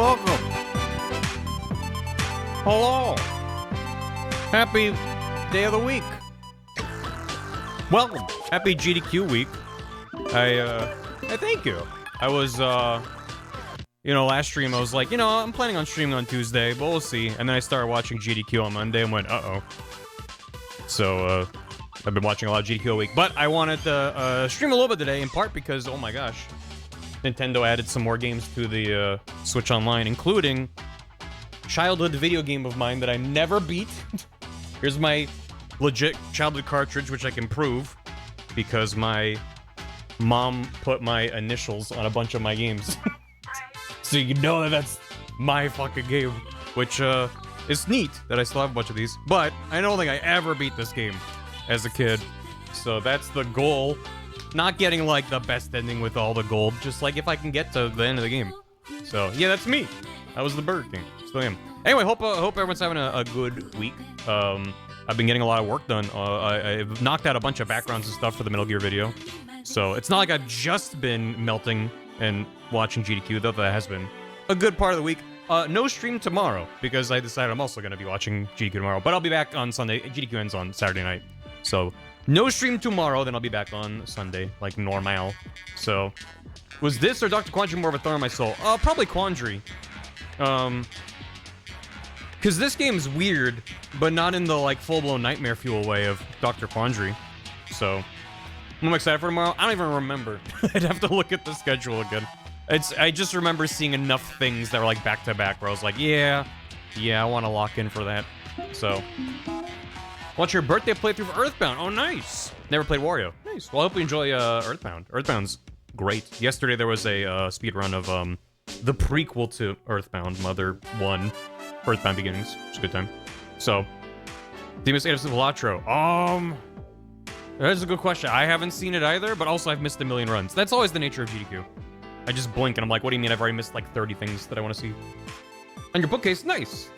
Welcome. Hello. Happy day of the week. Welcome. Happy GDQ week. I thank you. I was, last stream I was like, I'm planning on streaming on Tuesday, but we'll see. And then I started watching GDQ on Monday and went, uh-oh. So, I've been watching a lot of GDQ all week. But I wanted to stream a little bit today, in part because, oh my gosh, Nintendo added some more games to the Switch Online, including childhood video game of mine that I never beat. Here's my legit childhood cartridge, which I can prove, because my mom put my initials on a bunch of my games. So you know that that's my fucking game, which is neat that I still have a bunch of these. But I don't think I ever beat this game as a kid. So that's the goal. Not getting, like, the best ending with all the gold, just, like, if I can get to the end of the game. So, yeah, that's me. I was the Burger King. Still am. Anyway, hope everyone's having a good week. I've been getting a lot of work done. I've knocked out a bunch of backgrounds and stuff for the Metal Gear video. So, it's not like I've just been melting and watching GDQ, though that has been a good part of the week. No stream tomorrow, because I decided I'm also going to be watching GDQ tomorrow. But I'll be back on Sunday. GDQ ends on Saturday night. So, no stream tomorrow, then I'll be back on Sunday, like normal. So, was this or Dr. Quandary more of a thorn in my soul? Probably Quandary. Because this game's weird, but not in the, like, full-blown nightmare fuel way of Dr. Quandary. So, I'm excited for tomorrow. I don't even remember. I'd have to look at the schedule again. I just remember seeing enough things that were, like, back-to-back, where I was like, yeah, I want to lock in for that. So, what's your birthday playthrough for Earthbound? Oh, nice. Never played Wario. Nice. Well, I hope you enjoy Earthbound. Earthbound's great. Yesterday there was a speedrun of the prequel to Earthbound, Mother 1, Earthbound Beginnings. It's a good time. So, Demon's Ados of Velatro. That's a good question. I haven't seen it either, but also I've missed a million runs. That's always the nature of GDQ. I just blink and I'm like, what do you mean I've already missed like 30 things that I want to see? On your bookcase, nice.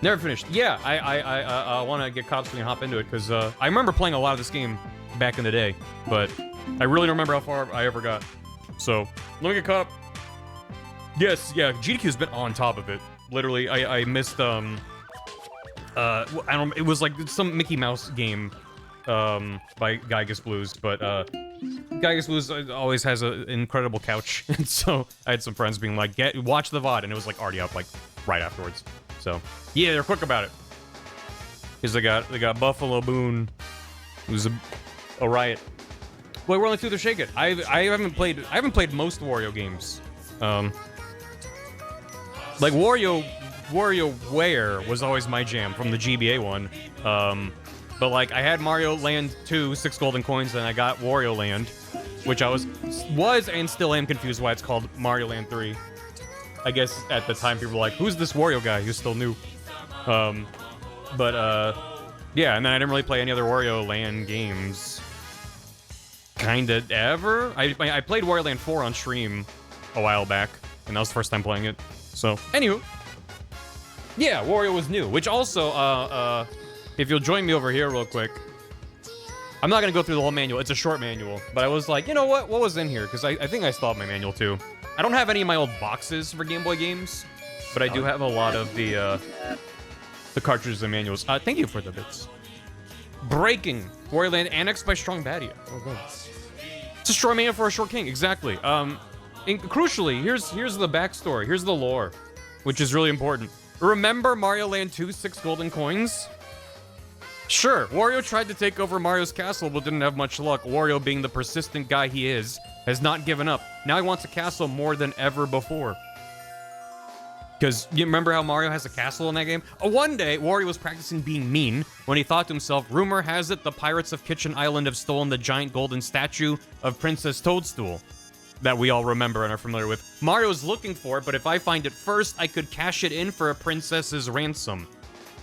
Never finished. Yeah, I want to get caught up so we can hop into it, because I remember playing a lot of this game back in the day, but I really don't remember how far I ever got. So, let me get caught up. Yes, yeah, GDQ's been on top of it. Literally, I missed, I don't, it was like some Mickey Mouse game, by Gygus Blues, but, Gygus Blues always has an incredible couch, and so I had some friends being like, watch the VOD, and it was like already up, like, right afterwards. So, yeah, they're quick about it. Because they got Buffalo Boone, who's a riot. Boy, we're only through the Shake It. I haven't played most Wario games. Like WarioWare was always my jam from the GBA one. But like I had Mario Land 2, 6 golden coins, and I got Wario Land, which I was and still am confused why it's called Mario Land 3. I guess at the time people were like, who's this Wario guy? He's still new. Yeah, and then I didn't really play any other Wario Land games. Kinda ever. I played Wario Land 4 on stream a while back, and that was the first time playing it. So, anywho. Yeah, Wario was new, which also, if you'll join me over here real quick. I'm not gonna go through the whole manual, it's a short manual, but I was like, you know what was in here? Because I think I still have my manual too. I don't have any of my old boxes for Game Boy games, but I do have a lot of the cartridges and manuals. Thank you for the bits. Breaking. Wario Land annexed by Strong Badia. Oh, God. It's a strong man for a short king, exactly. Crucially, here's the backstory. Here's the lore, which is really important. Remember Mario Land 2, 6 golden coins? Sure, Wario tried to take over Mario's castle, but didn't have much luck. Wario, being the persistent guy he is, has not given up. Now he wants a castle more than ever before. Because you remember how Mario has a castle in that game? One day, Wario was practicing being mean when he thought to himself, rumor has it the pirates of Kitchen Island have stolen the giant golden statue of Princess Toadstool that we all remember and are familiar with. Mario's looking for it, but if I find it first, I could cash it in for a princess's ransom.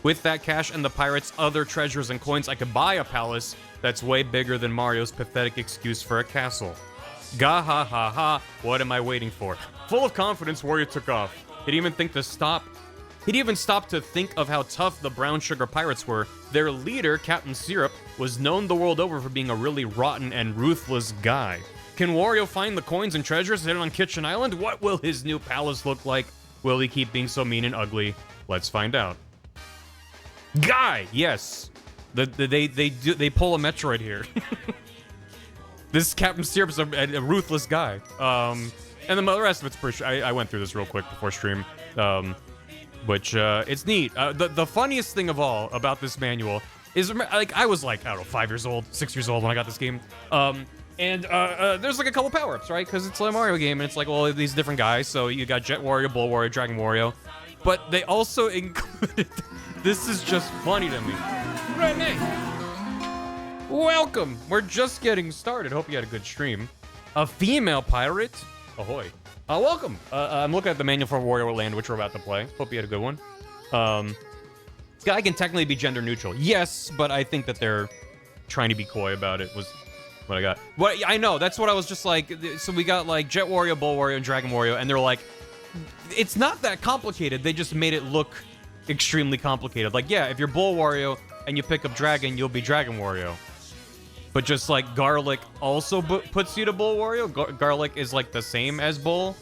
With that cash and the pirates' other treasures and coins, I could buy a palace that's way bigger than Mario's pathetic excuse for a castle. Gah ha ha ha, what am I waiting for? Full of confidence, Wario took off. He'd even stopped to think of how tough the brown sugar pirates were. Their leader, Captain Syrup, was known the world over for being a really rotten and ruthless guy. Can Wario find the coins and treasures hidden on Kitchen Island? What will his new palace look like? Will he keep being so mean and ugly? Let's find out. Guy, yes. They pull a Metroid here. This Captain Syrup's a ruthless guy. And the rest of it's pretty. I went through this real quick before stream. Which it's neat. The funniest thing of all about this manual is, like, I was like, I don't know, 5 years old, 6 years old when I got this game. And there's like a couple power-ups, right? Because it's a Mario game, and it's like, well, these different guys. So you got Jet Wario, Bull Wario, Dragon Wario. But they also included, this is just funny to me. Renee, welcome. We're just getting started. Hope you had a good stream. A female pirate, ahoy. Welcome. I'm looking at the manual for Wario Land, which we're about to play. Hope you had a good one. This guy can technically be gender neutral. Yes, but I think that they're trying to be coy about it, was what I got. What I know, that's what I was just like. So we got like Jet Wario, Bull Wario, and Dragon Wario, and they're like, it's not that complicated. They just made it look extremely complicated. Like, yeah, if you're Bull Wario and you pick up Dragon, you'll be Dragon Wario. But just like Garlic also puts you to Bull Wario. Garlic is like the same as Bull.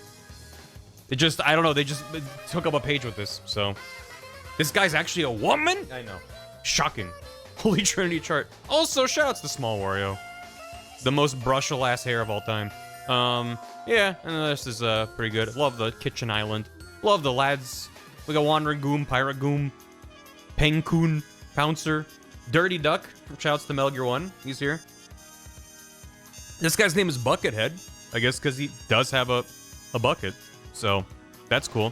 It just, I don't know, they just took up a page with this, so. This guy's actually a woman? I know. Shocking. Holy Trinity chart. Also, shoutouts to Small Wario. The most brushal ass hair of all time. Yeah, and this is pretty good. Love the Kitchen Island. Love the lads. We got Wandering Goom, Pirate Goom, Pencoon, Pouncer, Dirty Duck. Shoutouts to Metal Gear 1. He's here. This guy's name is Buckethead. I guess because he does have a bucket. So, that's cool.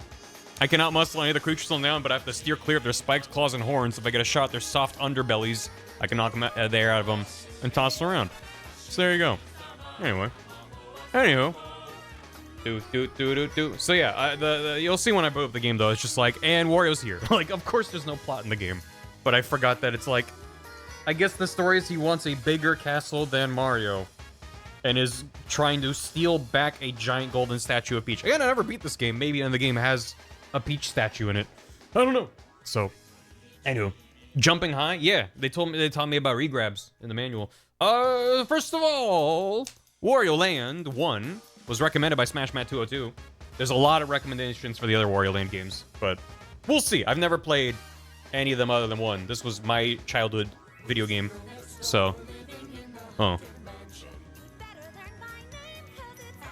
I cannot muscle any of the creatures on down, but I have to steer clear of their spikes, claws, and horns. If I get a shot at their soft underbellies, I can knock them the air out of them and toss them around. So there you go. Anyway. Anywho. So yeah, you'll see when I boot up the game, though. It's just like, and Wario's here. Like, of course there's no plot in the game. But I forgot that it's like, I guess the story is he wants a bigger castle than Mario. And is trying to steal back a giant golden statue of Peach. Again, I never beat this game. Maybe the game has a Peach statue in it. I don't know. So, anywho, jumping high. Yeah, they taught me about regrabs in the manual. First of all, Wario Land 1 was recommended by Smash Matt 202. There's a lot of recommendations for the other Wario Land games, but we'll see. I've never played any of them other than 1. This was my childhood video game. So, oh.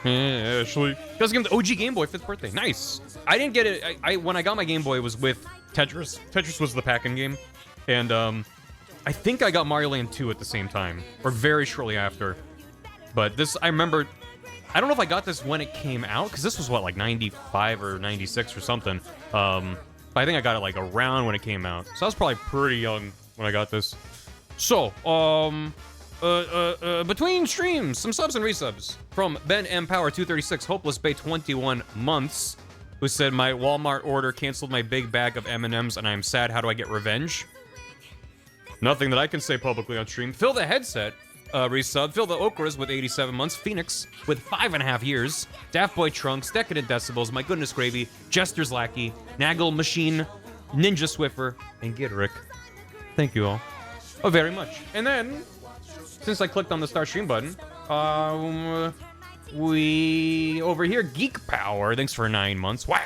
Yeah, actually, because the OG Game Boy 5th birthday. Nice. I didn't get it. When I got my Game Boy, it was with Tetris. Tetris was the pack-in game, and I think I got Mario Land 2 at the same time, or very shortly after. But this, I remember. I don't know if I got this when it came out, because this was what, like 95 or 96 or something. But I think I got it like around when it came out, so I was probably pretty young when I got this. So, between streams, some subs and resubs from Ben M Power 236, Hopeless Bay 21 months, who said my Walmart order canceled my big bag of M&Ms and I'm sad. How do I get revenge? Nothing that I can say publicly on stream. Phil the Headset resub. Phil the Okras with 87 months. Phoenix with 5.5 years. Daft Boy Trunks, Decadent Decibels, My Goodness Gravy, Jester's Lackey, Naggle Machine, Ninja Swiffer, and Gidrick. Thank you all. Oh, very much. And then, since I clicked on the start stream button, we over here, Geek Power, thanks for 9 months. Wow.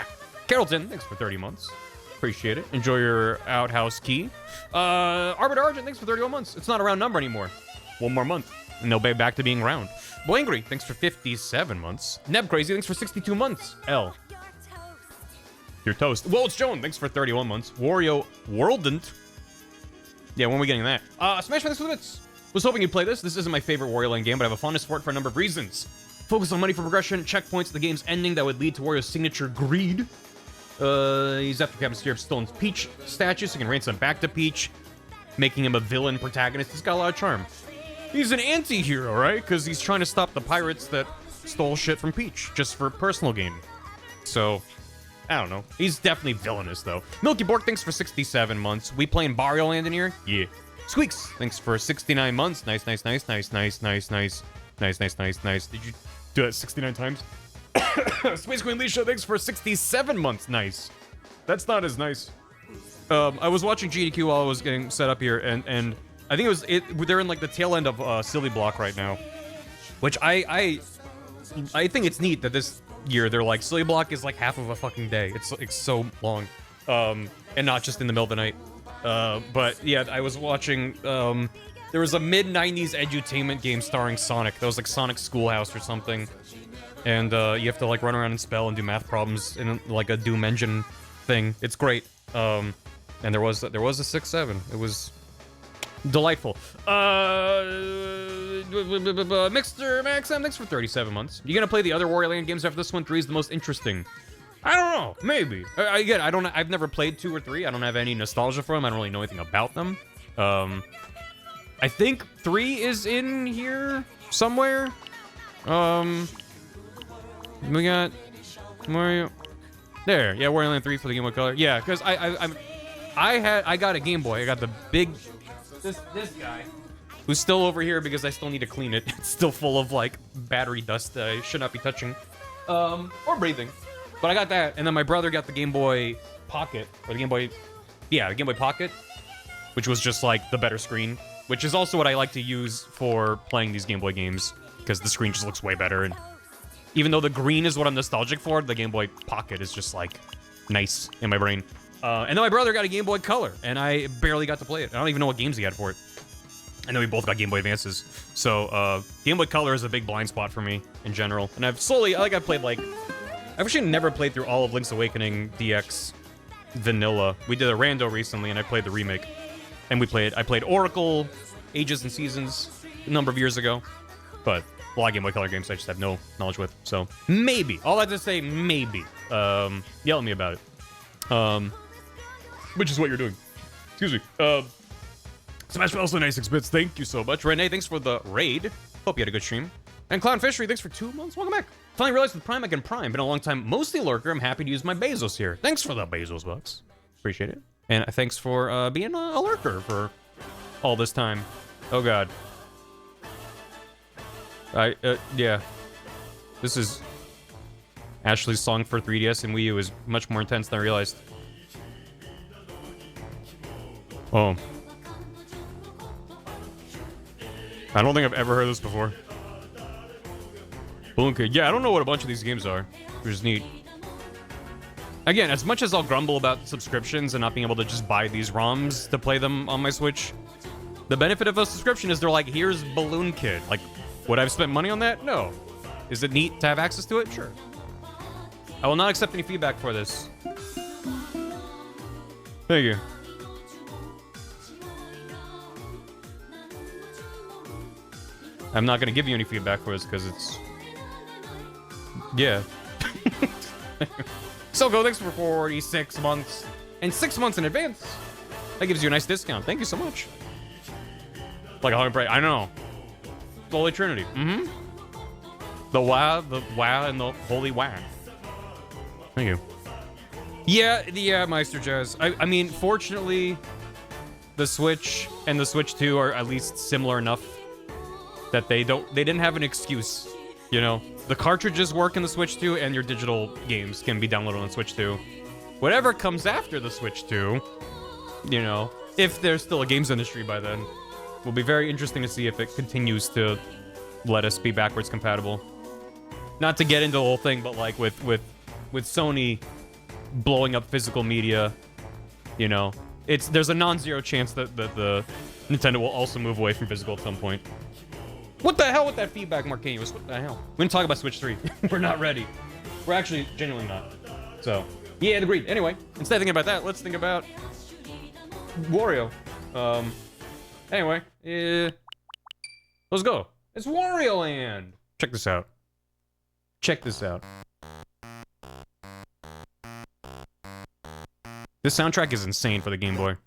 Carrollton, thanks for 30 months. Appreciate it. Enjoy your outhouse key. Arbiter Argent, thanks for 31 months. It's not a round number anymore. 1 more month, and they'll be back to being round. Boangry, thanks for 57 months. Neb Crazy, thanks for 62 months. L. You're toast. Well, it's Joan, thanks for 31 months. Wario Worldant. Yeah, when are we getting that? Smash thanks for the bits. Was hoping you'd play this. This isn't my favorite Wario Land game, but I have a fondness for it for a number of reasons. Focus on money for progression, checkpoints, the game's ending that would lead to Wario's signature greed. He's after Captain Stirrup stolen Peach statue, so he can ransom him back to Peach, making him a villain protagonist. He's got a lot of charm. He's an anti-hero, right? Because he's trying to stop the pirates that stole shit from Peach, just for personal gain. So, I don't know. He's definitely villainous, though. Milky Bork, thanks for 67 months. We playing Barrio Land in here? Yeah. Squeaks, thanks for 69 months. Nice, nice, nice, nice, nice, nice, nice. Nice, nice, nice, nice. Did you do it 69 times? Space Queen Leisha, thanks for 67 months. Nice. That's not as nice. I was watching GDQ while I was getting set up here, and I think they're in like the tail end of Silly Block right now, which I think it's neat that this year, they're like, Silly Block is like half of a fucking day. It's so long. And not just in the middle of the night. But yeah, I was watching, there was a mid-90s edutainment game starring Sonic. That was like Sonic Schoolhouse or something. And you have to like run around and spell and do math problems in like a Doom engine thing. It's great. And there was a 6-7. It was delightful. Mixer Maxim, thanks for 37 months. You gonna play the other Wario Land games after this one? 3 is the most interesting. I don't know. Maybe. Again, I've never played 2 or 3. I don't have any nostalgia for them. I don't really know anything about them. I think 3 is in here somewhere. We got Mario. There. Yeah, Wario Land 3 for the Game Boy Color. Yeah, because I got a Game Boy. I got the big this guy who's still over here because I still need to clean it. It's still full of like battery dust that I should not be touching. Or breathing. But I got that, and then my brother got the Game Boy Pocket, or the Game Boy, yeah, the Game Boy Pocket, which was just like the better screen, which is also what I like to use for playing these Game Boy games, because the screen just looks way better, and even though the green is what I'm nostalgic for, the Game Boy Pocket is just like nice in my brain. And then my brother got a Game Boy Color, and I barely got to play it. I don't even know what games he had for it. And then we both got Game Boy Advances. So, Game Boy Color is a big blind spot for me in general. And I've slowly, I've actually never played through all of Link's Awakening DX Vanilla. We did a rando recently, and I played the remake. And I played Oracle, Ages and Seasons, a number of years ago. But a lot of Game Boy Color games I just have no knowledge with. So, maybe. All I have to say, maybe. Yell at me about it. Which is what you're doing. Excuse me. Smash also 96 bits. Thank you so much. Renee, thanks for the raid. Hope you had a good stream. And Clown Fishery, thanks for 2 months. Welcome back. Finally realized with Prime I can Prime. Been a long time mostly lurker. I'm happy to use my Bezos here. Thanks for the Bezos bucks. Appreciate it. And thanks for being a lurker for all this time. Oh god. Yeah. This is Ashley's song for 3DS and Wii U is much more intense than I realized. Oh. I don't think I've ever heard this before. Balloon Kid. Yeah, I don't know what a bunch of these games are, which is neat. Again, as much as I'll grumble about subscriptions and not being able to just buy these ROMs to play them on my Switch, the benefit of a subscription is they're like, here's Balloon Kid. Like, would I have spent money on that? No. Is it neat to have access to it? Sure. I will not accept any feedback for this. Thank you. I'm not gonna give you any feedback for this because it's... Yeah. So go, thanks for 46 months. And 6 months in advance. That gives you a nice discount. Thank you so much. Like a hog break. I know. The Holy Trinity. Mm-hmm. The WoW, and the Holy WoW. Thank you. Yeah, Meister Jazz. I mean, fortunately, the Switch and the Switch 2 are at least similar enough that they didn't have an excuse, you know? The cartridges work in the Switch 2, and your digital games can be downloaded on the Switch 2. Whatever comes after the Switch 2, you know, if there's still a games industry by then, will be very interesting to see if it continues to let us be backwards compatible. Not to get into the whole thing, but like with Sony blowing up physical media, you know, there's a non-zero chance that the Nintendo will also move away from physical at some point. What the hell with that feedback, Marquinhos? What the hell? We're gonna talk about Switch 3. We're not ready. We're actually genuinely not. So, yeah, agreed. Anyway, instead of thinking about that, let's think about Wario. Anyway, let's go. It's Wario Land. Check this out. Check this out. This soundtrack is insane for the Game Boy.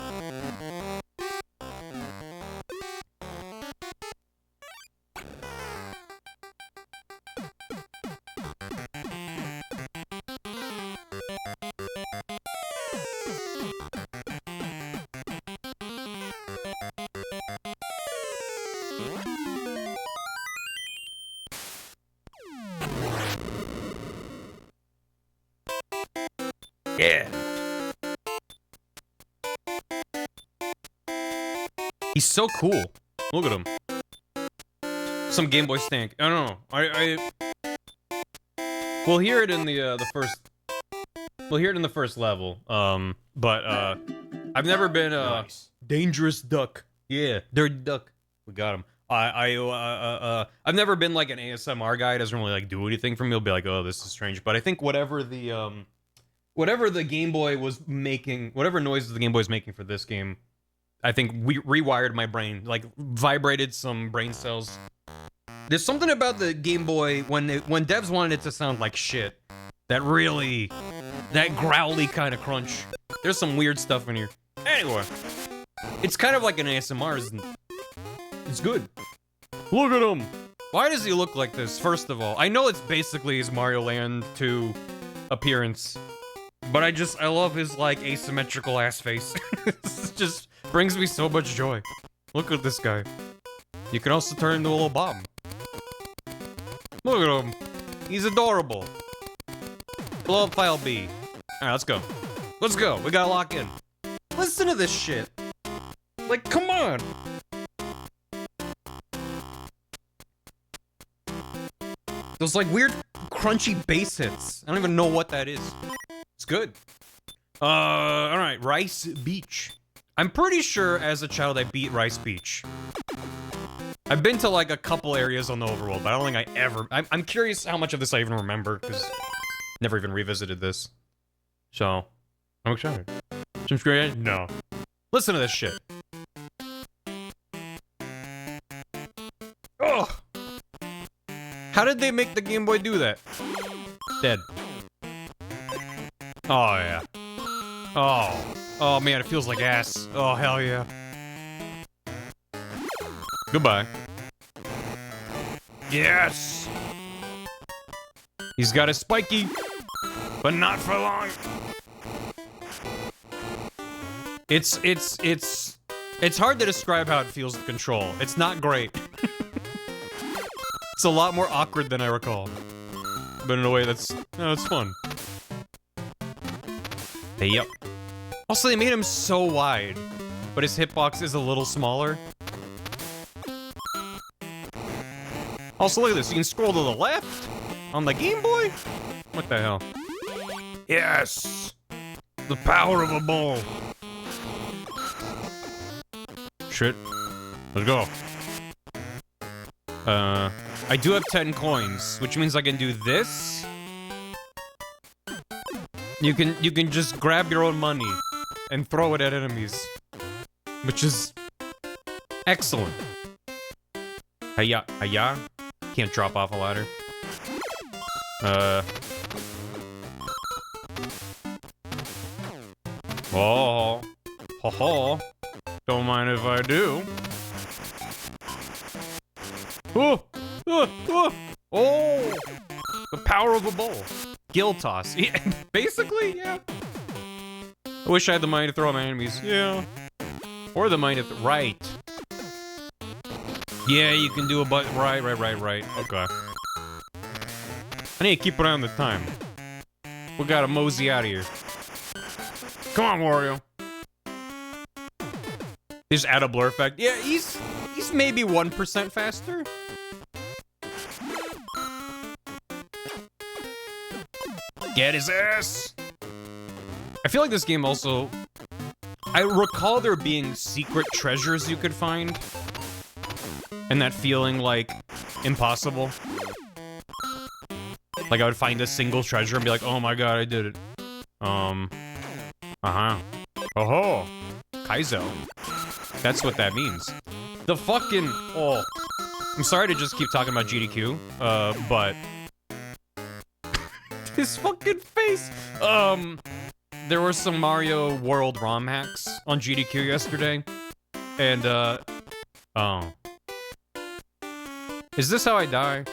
Yeah. He's so cool. Look at him. Some Game Boy stank. I don't know. We'll hear it in the first. We'll hear it in the first level. But I've never been Nice. dangerous duck. Yeah, dirty duck. We got him. I've never been like an ASMR guy. It doesn't really like do anything for me. I'll be like, oh, this is strange. But I think whatever the Game Boy was making, whatever noises the Game Boy is making for this game, I think we rewired my brain, like vibrated some brain cells. There's something about the Game Boy when devs wanted it to sound like shit, that growly kind of crunch. There's some weird stuff in here. Anyway, it's kind of like an ASMR, isn't it? It's good. Look at him. Why does he look like this? First of all, I know it's basically his Mario Land 2 appearance, but I love his like asymmetrical ass face. It just brings me so much joy. Look at this guy. You can also turn into a little bomb. Look at him. He's adorable. Blow up file B. Alright, let's go. Let's go. We gotta lock in. Listen to this shit. Like, come on. Those like weird crunchy bass hits. I don't even know what that is. It's good. Alright, Rice Beach. I'm pretty sure as a child I beat Rice Beach. I've been to like a couple areas on the overworld, but I don't think I ever... I'm curious how much of this I even remember, because never even revisited this. So, I'm excited. Subscribe? No. Listen to this shit. Ugh! How did they make the Game Boy do that? Dead. Oh, yeah. Oh. Oh, man, it feels like ass. Oh, hell yeah. Goodbye. Yes! He's got a spiky, but not for long. It's hard to describe how it feels to control. It's not great. It's a lot more awkward than I recall. But in a way that's fun. Hey, yep. Also, they made him so wide, but his hitbox is a little smaller. Also, look at this. You can scroll to the left on the Game Boy? What the hell? Yes! The power of a ball. Shit. Let's go. I do have 10 coins, which means I can do this. You can just grab your own money and throw it at enemies, which is excellent. Hiya, hiya. Can't drop off a ladder. Oh, ho ho. Don't mind if I do. Oh, oh, the power of a bowl. Gill toss. Yeah, basically, yeah. I wish I had the money to throw at my enemies. Yeah. Or the money to right. Yeah, you can do a but right. Okay. I need to keep an eye on the time. We gotta mosey out of here. Come on, Wario. Just add a blur effect. Yeah, he's maybe 1% faster. Get his ass! I feel like this game also... I recall there being secret treasures you could find. And that feeling, like, impossible. Like, I would find a single treasure and be like, oh my god, I did it. Uh-huh. Oh-ho! Kaizo. That's what that means. The fucking... Oh. I'm sorry to just keep talking about GDQ, but... His fucking face! There were some Mario World ROM hacks on GDQ yesterday. And, oh. Is this how I die?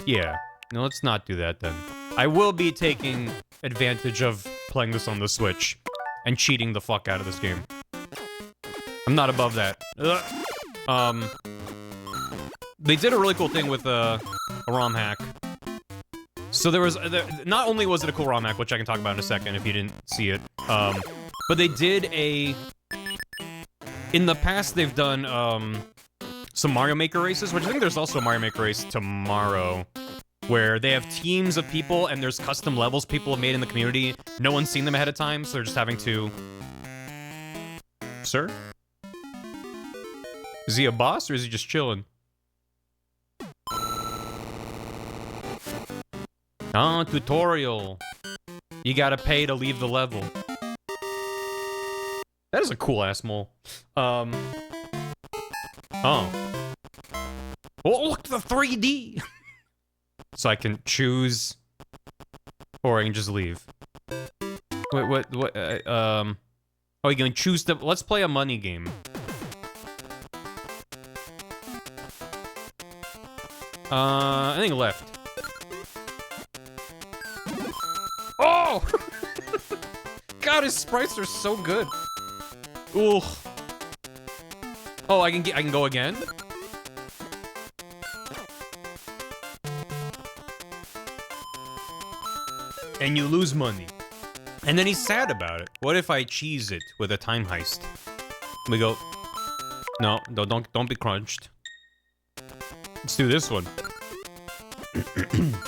Yeah. No, let's not do that then. I will be taking advantage of playing this on the Switch and cheating the fuck out of this game. I'm not above that. They did a really cool thing with a ROM hack. So there was, not only was it a cool ROM hack, which I can talk about in a second if you didn't see it, but they did in the past they've done, some Mario Maker races, which I think there's also a Mario Maker race tomorrow. where they have teams of people and there's custom levels people have made in the community. No one's seen them ahead of time, so they're just having to... Sir? Is he a boss or is he just chilling? Oh, tutorial. You gotta pay to leave the level. That is a cool-ass mole. Oh. Oh, look, the 3D! So I can choose... Or I can just leave. Wait, what, oh, you can choose to... Let's play a money game. I think left. Oh! God, his sprites are so good. Ooh. Oh, I can go again? And you lose money. And then he's sad about it. What if I cheese it with a time heist? We go... No, don't be crunched. Let's do this one.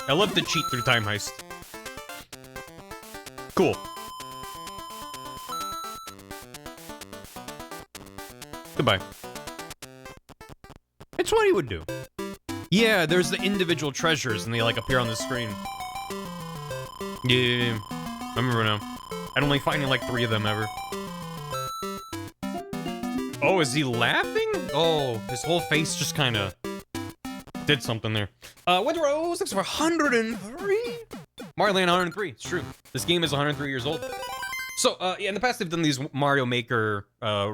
I love to cheat through time heist. Cool. Goodbye. It's what he would do. Yeah, there's the individual treasures and they like appear on the screen. Yeah, I remember now. I'd only finding like 3 of them ever. Oh, is he laughing? Oh, his whole face just kind of did something there. What was this for 103? Mario Land 103. It's true. This game is 103 years old. So, yeah, in the past they've done these Mario Maker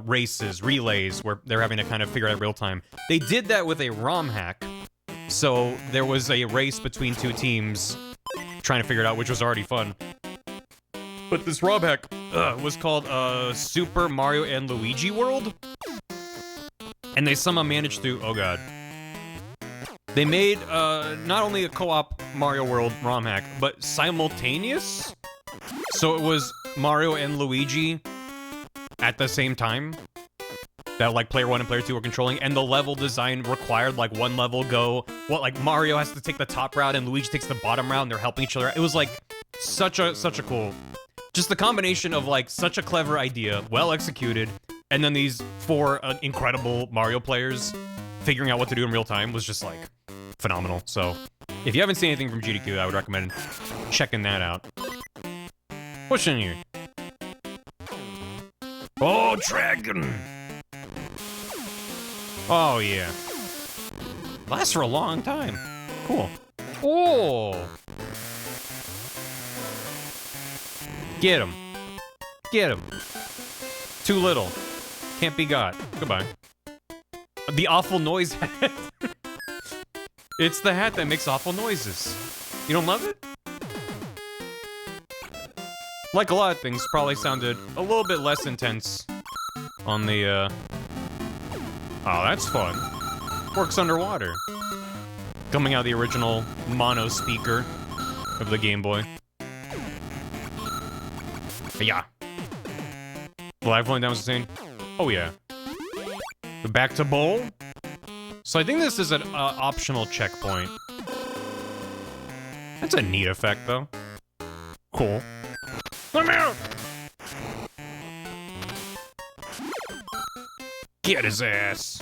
races, relays, where they're having to kind of figure it out real time. They did that with a ROM hack. So there was a race between 2 teams trying to figure it out, which was already fun. But this ROM hack was called Super Mario and Luigi World. And they somehow managed to... Oh god. They made not only a co-op Mario World ROM hack, but simultaneous. So it was Mario and Luigi at the same time. That like player 1 and player 2 were controlling, and the level design required like one level go... What, like Mario has to take the top route and Luigi takes the bottom route and they're helping each other. It was like such a cool... Just the combination of like such a clever idea, well executed, and then these 4 incredible Mario players figuring out what to do in real time was just like phenomenal. So if you haven't seen anything from GDQ, I would recommend checking that out. What's in here? Oh, dragon! Oh, yeah. Lasts for a long time. Cool. Oh! Get him. Get him. Too little. Can't be got. Goodbye. The awful noise hat. It's the hat that makes awful noises. You don't love it? Like a lot of things, probably sounded a little bit less intense on the, Oh, that's fun. Works underwater. Coming out of the original mono speaker of the Game Boy. Yeah. Live falling down was insane. Oh, yeah. Back to bowl. So I think this is an optional checkpoint. That's a neat effect, though. Cool. Let me out! Get his ass.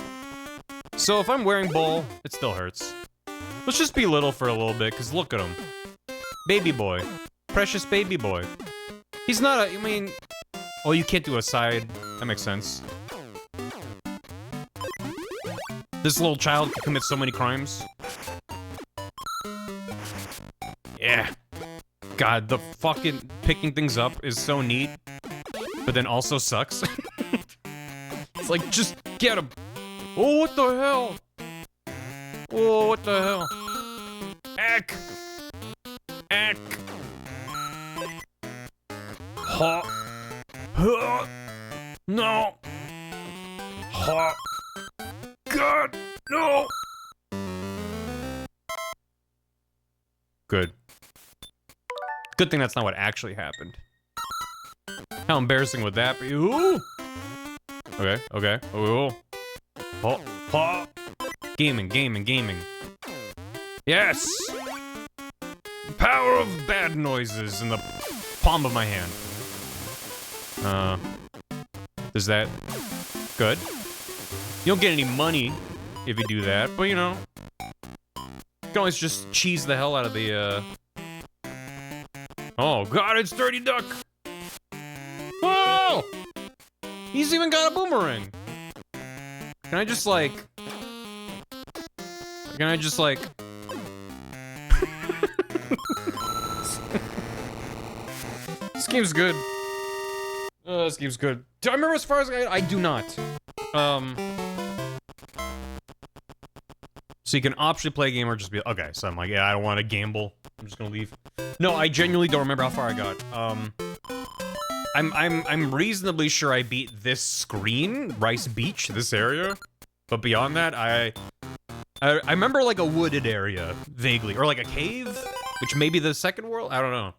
So if I'm wearing bowl, it still hurts. Let's just be little for a little bit, because look at him. Baby boy. Precious baby boy. He's not a, I mean... Oh, you can't do a side. That makes sense. This little child can commit so many crimes. Yeah. God, the fucking picking things up is so neat, but then also sucks. It's like, just get him. Oh, what the hell? Oh, what the hell? Eck. Eck. Ha. Huh. No. Ha. God, no. Good. Good thing that's not what actually happened. How embarrassing would that be? Ooh. Okay, okay. Ooh. Oh, oh. Gaming, gaming, gaming. Yes! power of bad noises in the palm of my hand. Is that good? You don't get any money if you do that, but you know, you can always just cheese the hell out of the, Oh god, it's Dirty Duck! Whoa! He's even got a boomerang! Can I just, like... This game's good. This game's good. Do I remember as far as I do not. So you can optionally play a game or just be okay. So I'm like, yeah, I don't want to gamble. I'm just gonna leave. No, I genuinely don't remember how far I got. I'm reasonably sure I beat this screen, Rice Beach, this area, but beyond that, I remember like a wooded area vaguely, or like a cave, which may be the second world. I don't know.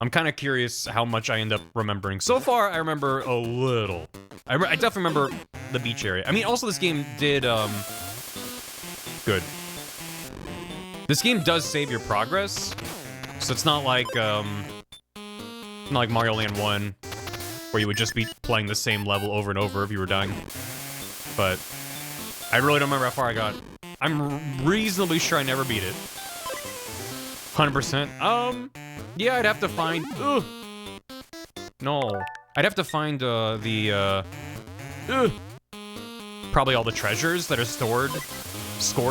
I'm kind of curious how much I end up remembering. So far, I remember a little. I definitely remember the beach area. I mean, also this game did, good. This game does save your progress, so it's not like Mario Land 1, where you would just be playing the same level over and over if you were dying. But I really don't remember how far I got. I'm reasonably sure I never beat it. 100%. Yeah, I'd have to find... Ugh. No. I'd have to find, probably all the treasures that are scored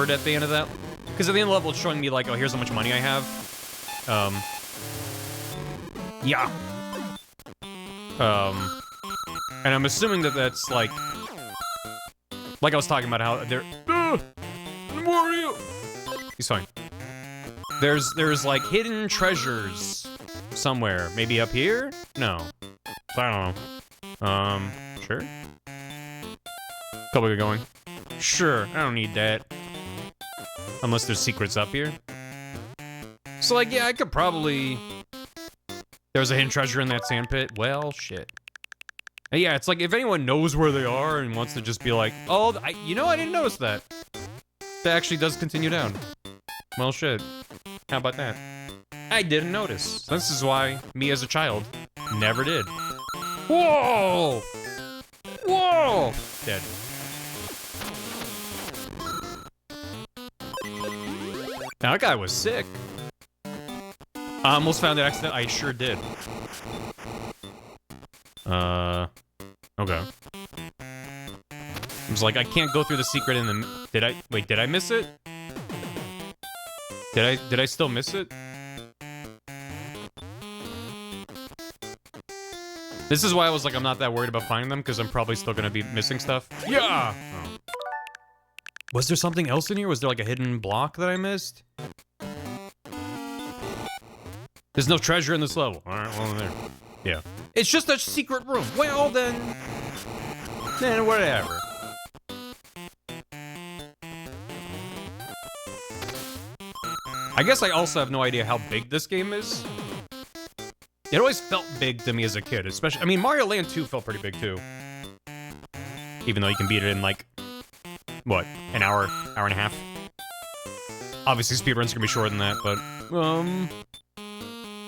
at the end of that. Because at the end of the level, it's showing me, like, oh, here's how much money I have. Yeah. And I'm assuming that that's, like I was talking about how there... Wario! He's fine. There's like hidden treasures somewhere. Maybe up here? No. I don't know. Sure. Couple going. Sure, I don't need that. Unless there's secrets up here. So like, yeah, I could probably... There's a hidden treasure in that sandpit. Well, shit. And yeah, it's like if anyone knows where they are and wants to just be like, oh, you know, I didn't notice that. That actually does continue down. Well, shit. How about that? I didn't notice. This is why me as a child never did. Whoa! Whoa! Dead. Now, that guy was sick. I almost found an accident. I sure did. Okay. I was like, I can't go through the secret in the... Wait, did I miss it? Did I still miss it? This is why I was like, I'm not that worried about finding them, because I'm probably still gonna be missing stuff. Yeah! Oh. Was there something else in here? Was there like a hidden block that I missed? There's no treasure in this level. Alright, well, there. Yeah. It's just a secret room. Well, then whatever. I guess I also have no idea how big this game is. It always felt big to me as a kid, especially... I mean, Mario Land 2 felt pretty big, too. Even though you can beat it in, like... What? An hour? Hour and a half? Obviously, speedruns are gonna be shorter than that, but...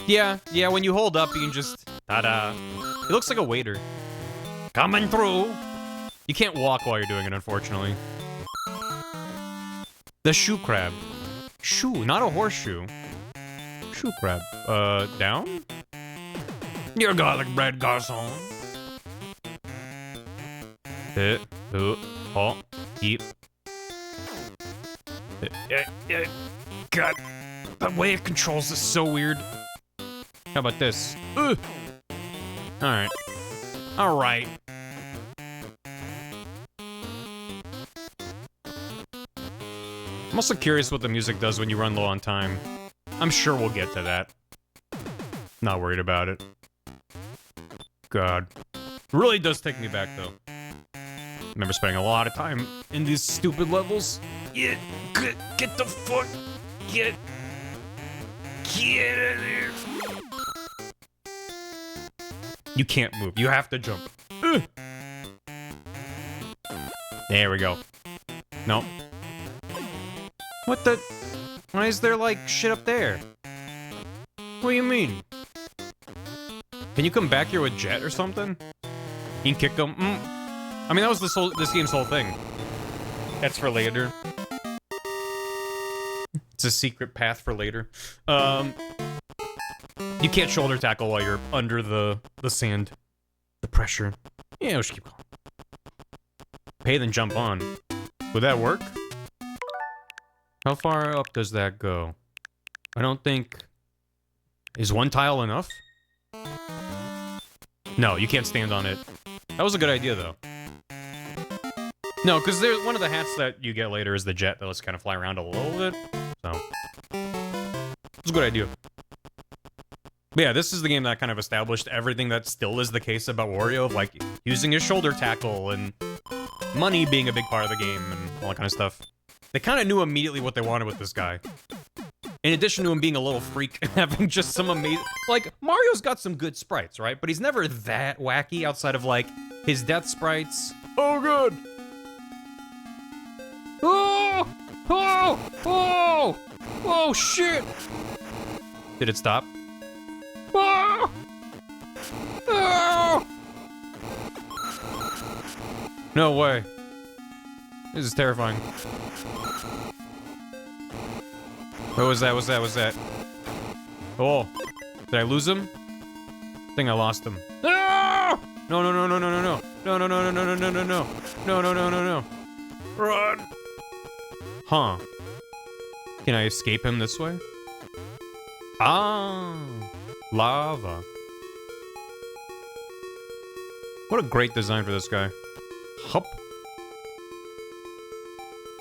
Yeah, when you hold up, you can just... Ta-da. It looks like a waiter. Coming through! You can't walk while you're doing it, unfortunately. The shoe crab. Shoe, not a horseshoe. Shoe crab. Down? Your garlic bread, garçon. Keep. God, the way it controls is so weird. How about this? Alright. Alright. I'm also curious what the music does when you run low on time. I'm sure we'll get to that. Not worried about it. God. It really does take me back, though. Remember spending a lot of time in these stupid levels. Get the fuck... Get out of there. You can't move. You have to jump. There we go. No. What the... Why is there, like, shit up there? What do you mean? Can you come back here with Jet or something? You can kick him? I mean, that was this game's whole thing. That's for later. It's a secret path for later. You can't shoulder tackle while you're under the sand. The pressure. Yeah, we should keep going. Pay then jump on. Would that work? How far up does that go? I don't think... Is one tile enough? No, you can't stand on it. That was a good idea, though. No, because there's one of the hats that you get later is the jet that lets kind of fly around a little bit. So, it's a good idea. But yeah, this is the game that kind of established everything that still is the case about Wario, of like using his shoulder tackle and money being a big part of the game and all that kind of stuff. They kind of knew immediately what they wanted with this guy. In addition to him being a little freak and having just some amazing... Like, Mario's got some good sprites, right? But he's never that wacky outside of, like, his death sprites. Oh, God! Oh! Oh! Oh! Oh, shit! Did it stop? Oh! Oh! No way. This is terrifying. What was that? What's that? What's that? Oh. Did I lose him? I think I lost him. No! No, no, no, no, no, no, no. No, no, no, no, no, no, no, no. No, no, no, no, no. Run! Huh. Can I escape him this way? Ah. Lava. What a great design for this guy. Hup.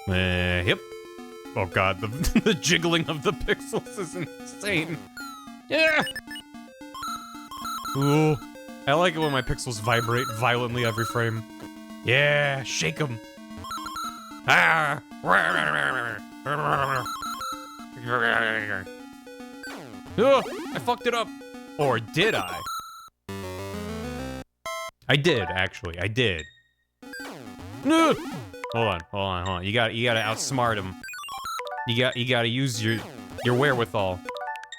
Yep. Oh god, the jiggling of the pixels is insane. Yeah! Ooh. I like it when my pixels vibrate violently every frame. Yeah, shake them. Ah! Oh, I fucked it up. Or did I? I did, actually. I did. No! Hold on, hold on, hold on. You gotta outsmart him. You gotta use your wherewithal.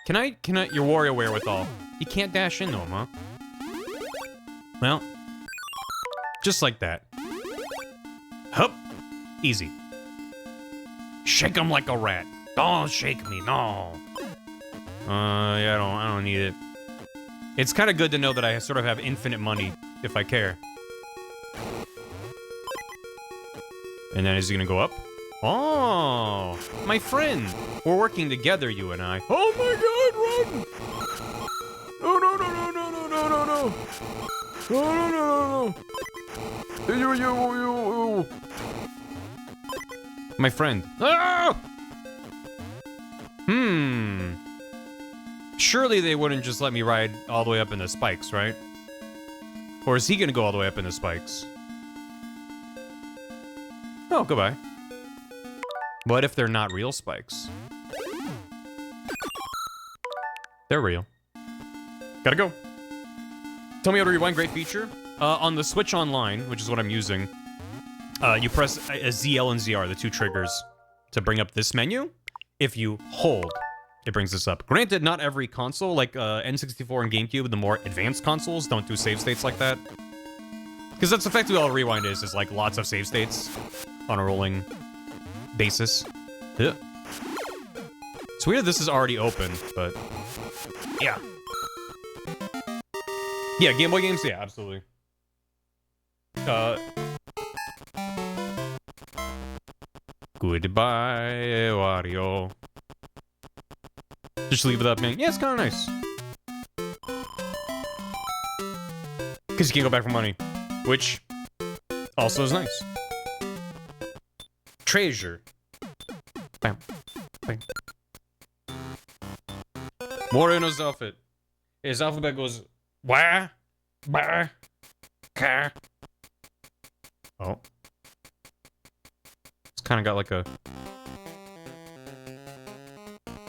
Can I, your Wario wherewithal? You can't dash into him, huh? Well, just like that. Hup! Easy. Shake him like a rat. Don't shake me, no. Yeah, I don't need it. It's kind of good to know that I sort of have infinite money, if I care. And then is he gonna go up? Oh, my friend. We're working together, you and I. Oh my god, run! No, no, no, no, no, no, no, no, no. No, no, no, no, no. You. My friend. Ah! Surely they wouldn't just let me ride all the way up in the spikes, right? Or is he gonna go all the way up in the spikes? Oh, goodbye. What if they're not real spikes? They're real. Gotta go. Tell me how to rewind, great feature. On the Switch Online, which is what I'm using, you press a ZL and ZR, the two triggers, to bring up this menu. If you hold, it brings this up. Granted, not every console, like N64 and GameCube, the more advanced consoles, don't do save states like that. Because that's effectively all rewind is like lots of save states on a rolling basis. Yeah. It's weird this is already open, but yeah. Yeah, Game Boy games, yeah, absolutely. Goodbye, Wario. Just leave it up, man. Yeah, it's kind of nice. Because you can't go back for money. Which also is nice. Treasure. Bam. Bam. Wario knows his outfit. His alphabet goes wah, bah, ka. Oh. It's kind of got like a...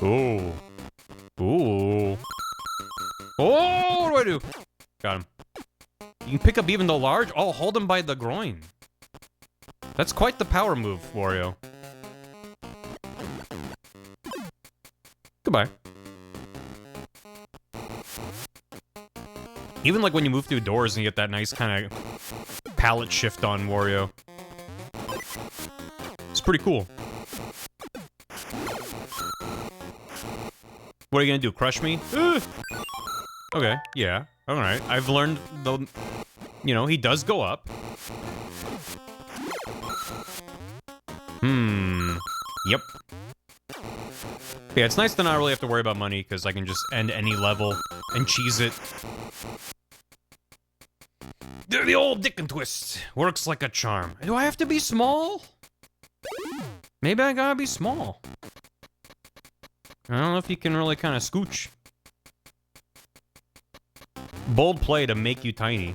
Ooh. Ooh. Oh, what do I do? Got him. You can pick up even the large... Oh, hold him by the groin. That's quite the power move, Wario. Goodbye. Even like when you move through doors and you get that nice kind of palette shift on Wario. It's pretty cool. What are you gonna do, crush me? Okay, yeah, alright. I've learned the... You know, he does go up. Yep. Yeah, it's nice to not really have to worry about money, because I can just end any level and cheese it. The old dick and twist works like a charm. Do I have to be small? Maybe I gotta be small. I don't know if you can really kind of scooch. Bold play to make you tiny.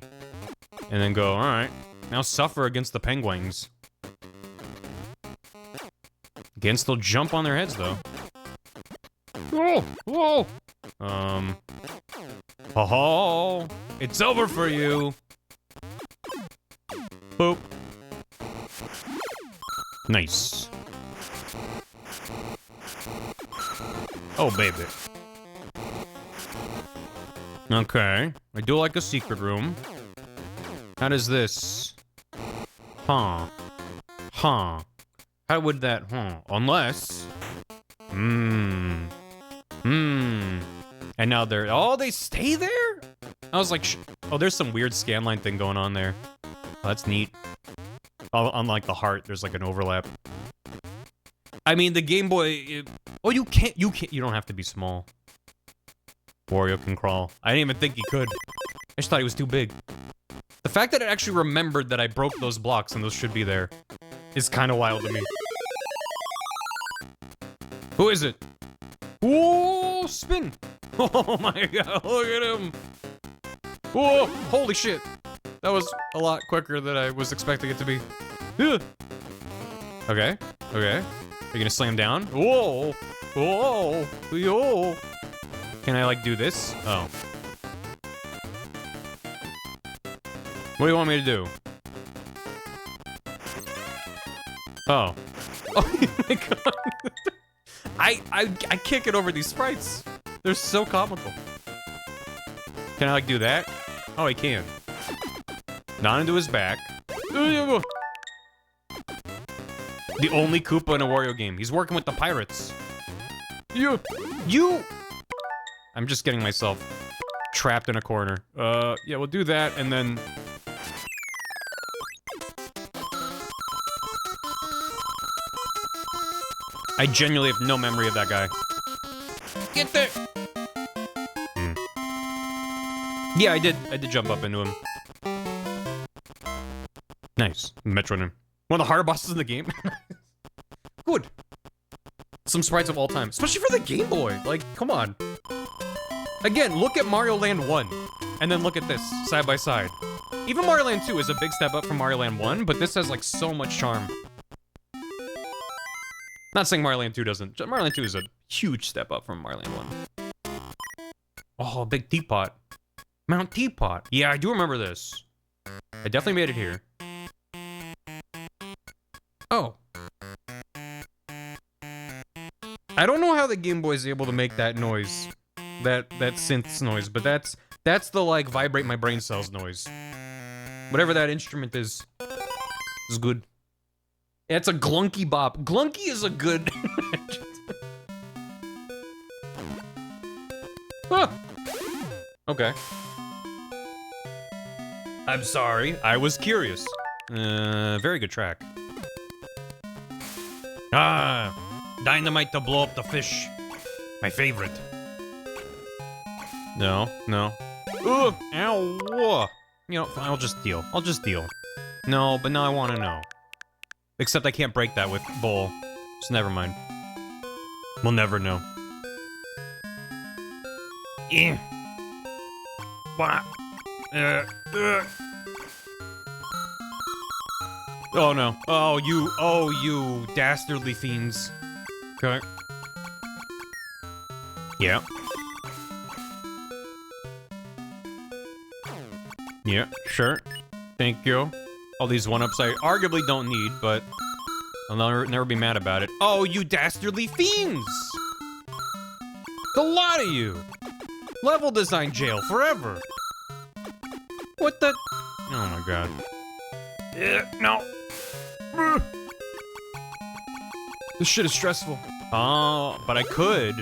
And then go, alright, now suffer against the penguins. Can still jump on their heads, though. Whoa! Whoa! Oh, it's over for you! Boop. Nice. Oh, baby. Okay. I do like a secret room. How does this? Huh. Huh. How would that, unless... And now they're... Oh, they stay there? I was like, oh, there's some weird scanline thing going on there. Oh, that's neat. Unlike the heart, there's like an overlap. I mean, the Game Boy... Oh, you can't... You don't have to be small. Wario can crawl. I didn't even think he could. I just thought he was too big. The fact that it actually remembered that I broke those blocks and those should be there is kind of wild to me. Who is it? Whoa, spin! Oh my god, look at him! Whoa, holy shit! That was a lot quicker than I was expecting it to be. Ugh. Okay, okay. Are you gonna slam down? Whoa! Whoa! Yo! Can I, like, do this? Oh. What do you want me to do? Oh. Oh my god. I can't get over these sprites. They're so comical. Can I, like, do that? Oh, I can. Not into his back. The only Koopa in a Wario game. He's working with the pirates. You! I'm just getting myself trapped in a corner. Yeah, we'll do that, and then... I genuinely have no memory of that guy. Get there! Yeah, I did jump up into him. Nice. Metronome. One of the harder bosses in the game. Good. Some sprites of all time. Especially for the Game Boy. Like, come on. Again, look at Mario Land 1. And then look at this, side by side. Even Mario Land 2 is a big step up from Mario Land 1, but this has, like, so much charm. Not saying Mario Land 2 doesn't. Mario Land 2 is a huge step up from Mario Land 1. Oh, big teapot. Mount Teapot. Yeah, I do remember this. I definitely made it here. Oh. I don't know how the Game Boy is able to make that noise. That synth's noise, but that's the, like, vibrate my brain cells noise. Whatever that instrument is good. It's a glunky bop. Glunky is a good... Huh. Okay. I'm sorry. I was curious. Very good track. Ah, dynamite to blow up the fish. My favorite. No, no. Ugh, ow, whoa. You know, I'll just deal. I'll just deal. No, but now I want to know. Except I can't break that with Bowl. So never mind. We'll never know. Eh. Wah. Oh no. Oh, you dastardly fiends. Okay. Yeah. Yeah, sure. Thank you. All these one-ups I arguably don't need, but I'll never be mad about it. Oh, you dastardly fiends! The lot of you! Level design jail forever! What the? Oh my god. No. This shit is stressful. Oh, but I could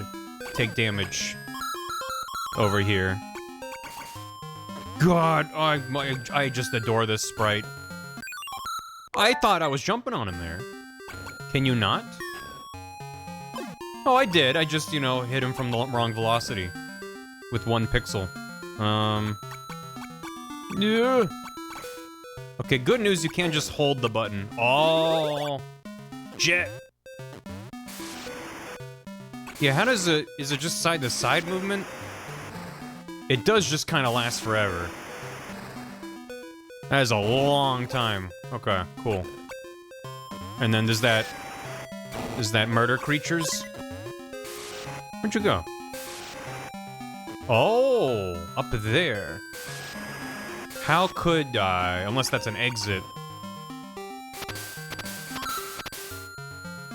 take damage over here. God, I just adore this sprite. I thought I was jumping on him there. Can you not? Oh, I did. I just, you know, hit him from the wrong velocity with 1 pixel. Yeah. Okay, good news, you can't just hold the button. Oh, jet. Yeah, how does it, is it just side to side movement? It does just kind of last forever. That is a long time. Okay, cool. And then there's that murder creatures? Where'd you go? Oh, up there. How could I? Unless that's an exit.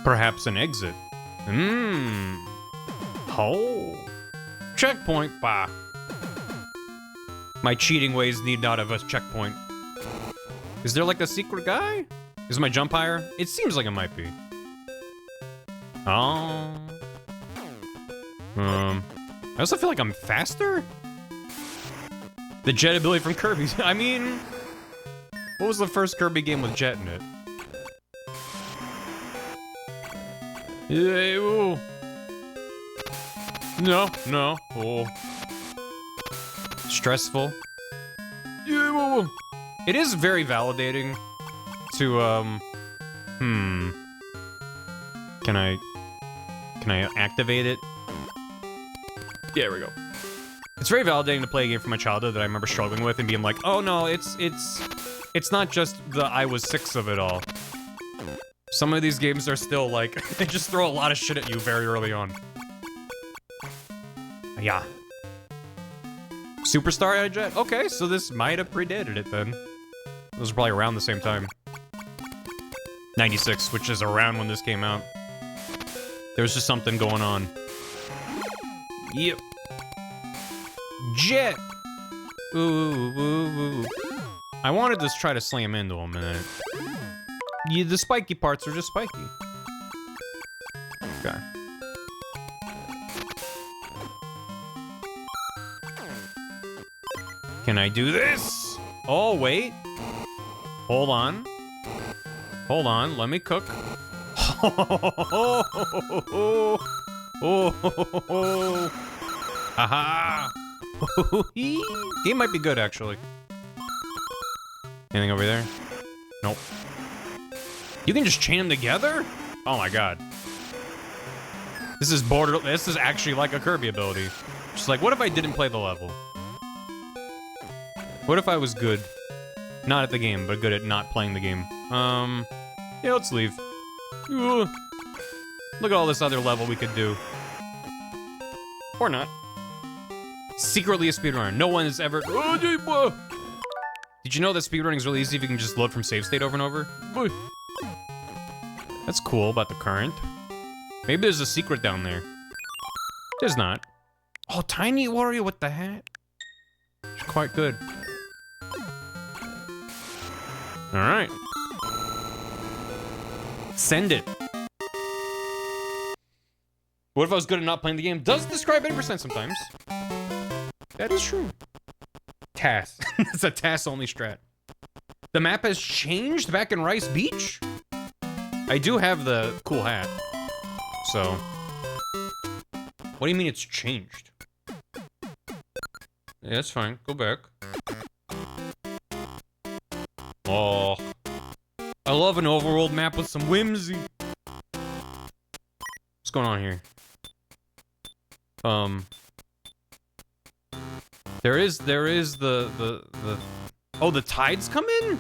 Perhaps an exit. Oh. Checkpoint, bah. My cheating ways need not have a checkpoint. Is there like a secret guy? Is my jump higher? It seems like it might be. Oh. I also feel like I'm faster? The jet ability from Kirby. I mean, what was the first Kirby game with jet in it? Ew. No. Oh. Stressful. Ew. It is very validating to, Can I activate it? Yeah, there we go. It's very validating to play a game from my childhood that I remember struggling with and being like, oh no, it's not just the I was 6 of it all. Some of these games are still like, they just throw a lot of shit at you very early on. Yeah. Superstar Jet? Okay, so this might have predated it then. It was probably around the same time. 96, which is around when this came out. There was just something going on. Yep. Jet! Ooh. I wanted to try to slam into him, and yeah, the spiky parts are just spiky. Okay. Can I do this? Oh, wait. Hold on. Hold on, let me cook. Aha! Game might be good, actually. Anything over there? Nope. You can just chain them together? Oh my god. This is actually like a Kirby ability. Just like, what if I didn't play the level? What if I was good? Not at the game, but good at not playing the game. Yeah, let's leave. Look at all this other level we could do. Or not. Secretly a speedrunner. No one has ever... Did you know that speedrunning is really easy if you can just load from save state over and over? That's cool about the current. Maybe there's a secret down there. There's not. Oh, Tiny Wario with the hat. It's quite good. Alright. Send it. What if I was good at not playing the game? Does describe 80% sometimes. That is true. TAS. It's a TAS-only strat. The map has changed back in Rice Beach? I do have the cool hat. So. What do you mean it's changed? Yeah, that's fine. Go back. Oh. I love an overworld map with some whimsy. What's going on here? There is the oh, the tides come in?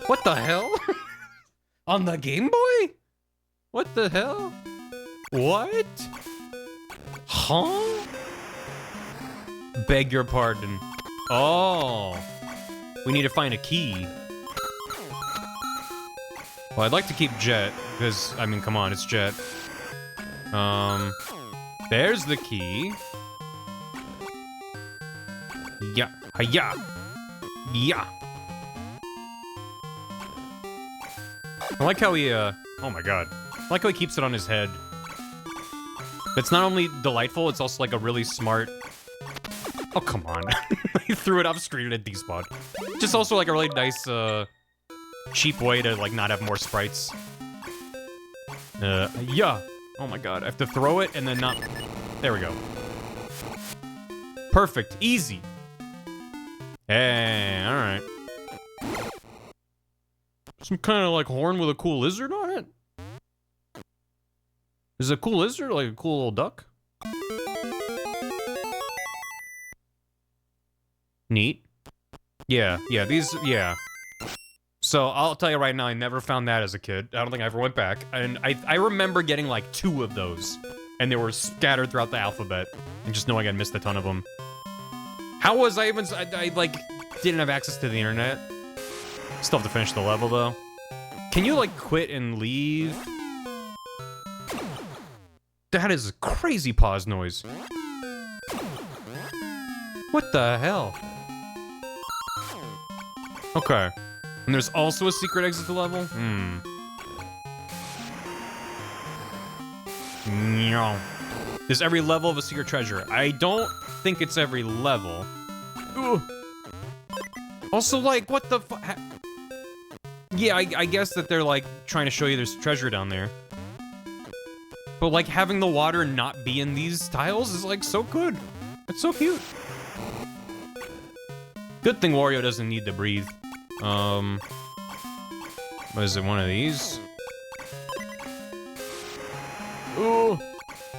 What the hell? On the Game Boy? What the hell? What? Huh? Beg your pardon. Oh. We need to find a key. Well, I'd like to keep Jet, because, I mean, come on, it's Jet. There's the key. Yeah, hiya. Yeah. I like how he, oh my god. I like how he keeps it on his head. It's not only delightful, it's also like a really smart... Oh, come on. He threw it off screen and it despawned. Just also like a really nice, cheap way to like not have more sprites. Yeah. Oh my god, I have to throw it and then not... There we go. Perfect, easy. Hey, alright. Some kind of like horn with a cool lizard on it? Is it a cool lizard, like a cool little duck? Neat. Yeah, these, yeah. So, I'll tell you right now, I never found that as a kid. I don't think I ever went back. And I remember getting like 2 of those. And they were scattered throughout the alphabet. And just knowing I missed a ton of them. How was I even, I like, didn't have access to the internet. Still have to finish the level, though. Can you, like, quit and leave? That is a crazy pause noise. What the hell? Okay. And there's also a secret exit to level? No. There's every level of a secret treasure. I don't think it's every level. Ooh. Also, like, what the fu- Yeah, I guess that they're, like, trying to show you there's treasure down there. But, like, having the water not be in these tiles is, like, so good. It's so cute. Good thing Wario doesn't need to breathe. What is it, one of these? Ooh! Or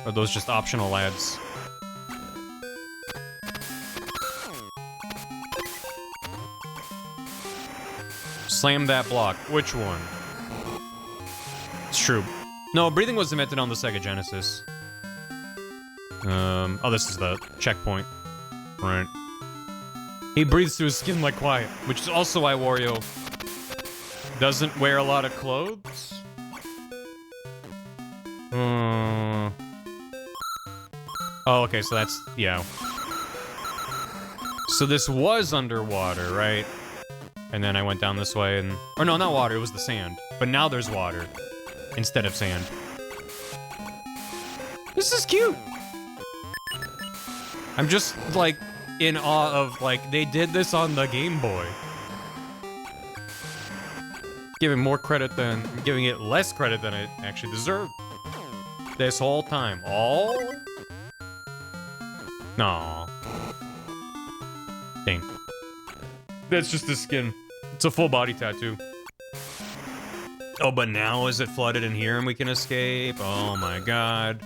are those just optional ads? Slam that block. Which one? It's true. No, breathing was invented on the Sega Genesis. Oh, this is the checkpoint. Right. He breathes through his skin like quiet, which is also why Wario doesn't wear a lot of clothes. Oh, okay, so that's, yeah. So this was underwater, right? And then I went down this way and... Or no, not water, it was the sand. But now there's water instead of sand. This is cute! I'm just, like, in awe of, like, they did this on the Game Boy. Giving more credit than... Giving it less credit than it actually deserved. This whole time. Oh? No. Dang. That's just the skin. It's a full body tattoo. Oh, but now is it flooded in here and we can escape? Oh my god.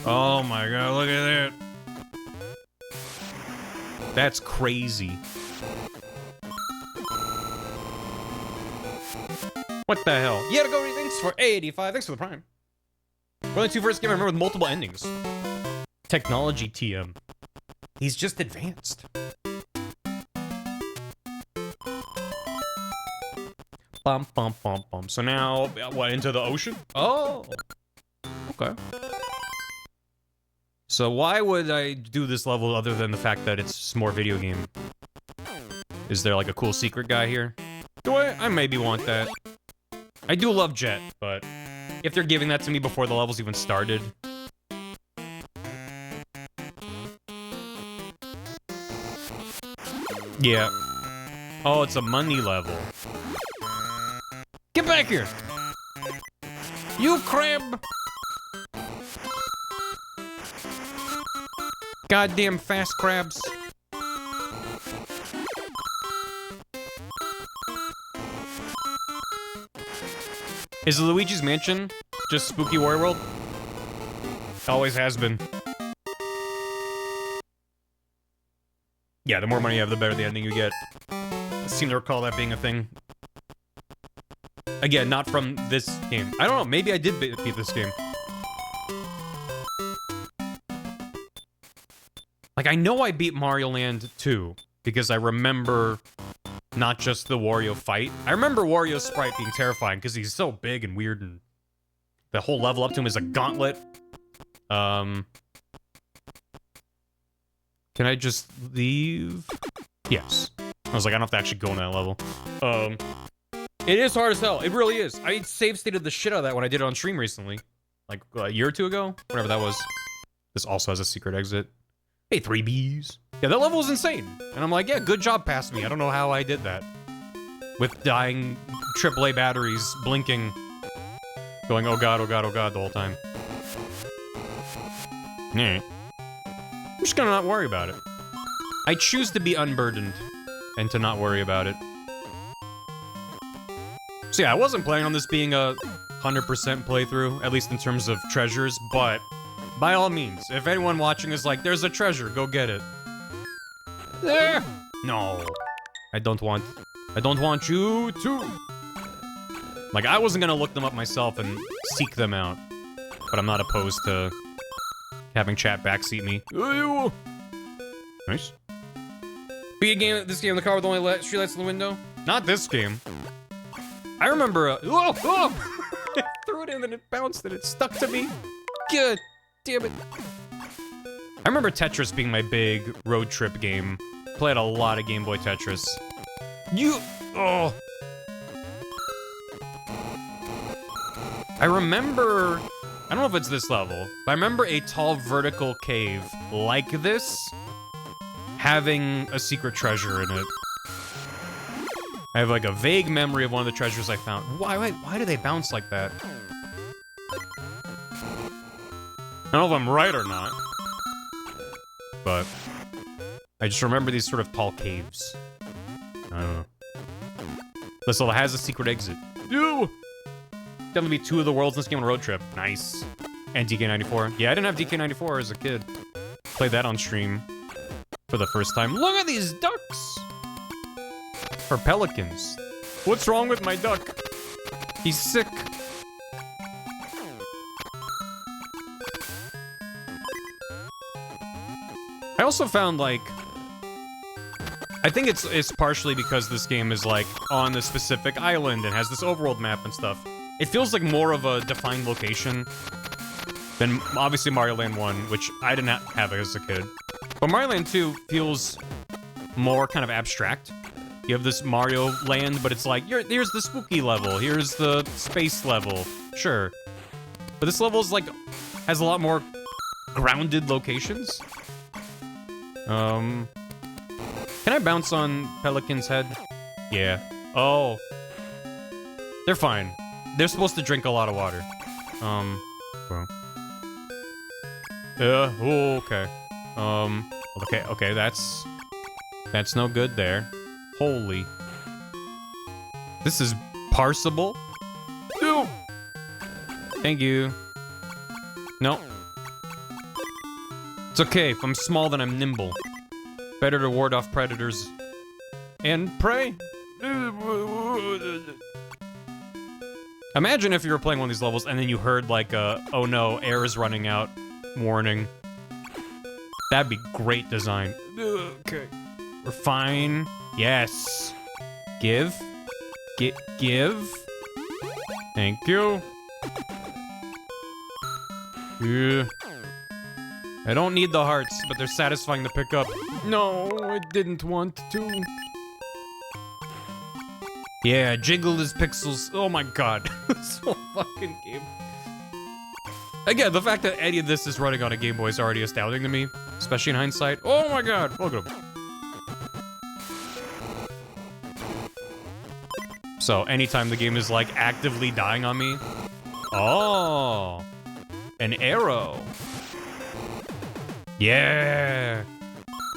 Oh my god, look at that. That's crazy. What the hell? Yeah, to go, thanks for 85. Thanks for the prime. We're only 2 first game I remember with multiple endings. Technology TM. He's just advanced. Bum, bum, bum, bum. So now, what, into the ocean? Oh. Okay. So why would I do this level other than the fact that it's more video game? Is there like a cool secret guy here? Do I maybe want that. I do love Jet, but if they're giving that to me before the levels even started. Yeah. Oh, it's a money level. Get back here! You crab! Goddamn fast crabs. Is Luigi's Mansion just Spooky Wario World? Always has been. Yeah, the more money you have, the better the ending you get. I seem to recall that being a thing. Again, not from this game. I don't know, maybe I did beat this game. Like, I know I beat Mario Land 2, because I remember not just the Wario fight. I remember Wario's sprite being terrifying, because he's so big and weird, and the whole level up to him is a gauntlet. Can I just leave? Yes. was like, I don't have to actually go in that level. It is hard as hell. It really is. I save stated the shit out of that when I did it on stream recently. Like, a year or two ago? Whatever that was. This also has a secret exit. Hey, 3Bs. Yeah, that level was insane. And I'm like, yeah, good job past me. I don't know how I did that. With dying AAA batteries blinking. Going, oh god, oh god, oh god the whole time. Nah. I'm just gonna not worry about it. I choose to be unburdened. And to not worry about it. So yeah, I wasn't planning on this being a 100% playthrough, at least in terms of treasures, but by all means, if anyone watching is like, there's a treasure, go get it. There! No. I don't want you to. Like, I wasn't gonna look them up myself and seek them out, but I'm not opposed to having chat backseat me. Nice. Beat this game in the car with only streetlights in the window? Not this game. I remember, I threw it in and it bounced and it stuck to me. Good damn it. I remember Tetris being my big road trip game. Played a lot of Game Boy Tetris. I remember, I don't know if it's this level, but I remember a tall vertical cave like this having a secret treasure in it. I have like a vague memory of one of the treasures I found. Why do they bounce like that? I don't know if I'm right or not. But I just remember these sort of tall caves. I don't know. This level has a secret exit. Definitely be 2 of the worlds in this game on a road trip. Nice. And DK94. Yeah, I didn't have DK94 as a kid. Played that on stream for the first time. Look at these ducks! Or pelicans. What's wrong with my duck? He's sick. I also found, like... I think it's partially because this game is, like, on a specific island and has this overworld map and stuff. It feels like more of a defined location than, obviously, Mario Land 1, which I did not have as a kid. But Mario Land 2 feels more kind of abstract. You have this Mario Land, but it's like, here's the spooky level, here's the space level, sure. But this level is like, has a lot more grounded locations. Can I bounce on Pelican's head? Yeah. Oh. They're fine. They're supposed to drink a lot of water. Well. Oh, okay. Okay, that's no good there. Holy. This is parsable? No! Thank you. No. It's okay, if I'm small then I'm nimble. Better to ward off predators. And prey. Imagine if you were playing one of these levels and then you heard like a, oh no, air is running out warning. That'd be great design. Okay. We're fine. Yes. Give. Give. Thank you. Yeah. I don't need the hearts, but they're satisfying to pick up. No, I didn't want to. Yeah, jiggle his pixels. Oh my god. This whole fucking game. Again, the fact that any of this is running on a Game Boy is already astounding to me. Especially in hindsight. Oh my god. Welcome. So, anytime the game is, like, actively dying on me... Oh! An arrow. Yeah!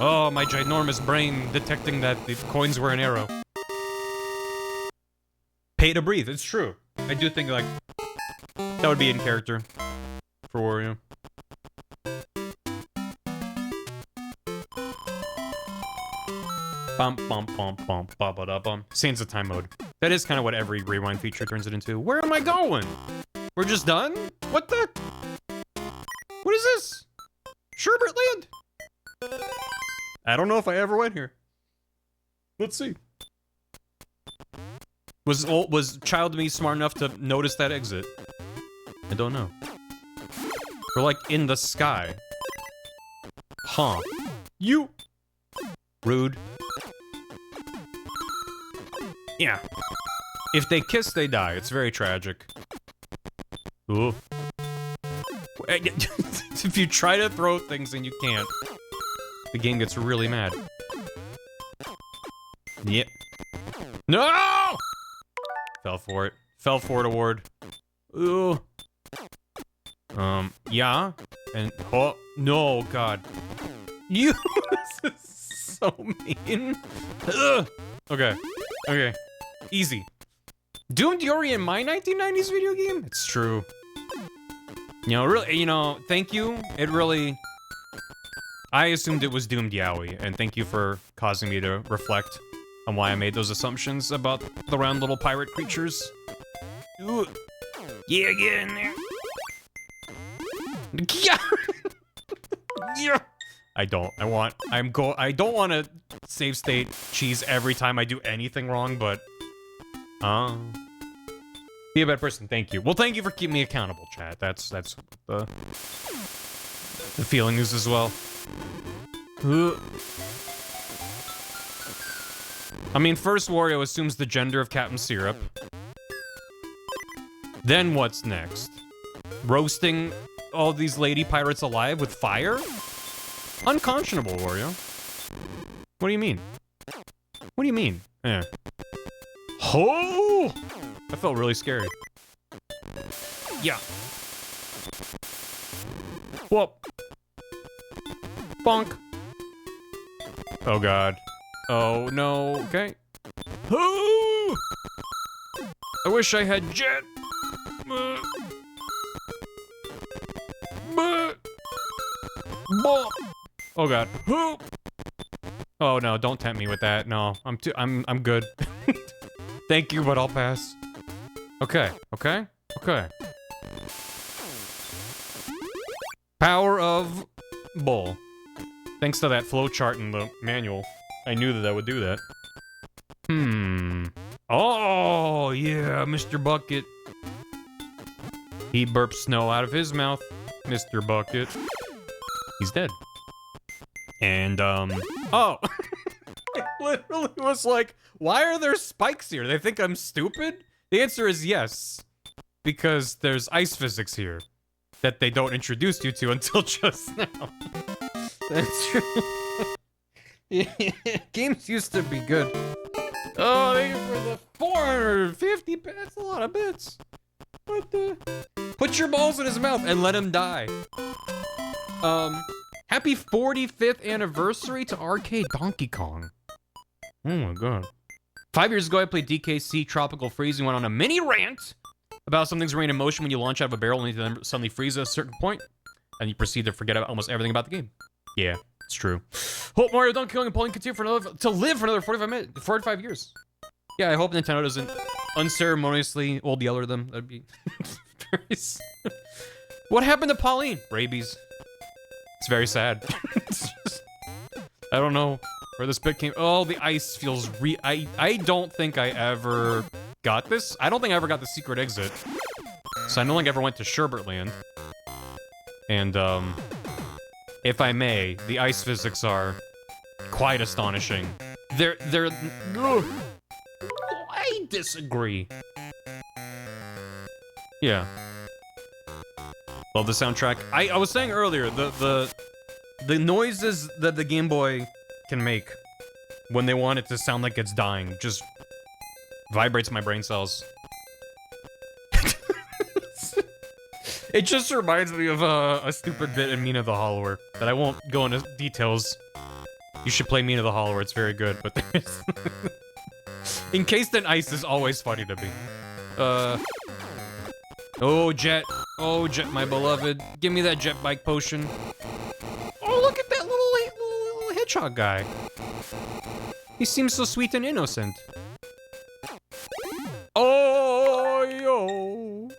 Oh, my ginormous brain detecting that the coins were an arrow. Pay to breathe, it's true. I do think, like, that would be in character for Wario. Bum bum bum bum ba ba da bum. Sands of time mode. That is kind of what every rewind feature turns it into. Where am I going? We're just done? What the? What is this? Sherbert Land? I don't know if I ever went here. Let's see. Was child me smart enough to notice that exit? I don't know. We're like in the sky. Huh. You. Rude. Yeah. If they kiss, they die. It's very tragic. Ooh. If you try to throw things and you can't, the game gets really mad. Yep. No! Fell for it. Fell for it award. Ooh. Yeah. And, oh, no, God. You, this is so mean. Ugh. Okay. Okay. Easy. Doomed Yuri in my 1990s video game? It's true. You know, really, you know, thank you. It really... I assumed it was Doomed Yowie, and thank you for causing me to reflect on why I made those assumptions about the round little pirate creatures. Ooh. Yeah, get in there. Yeah. Yeah. I don't want to save state cheese every time I do anything wrong, but be a bad person, thank you. Well, thank you for keeping me accountable, chat. That's the feeling is as well. I mean, first Wario assumes the gender of Captain Syrup. Then what's next? Roasting all these lady pirates alive with fire? Unconscionable, Wario. What do you mean? What do you mean? Yeah. Oh! That felt really scary. Yeah. Whoop. Bonk. Oh god. Oh no. Okay. Oh! I wish I had jet. Oh god. Oh no, don't tempt me with that. No, I'm good. Thank you, but I'll pass. Okay, okay, okay. Power of Bull. Thanks to that flowchart in the manual, I knew that I would do that. Oh, yeah, Mr. Bucket. He burps snow out of his mouth, Mr. Bucket. He's dead. And, oh! It literally was like, why are there spikes here? They think I'm stupid? The answer is yes. Because there's ice physics here that they don't introduce you to until just now. That's true. Yeah, games used to be good. Oh, thank you for the 450 bits. That's a lot of bits. What the? Put your balls in his mouth and let him die. Happy 45th anniversary to Arcade Donkey Kong. Oh my god. 5 years ago, I played DKC Tropical Freeze and went on a mini rant about something's remain in motion when you launch out of a barrel and then suddenly freeze at a certain point, and you proceed to forget about almost everything about the game. Yeah, it's true. Hope Mario, Donkey Kong, and Pauline continue to live for another 45 years. Yeah, I hope Nintendo doesn't unceremoniously old yeller them. That'd be very sad. What happened to Pauline? Rabies. It's very sad. It's just, I don't know where this bit came. Oh, the ice feels I don't think I ever got this. I don't think I ever got the secret exit. So I don't think I ever went to Sherbert-Land. And, if I may, the ice physics are quite astonishing. Ugh. I disagree. Yeah. Love the soundtrack. I was saying earlier, the noises that the Game Boy can make when they want it to sound like it's dying just vibrates my brain cells. It just reminds me of a stupid bit in Mina the Hollower that I won't go into details. You should play Mina the Hollower, it's very good, but there's... Encased in Ice is always funny to me. Oh, Jet. Oh, Jet, my beloved. Give me that jet bike potion. Oh, look at that little hedgehog guy. He seems so sweet and innocent. Oh, yo.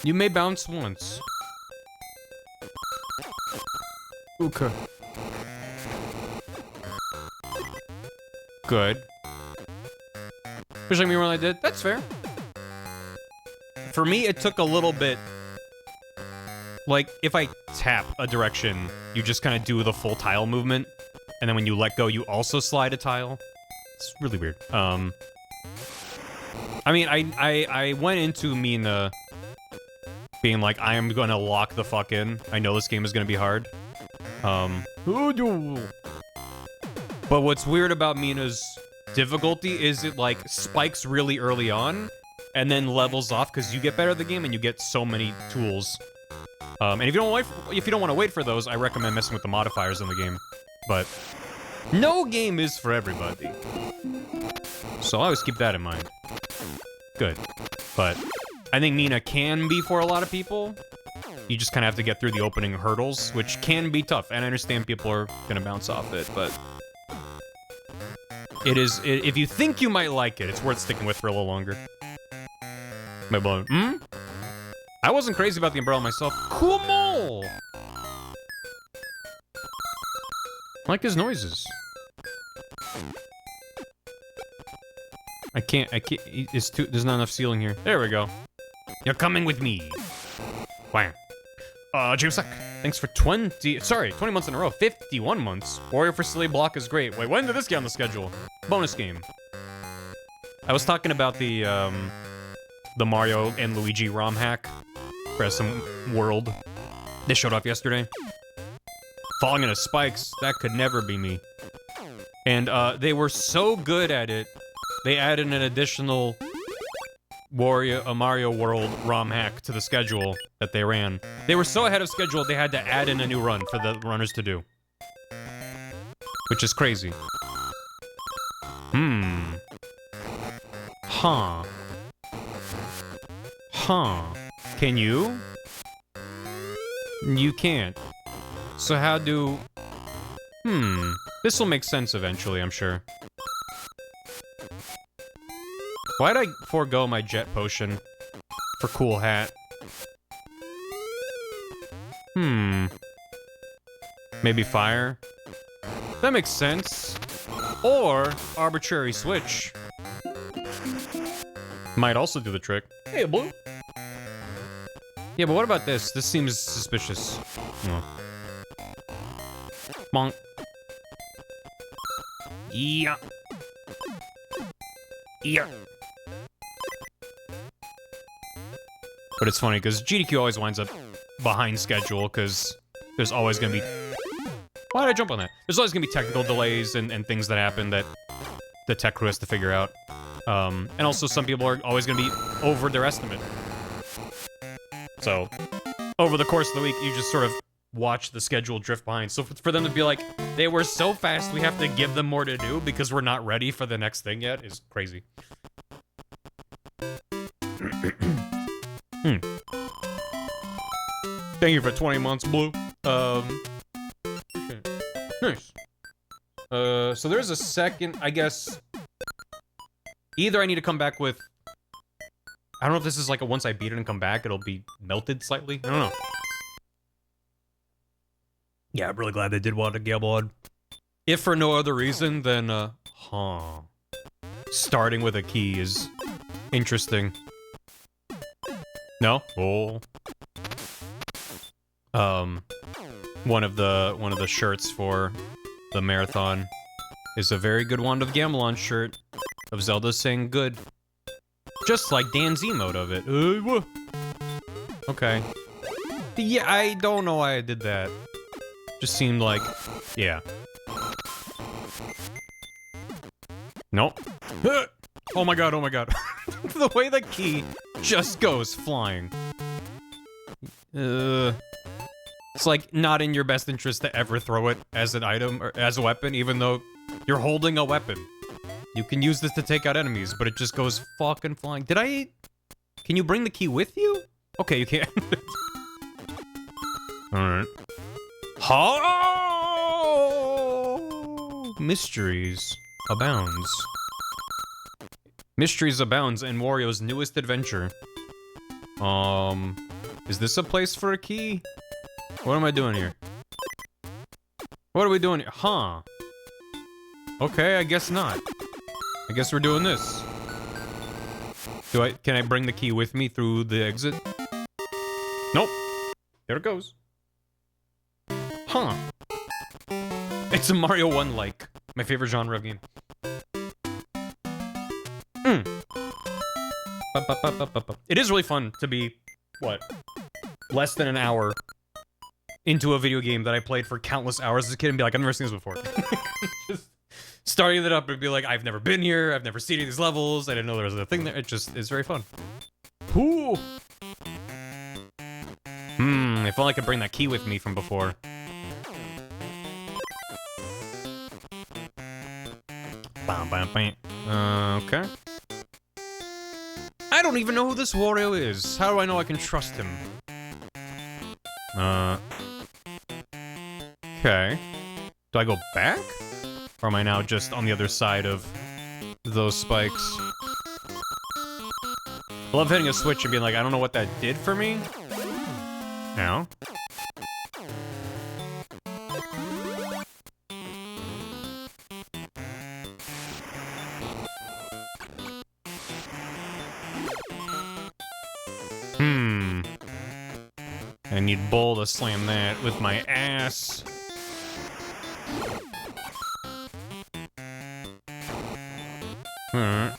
You may bounce once. Okay. Good. Wish I knew what I did. That's fair. For me, it took a little bit. Like, if I tap a direction, you just kind of do the full tile movement. And then when you let go, you also slide a tile. It's really weird. I mean, I went into Mina being like, I am gonna lock the fuck in. I know this game is gonna be hard. But what's weird about Mina's difficulty is it like spikes really early on and then levels off because you get better at the game and you get so many tools. And if you don't want to wait for those, I recommend messing with the modifiers in the game. But no game is for everybody. So I always keep that in mind. Good. But I think Mina can be for a lot of people. You just kind of have to get through the opening hurdles, which can be tough. And I understand people are going to bounce off it, but if you think you might like it, it's worth sticking with for a little longer. My blow. I wasn't crazy about the umbrella myself. Cool mole! I like his noises. I can't, there's not enough ceiling here. There we go. You're coming with me. Wow. Jimsack, thanks for 20 months in a row. 51 months. Wario for Silly Block is great. Wait, when did this get on the schedule? Bonus game. I was talking about the Mario and Luigi ROM hack for some world. They showed off yesterday. Falling into spikes, that could never be me. And they were so good at it, they added an additional Mario World ROM hack to the schedule that they ran. They were so ahead of schedule, they had to add in a new run for the runners to do. Which is crazy. Huh. Can you? You can't. So how do... This will make sense eventually, I'm sure. Why'd I forego my jet potion for cool hat? Maybe fire? That makes sense. Or arbitrary switch. Might also do the trick. Hey, Blue. Yeah, but what about this? This seems suspicious. Bonk. Yeah. Yeah. But it's funny, because GDQ always winds up behind schedule, because there's always going to be... Why did I jump on that? There's always going to be technical delays and things that happen that the tech crew has to figure out. And also, some people are always going to be over their estimate. So, over the course of the week, you just sort of watch the schedule drift behind. So for them to be like, they were so fast, we have to give them more to do because we're not ready for the next thing yet, is crazy. Thank you for 20 months, Blue. Nice. So there's a second, I guess. Either I need to come back with... I don't know if this is like a once I beat it and come back, it'll be melted slightly. I don't know. Yeah, I'm really glad they did Water Gabbled. If for no other reason than, starting with a key is interesting. No? Oh. One of the shirts for the marathon is a very good Wand of Gamelon shirt of Zelda saying good. Just like Dan's emote of it. Okay. Yeah, I don't know why I did that. Just seemed like... Yeah. Nope. Oh my god, oh my god. The way the key just goes flying. It's like not in your best interest to ever throw it as an item or as a weapon, even though you're holding a weapon. You can use this to take out enemies, but it just goes fucking flying. Did I... Can you bring the key with you? Okay, you can. Alright. Oh! Mysteries abounds. Mysteries abounds in Wario's newest adventure. Is this a place for a key? What am I doing here? What are we doing here? Huh. Okay, I guess not. I guess we're doing this. Can I bring the key with me through the exit? Nope. There it goes. Huh. It's a Mario 1-like. My favorite genre of game. It is really fun to be, what, less than an hour into a video game that I played for countless hours as a kid and be like, I've never seen this before. Just starting it up and be like, I've never been here, I've never seen any of these levels, I didn't know there was a thing there. It just is very fun. Ooh. If only I could bring that key with me from before. Bam, bam, bam. Okay. I don't even know who this Wario is. How do I know I can trust him? Okay. Do I go back? Or am I now just on the other side of those spikes? I love hitting a switch and being like, I don't know what that did for me. Now. I need Bull to slam that with my ass. Alright.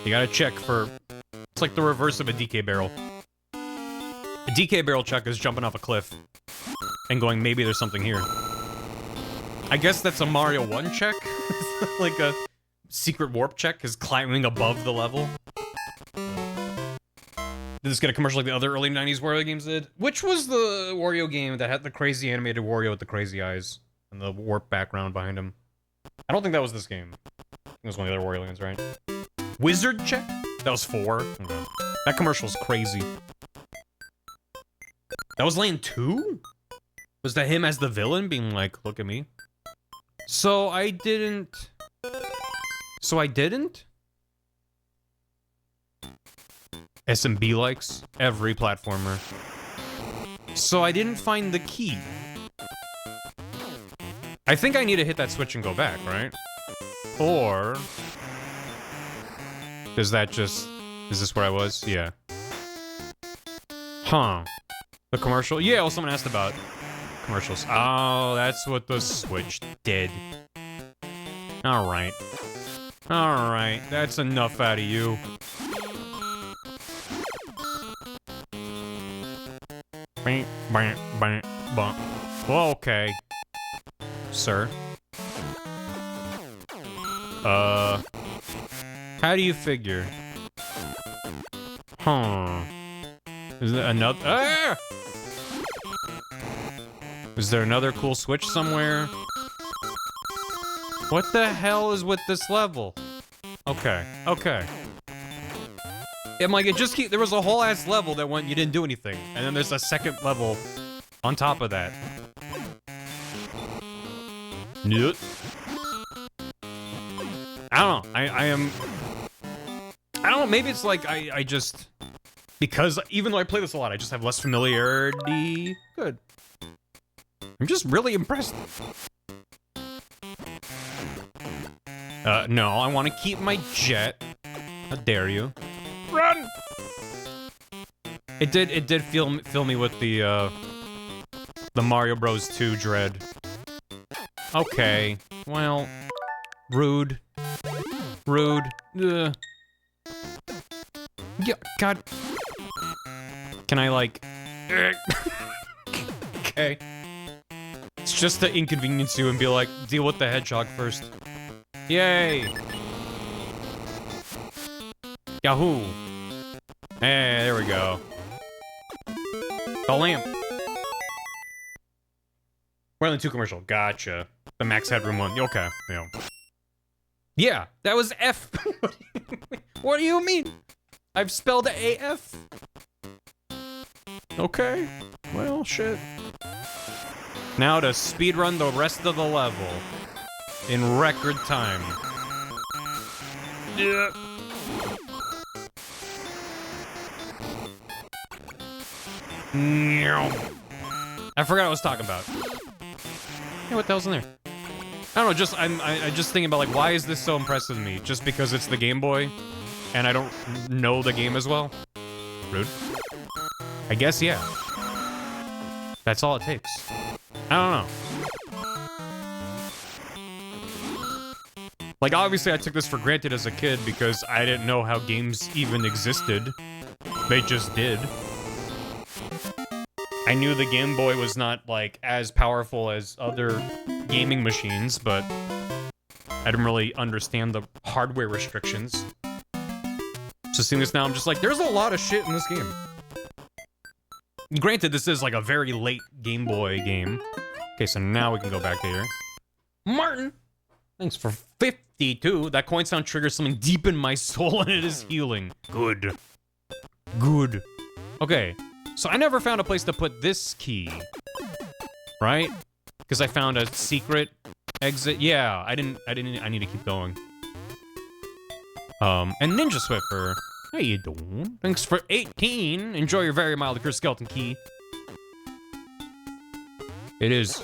You gotta check for... It's like the reverse of a DK barrel. A DK barrel check is jumping off a cliff and going, maybe there's something here. I guess that's a Mario 1 check? Like a secret warp check is climbing above the level. Did this get a commercial like the other early 90s Wario games did? Which was the Wario game that had the crazy animated Wario with the crazy eyes and the warp background behind him? I don't think that was this game. I think it was one of the other Wario games, right? Wizard check? That was 4? Okay. That commercial's crazy. That was lane 2? Was that him as the villain being like, look at me? So I didn't... SMB likes every platformer. So I didn't find the key. I think I need to hit that switch and go back, right? Or... Is that just... Is this where I was? Yeah. Huh. The commercial? Yeah, well, someone asked about commercials. Oh, that's what the switch did. Alright. Alright, that's enough out of you. Bang, bang, bang, bang. Well, okay. Sir. How do you figure? Huh. Is there another? Ah! Is there another cool switch somewhere? What the hell is with this level? Okay, okay. I'm like, it just there was a whole ass level that went, you didn't do anything. And then there's a second level on top of that. Nope. I don't know, I don't know, maybe it's like, I just... Because even though I play this a lot, I just have less familiarity. Good. I'm just really impressed. No, I want to keep my jet. How dare you? Run! It did fill me with the Mario Bros. 2 dread. Okay, well, rude. Rude. Ugh. Yeah, God. Can I, like... Okay. It's just to inconvenience you and be like, deal with the hedgehog first. Yay! Yahoo! Hey, there we go. The lamp. We're on the 2 commercial. Gotcha. The max headroom one. Okay, yeah. Yeah, that was F. What do you mean? I've spelled AF. Okay. Well, shit. Now to speedrun the rest of the level. In record time. Yeah. I forgot what I was talking about. Hey, what the hell's in there? I don't know, just I just thinking about like, why is this so impressive to me? Just because it's the Game Boy and I don't know the game as well? Rude. I guess, yeah. That's all it takes. I don't know. Like, obviously I took this for granted as a kid because I didn't know how games even existed. They just did. I knew the Game Boy was not, like, as powerful as other gaming machines, but I didn't really understand the hardware restrictions. So seeing this now, I'm just like, there's a lot of shit in this game. Granted, this is, like, a very late Game Boy game. Okay, so now we can go back to here. Martin! Thanks for 52. That coin sound triggers something deep in my soul, and it is healing. Good. Good. Okay, so I never found a place to put this key. Right? Because I found a secret exit. Yeah, I need to keep going. And Ninja Swiffer. How you doing? Thanks for 18. Enjoy your very mild Cure Skeleton key. It is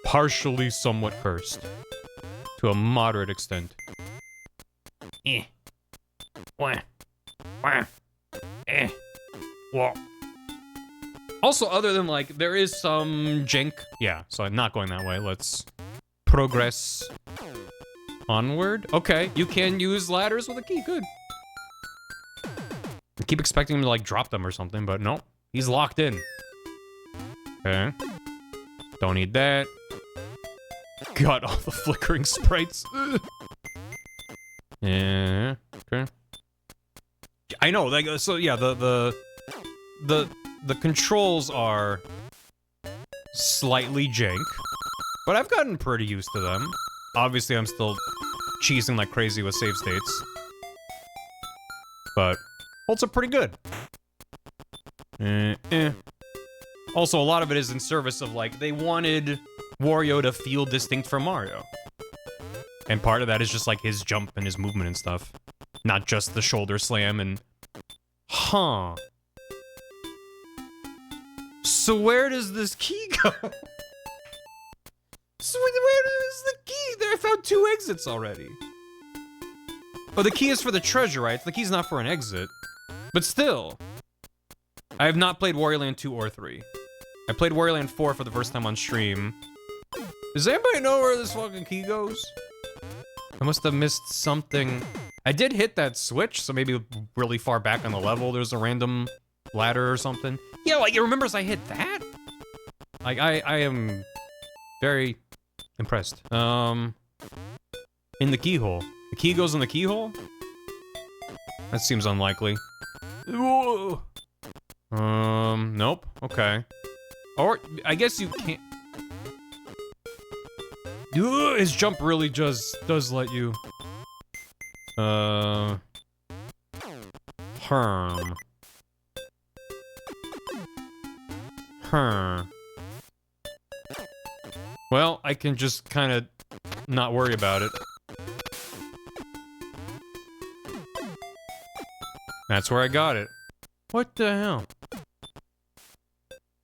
partially somewhat cursed. To a moderate extent. Eh. Wah. Wah. Eh. Whoa. Also, other than, like, there is some jank. Yeah, so I'm not going that way. Let's progress onward. Okay, you can use ladders with a key. Good. I keep expecting him to, like, drop them or something, but no. He's locked in. Okay. Don't need that. God, all the flickering sprites. Yeah, okay. I know, like, so yeah, the controls are slightly jank, but I've gotten pretty used to them. Obviously, I'm still cheesing like crazy with save states, but holds up pretty good. Also, a lot of it is in service of, like, they wanted Wario to feel distinct from Mario. And part of that is just, like, his jump and his movement and stuff. Not just the shoulder slam and... Huh. So where does this key go? So where is the key? There, I found 2 exits already. Oh, the key is for the treasure, right? The key's not for an exit. But still. I have not played Wario Land 2 or 3. I played Wario Land 4 for the first time on stream. Does anybody know where this fucking key goes? I must have missed something. I did hit that switch, so maybe really far back on the level there's a random ladder or something. Yeah, like, it remembers I hit that? Like, I am very impressed. In the keyhole. The key goes in the keyhole? That seems unlikely. Whoa. Nope. Okay. Or, I guess you can't... His jump really just does let you... Well, I can just kind of not worry about it. That's where I got it. What the hell?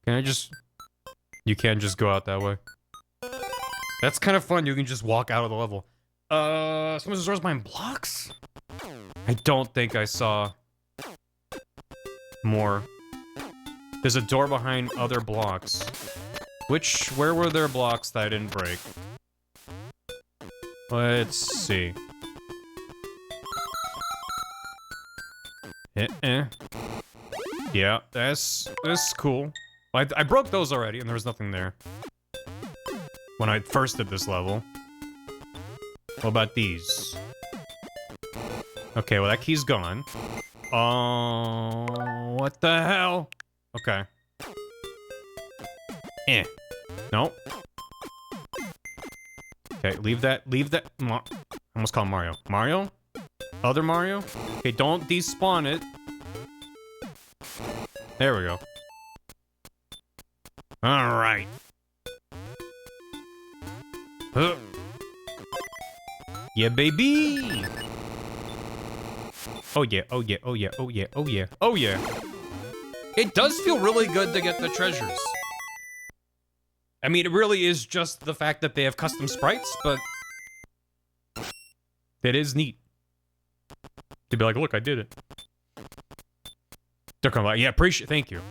Can I just... You can't just go out that way. That's kind of fun, you can just walk out of the level. Someone's doors behind blocks? I don't think I saw... more. There's a door behind other blocks. Where were there blocks that I didn't break? Let's see. Yeah, that's cool. I broke those already, and there was nothing there. When I first did this level. What about these? Okay, well that key's gone. Oh, what the hell? Okay. Nope. Okay, leave that. I almost call him Mario. Mario? Other Mario? Okay, don't despawn it. There we go. Alright. Yeah, baby! Oh yeah, oh yeah, oh yeah, oh yeah, oh yeah, oh yeah. It does feel really good to get the treasures. I mean, it really is just the fact that they have custom sprites, but... it is neat. To be like, look, I did it. They're kind of like, yeah, appreciate, thank you.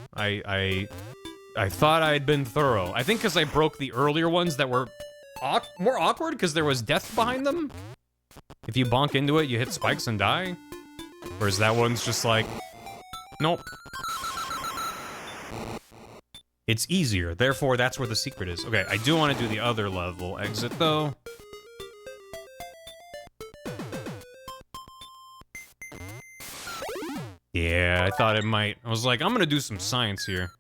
I thought I had been thorough. I think because I broke the earlier ones that were more awkward because there was death behind them. If you bonk into it, you hit spikes and die. Whereas that one's just like, nope. It's easier, therefore that's where the secret is. Okay, I do want to do the other level exit though. Yeah, I thought it might. I was like, I'm gonna do some science here.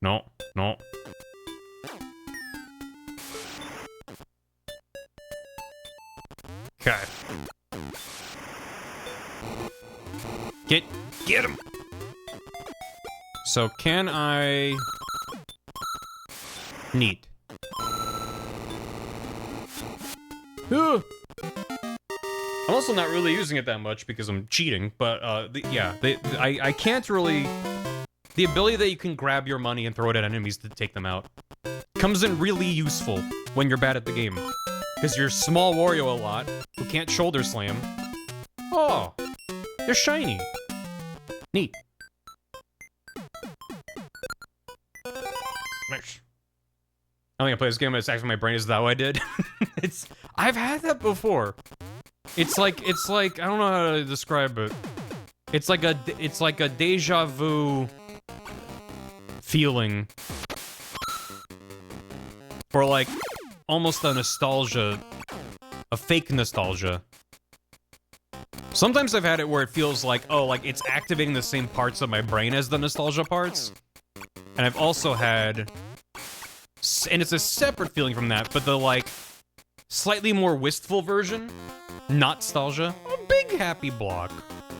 No, no. Okay. Get him! So can I... Neat. I'm also not really using it that much because I'm cheating, but I can't really... The ability that you can grab your money and throw it at enemies to take them out comes in really useful when you're bad at the game. Because you're small Wario a lot, who can't shoulder slam. Oh, they're shiny. Neat. Nice. I think I play this game and it's actually my brain is that way I did. I've had that before. It's like, I don't know how to describe it. It's like a deja vu feeling. Or like, almost a nostalgia, a fake nostalgia. Sometimes I've had it where it feels like, oh, like it's activating the same parts of my brain as the nostalgia parts. And I've also had, and it's a separate feeling from that, but the like, slightly more wistful version, not nostalgia. A big happy block.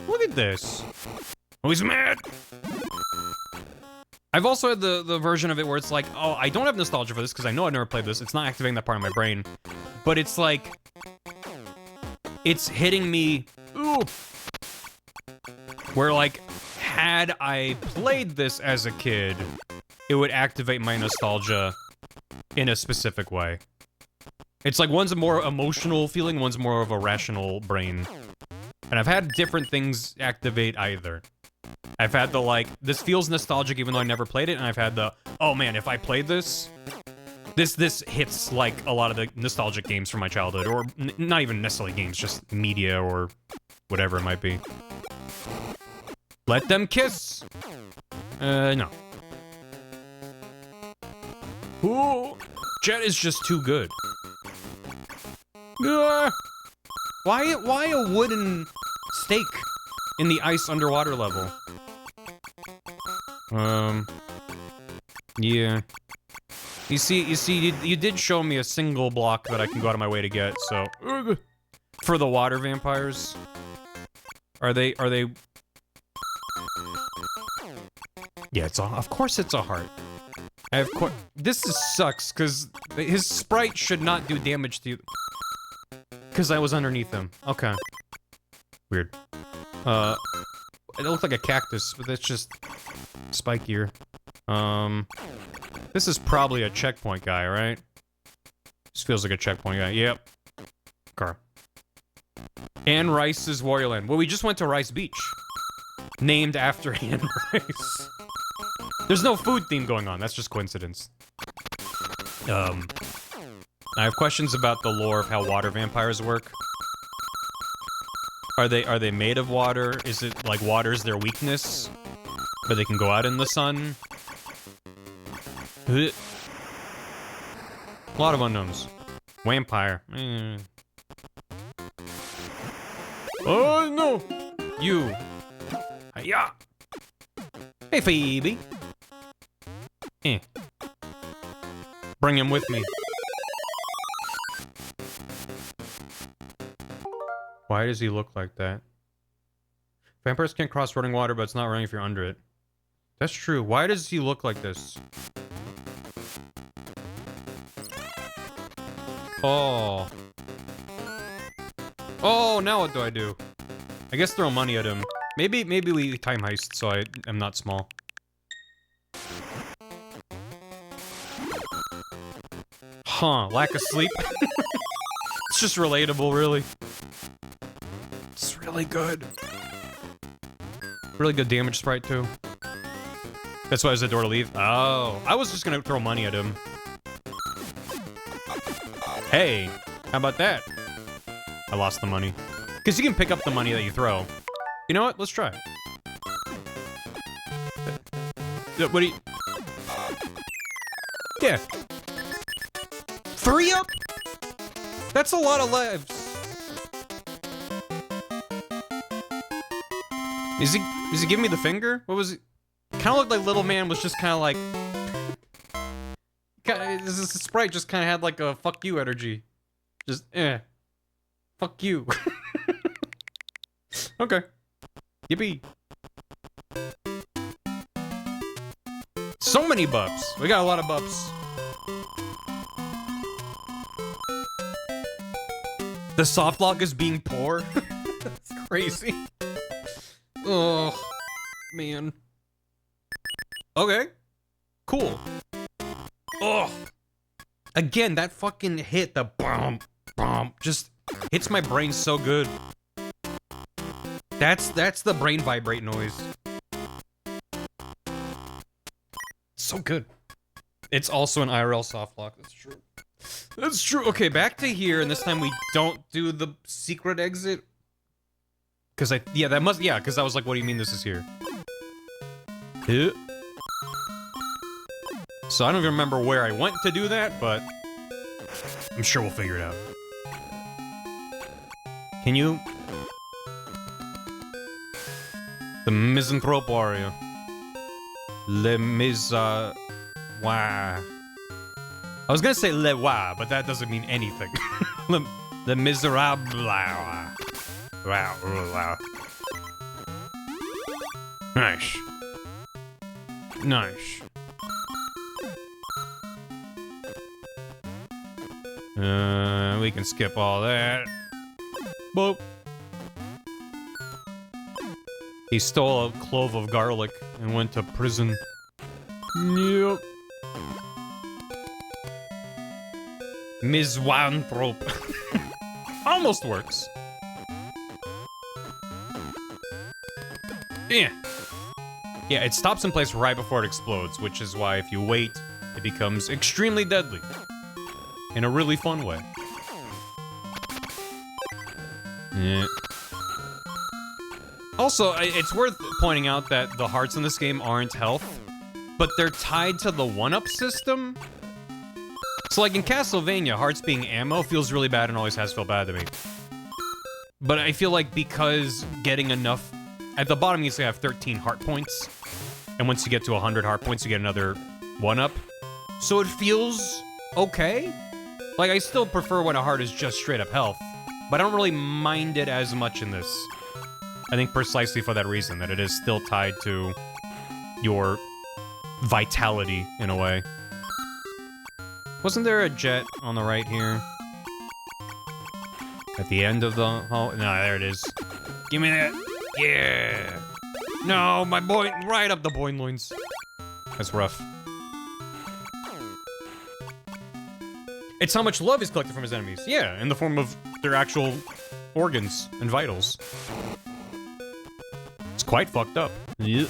Look at this. Oh, he's mad. I've also had the version of it where it's like, oh, I don't have nostalgia for this because I know I've never played this. It's not activating that part of my brain. But it's like, it's hitting me, ooh, where like, had I played this as a kid, it would activate my nostalgia in a specific way. It's like one's a more emotional feeling, one's more of a rational brain. And I've had different things activate either. I've had the like, this feels nostalgic even though I never played it, and I've had the, oh man, if I played this hits like a lot of the nostalgic games from my childhood, or not even necessarily games, just media or whatever it might be. Let them kiss! No. Ooh, Jet is just too good. Why a wooden stake in the ice underwater level? Yeah. You see, you did show me a single block that I can go out of my way to get, so... For the water vampires. Are they... Yeah, of course it's a heart. This sucks, because his sprite should not do damage to you. Because I was underneath him. Okay. Weird. It looked like a cactus, but that's just spikier. This is probably a checkpoint guy, right? This feels like a checkpoint guy. Yep. Okay. Anne Rice's Wario Land. Well, we just went to Rice Beach. Named after Anne Rice. There's no food theme going on. That's just coincidence. I have questions about the lore of how water vampires work. Are they made of water? Is it like water's their weakness? But they can go out in the sun? A lot of unknowns. Vampire. Oh no! You. Hiya! Hey Phoebe. Bring him with me. Why does he look like that? Vampires can't cross running water, but it's not running if you're under it. That's true. Why does he look like this? Oh. Oh, now what do I do? I guess throw money at him. Maybe we time heist so I am not small. Huh, lack of sleep? It's just relatable, really. It's really good. Really good damage sprite, too. That's why there's a door to leave? Oh, I was just gonna throw money at him. Hey, how about that? I lost the money. Because you can pick up the money that you throw. You know what? Let's try it. What do you... Yeah. 3 up? That's a lot of lives. Is he giving me the finger? What was it? Kind of looked like Little Man was just kind of like... This sprite just kind of had like a fuck you energy. Just, fuck you. Okay. Yippee. So many bups. We got a lot of bups. The soft lock is being poor. That's crazy. Oh, man. Okay. Cool. Oh. Again, that fucking hit, the bomb, just hits my brain so good. That's the brain vibrate noise. So good. It's also an IRL soft lock, that's true. That's true. Okay, back to here, and this time we don't do the secret exit. Cause because I was like, what do you mean this is here? So I don't even remember where I went to do that, but I'm sure we'll figure it out. Can you? The misanthrope Wario. Wah. I was gonna say le wa, but that doesn't mean anything. Le miserable. Wow. Nice. Nice. We can skip all that. Boop. He stole a clove of garlic and went to prison. Yep. Misanthrope. Almost works. Yeah. Yeah, it stops in place right before it explodes, which is why if you wait, it becomes extremely deadly. In a really fun way. Yeah. Also, it's worth pointing out that the hearts in this game aren't health, but they're tied to the 1-up system. So like in Castlevania, hearts being ammo feels really bad and always has felt bad to me. But I feel like because getting enough... At the bottom, you say have 13 heart points. And once you get to 100 heart points, you get another 1-up. So it feels okay. Like, I still prefer when a heart is just straight up health. But I don't really mind it as much in this. I think precisely for that reason, that it is still tied to your vitality, in a way. Wasn't there a jet on the right here? At the end of the hall? No, there it is. Give me that. Yeah. No, my boy, right up the boing-loins. That's rough. It's how much love he's collected from his enemies. Yeah, in the form of their actual organs and vitals. It's quite fucked up. Yeah.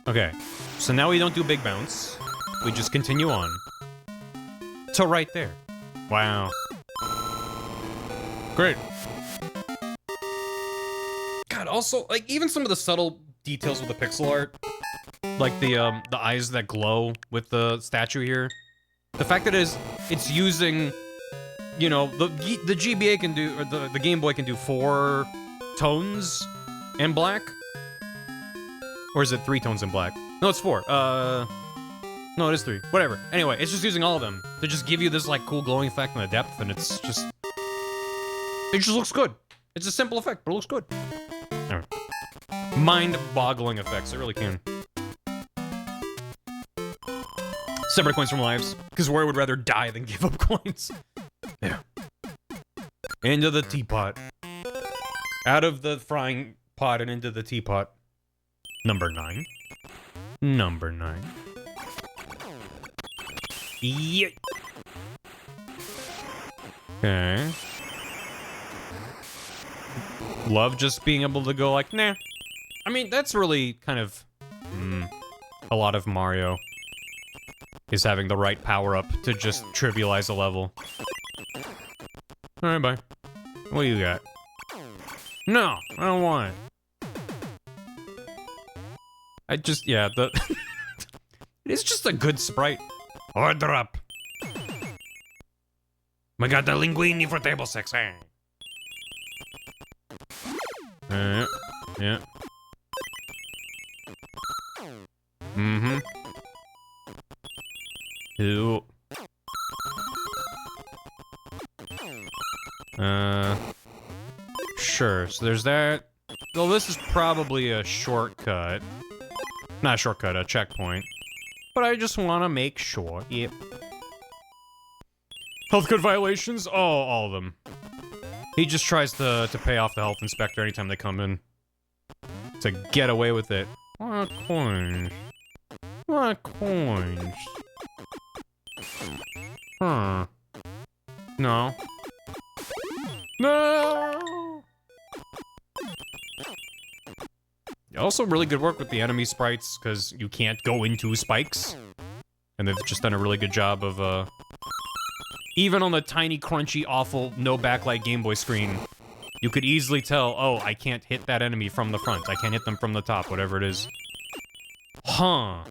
Okay, so now we don't do big bounce. We just continue on. To right there. Wow. Great. God, also, like, even some of the subtle details with the pixel art, like the eyes that glow with the statue here. The fact that it's using, you know, the GBA can do, or the Game Boy can do 4 tones in black? Or is it 3 tones in black? No, it's 4. No, it is 3. Whatever. Anyway, it's just using all of them to just give you this, like, cool glowing effect in the depth, and it's just... It just looks good. It's a simple effect, but it looks good. Alright. Mind-boggling effects, it really can. Separate coins from lives, because Wario would rather die than give up coins. Yeah. Into the teapot. Out of the frying pot and into the teapot. Number 9. Number 9. Yeah. Okay. Love just being able to go like, nah. I mean, that's really kind of... a lot of Mario is having the right power-up to just trivialize a level. Alright, bye. What do you got? No, I don't want it. I just, yeah, it's just a good sprite. Order up. We got the linguine for table 6, eh? Yeah. Mm-hmm. Ew. Sure, so there's that. Well, this is probably a shortcut. Not a shortcut, a checkpoint. But I just want to make sure. Yep. Health code violations? Oh, all of them. He just tries to pay off the health inspector anytime they come in. To get away with it. What coins? What coins? Huh. No. No! Also, really good work with the enemy sprites, because you can't go into spikes. And they've just done a really good job of, even on the tiny, crunchy, awful, no backlight Game Boy screen, you could easily tell, oh, I can't hit that enemy from the front. I can't hit them from the top, whatever it is. Huh.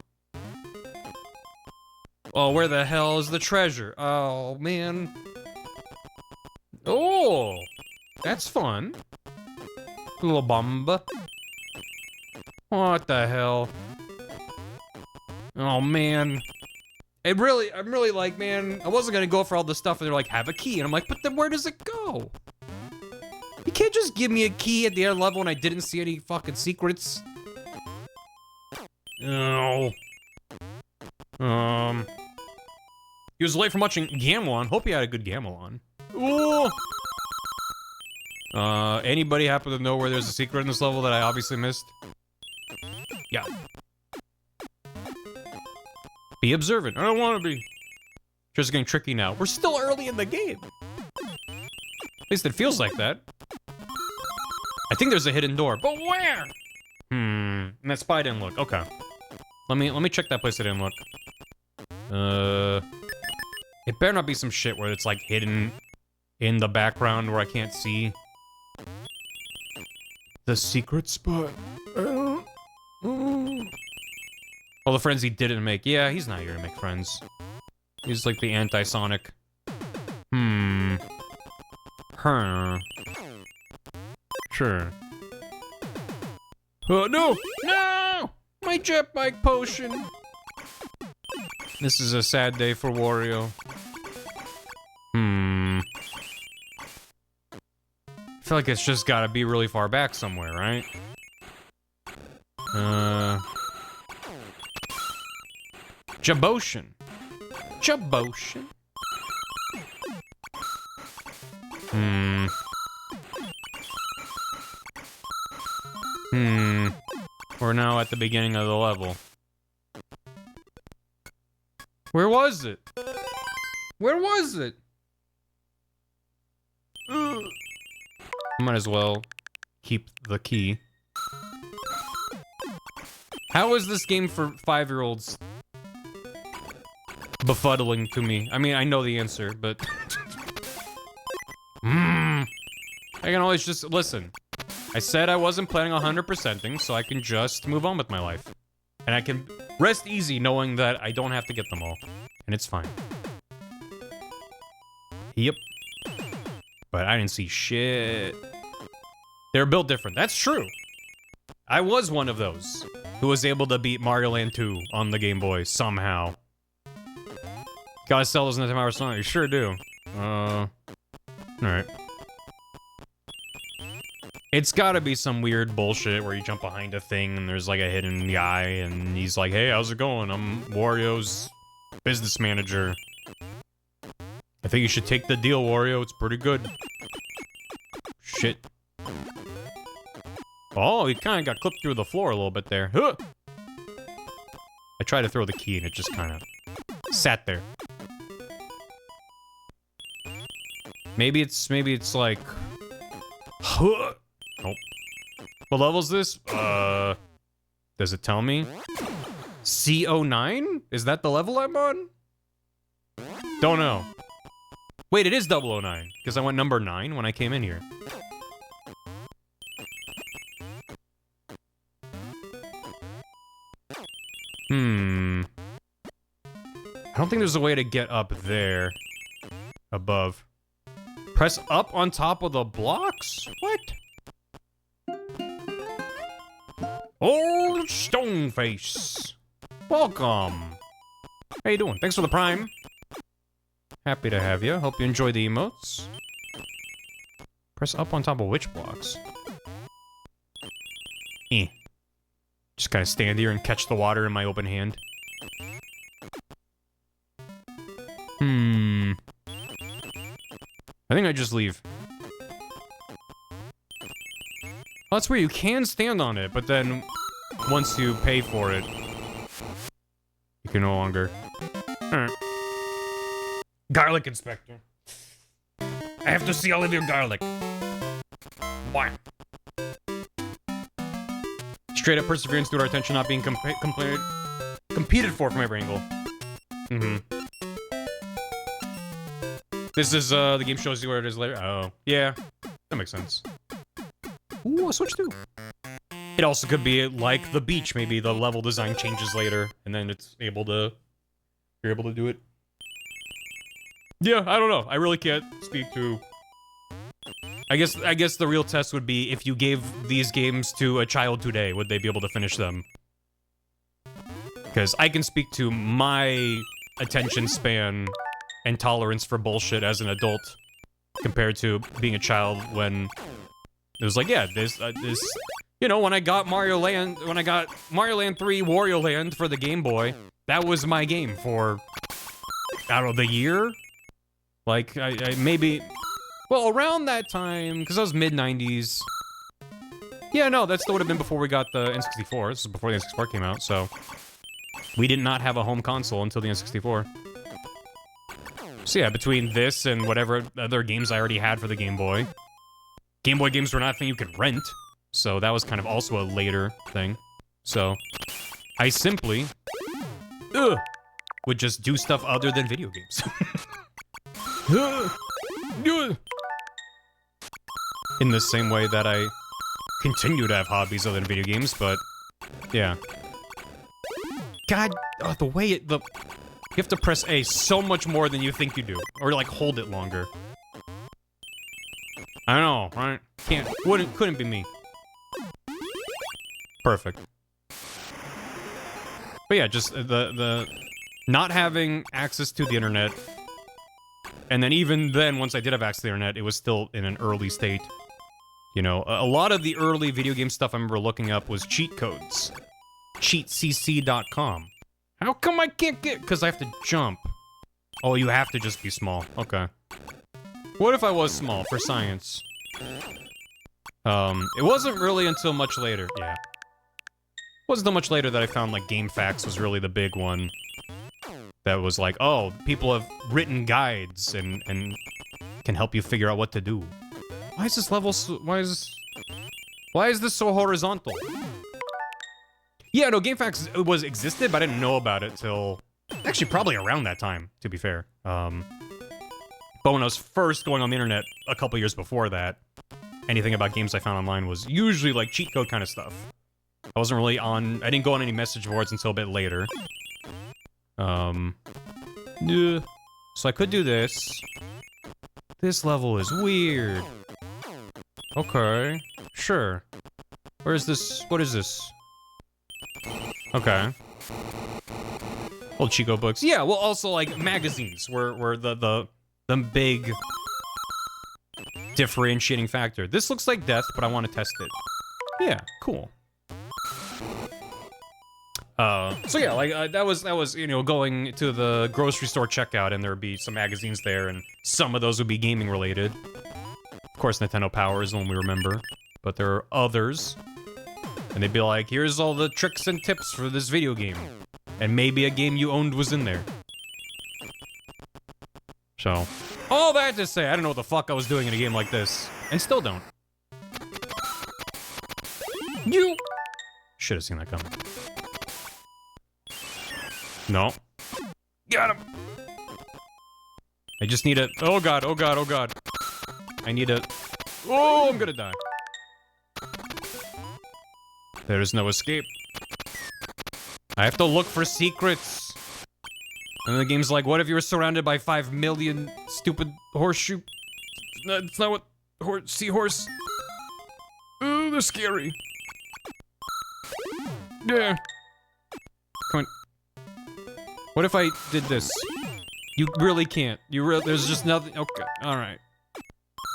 Oh, where the hell is the treasure? Oh, man. Oh! That's fun. Little bomba. What the hell? Oh, man. I'm really like, man, I wasn't gonna go for all this stuff, and they're like, have a key. And I'm like, but then where does it go? You can't just give me a key at the end level when I didn't see any fucking secrets. Oh. He was late from watching Gamelon. Hope he had a good Gamelon. Ooh. Anybody happen to know where there's a secret in this level that I obviously missed? Yeah. Be observant. I don't want to be. Just getting tricky now. We're still early in the game. At least it feels like that. I think there's a hidden door, but where? And that spy didn't look. Okay. Let me check that place that didn't look. It better not be some shit where it's like hidden in the background where I can't see. The secret spot. All the friends he didn't make. Yeah, he's not here to make friends. He's like the anti-Sonic. Huh. Sure. Oh, no! No! My jet bike potion! This is a sad day for Wario. I feel like it's just gotta be really far back somewhere, right? Jaboshin. Jaboshin. We're now at the beginning of the level. Where was it? Where was it? Might as well keep the key. How is this game for 5-year-olds befuddling to me? I mean, I know the answer, but... I can always just... Listen, I said I wasn't planning on 100%ing, so I can just move on with my life. And I can rest easy knowing that I don't have to get them all. And it's fine. Yep. But I didn't see shit. They're built different. That's true. I was one of those who was able to beat Mario Land 2 on the Game Boy somehow. Gotta sell those in the Tomorrow Song. You sure do. Alright. It's gotta be some weird bullshit where you jump behind a thing and there's like a hidden guy and he's like, hey, how's it going? I'm Wario's business manager. I think you should take the deal, Wario. It's pretty good. Shit. Oh, he kind of got clipped through the floor a little bit there. Huh! I tried to throw the key and it just kind of sat there. Maybe it's like... Huh! Nope. What level is this? Does it tell me? C09? Is that the level I'm on? Don't know. Wait, it is 009, because I went number 9 when I came in here. I don't think there's a way to get up there. Above. Press up on top of the blocks? What? Old Stoneface. Welcome. How you doing? Thanks for the prime. Happy to have you. Hope you enjoy the emotes. Press up on top of which blocks? Just kind of stand here and catch the water in my open hand. I think I just leave. Well, that's where you can stand on it, but then once you pay for it, you can no longer. Alright. Garlic inspector. I have to see all of your garlic. Why? Straight up perseverance due to our attention not being competed for from every angle. This is, the game shows you where it is later. Oh, yeah. That makes sense. Ooh, a switch too. It also could be like the beach. Maybe the level design changes later, and then it's able to... You're able to do it. Yeah, I don't know. I really can't speak to... I guess the real test would be if you gave these games to a child today, would they be able to finish them? Because I can speak to my attention span and tolerance for bullshit as an adult compared to being a child when it was like, yeah, this, you know, when I got Mario Land 3 Wario Land for the Game Boy, that was my game for, I don't know, the year? Like, I maybe, well, around that time, because that was mid-90s. Yeah, no, that still would have been before we got the N64. This is before the N64 came out, so we did not have a home console until the N64. So yeah, between this and whatever other games I already had for the Game Boy. Game Boy games were not a thing you could rent, so that was kind of also a later thing. So, I simply would just do stuff other than video games. In the same way that I continue to have hobbies other than video games, but yeah. God, oh, the way it, you have to press A so much more than you think you do. Or, like, hold it longer. I know, right? Couldn't be me. Perfect. But yeah, just the not having access to the internet. And then even then, once I did have access to the internet, it was still in an early state. You know, a lot of the early video game stuff I remember looking up was cheat codes. Cheatcc.com. How come I can't get... Because I have to jump. Oh, you have to just be small. Okay. What if I was small for science? It wasn't really until much later. Yeah. It wasn't until much later that I found, like, GameFAQs was really the big one. That was like, oh, people have written guides and can help you figure out what to do. Why is this level so... Why is this so horizontal? Yeah, no, GameFAQs existed, but I didn't know about it till... Actually, probably around that time, to be fair. But when I was first going on the internet a couple years before that, anything about games I found online was usually, like, cheat code kind of stuff. I wasn't really on... I didn't go on any message boards until a bit later. Yeah. So I could do this. This level is weird. Okay. Sure. Where is this? What is this? Okay. Old Chico books. Yeah, well, also, like, magazines were the big differentiating factor. This looks like death, but I want to test it. Yeah, cool. So yeah, like, that was, you know, going to the grocery store checkout, and there would be some magazines there, and some of those would be gaming related. Of course, Nintendo Power is the one we remember, but there are others. And they'd be like, here's all the tricks and tips for this video game. And maybe a game you owned was in there. So, all that to say, I don't know what the fuck I was doing in a game like this. And still don't. You should have seen that coming. No. Got him! I just need a... Oh god, oh god, oh god. I need a... Oh, I'm gonna die. There is no escape. I have to look for secrets. And the game's like, what if you were surrounded by 5 million stupid horseshoe... That's not what... Seahorse... Ooh, they're scary. Yeah. Come on. What if I did this? You really can't. There's just nothing. Okay, all right.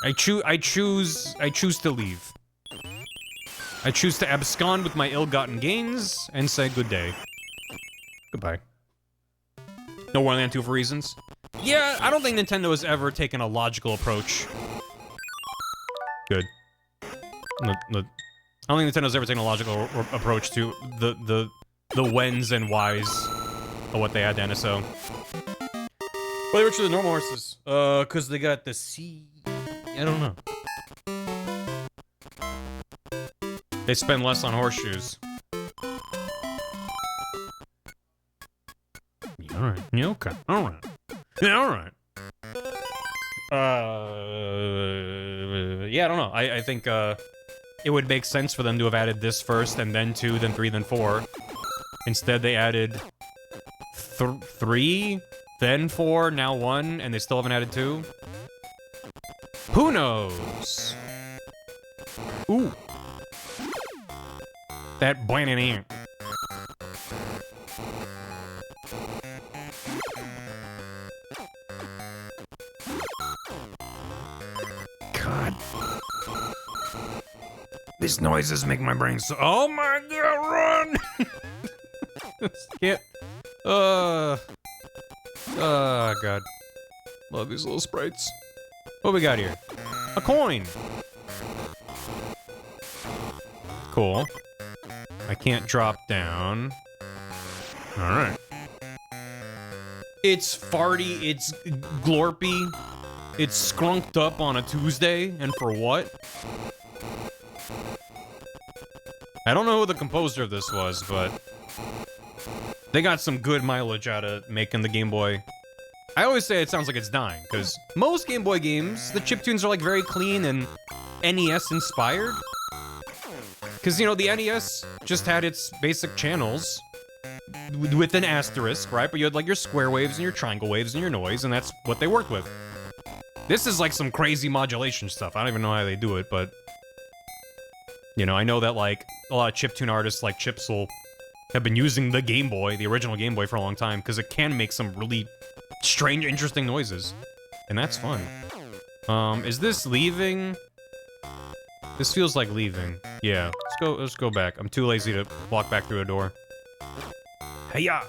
I choose to leave. I choose to abscond with my ill-gotten gains and say good day. Goodbye. No Wonderland 2 for reasons. Yeah, I don't think Nintendo has ever taken a logical approach. Good. I don't think Nintendo's ever taken a logical approach to the whens and whys of what they had to NSO. Well, they were actually the normal horses. Cause they got the C. I don't know. They spend less on horseshoes. Yeah, alright. Yeah, okay. Alright. Yeah, alright. Yeah, I don't know. I think, it would make sense for them to have added this first, and then 2, then 3, then 4. Instead, they added 3, then 4, now 1, and they still haven't added 2. Who knows? Ooh. That blanity. God. These noises make my brain so— oh my god, run! Can't. Oh god. Love these little sprites. What we got here? A coin! Cool. I can't drop down. Alright. It's farty, it's glorpy, it's skrunked up on a Tuesday, and for what? I don't know who the composer of this was, but they got some good mileage out of making the Game Boy. I always say it sounds like it's dying, because most Game Boy games, the chiptunes are like very clean and NES inspired. Because, you know, the NES just had its basic channels with an asterisk, right? But you had like your square waves and your triangle waves and your noise, and that's what they worked with. This is like some crazy modulation stuff. I don't even know how they do it, but you know, I know that like a lot of chiptune artists like Chipsel have been using the Game Boy, the original Game Boy, for a long time, because it can make some really strange, interesting noises. And that's fun. Is this leaving? This feels like leaving. Yeah, let's go back. I'm too lazy to walk back through a door. Hey-ya!